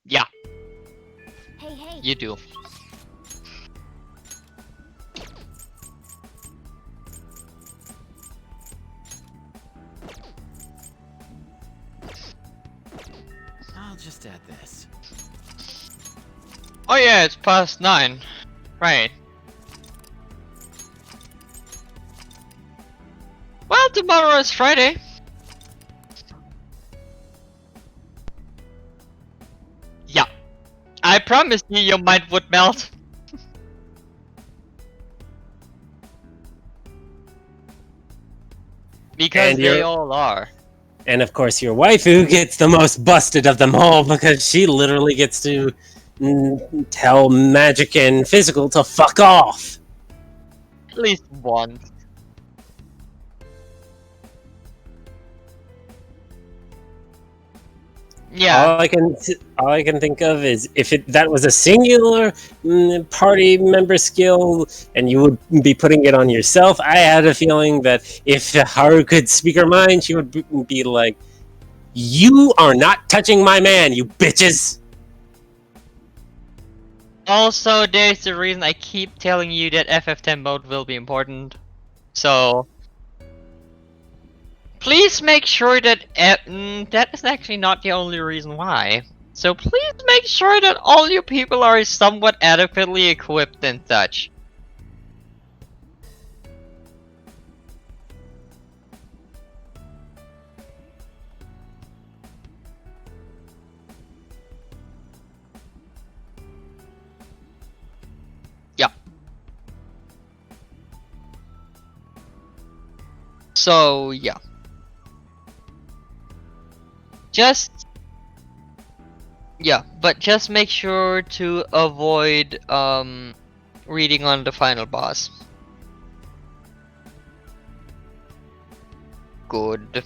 Yeah, Hey, hey. you do. I'll just add this. Oh yeah, it's past 9. Right. Well, tomorrow is Friday. Yeah. I promise you your mind would melt. Because And they you're- all are. And of course, your waifu gets the most busted of them all because she literally gets to tell magic and physical to fuck off. At least once. Yeah. All I can think of is if that was a singular party member skill, and you would be putting it on yourself. I had a feeling that if Haru could speak her mind, she would be like, "You are not touching my man, you bitches." Also, there's the reason I keep telling you that FF10 mode will be important. So, please make sure that that is actually not the only reason why. So please make sure that all your people are somewhat adequately equipped and such. Yeah. So, yeah. Yeah, but just make sure to avoid reading on the final boss. Good.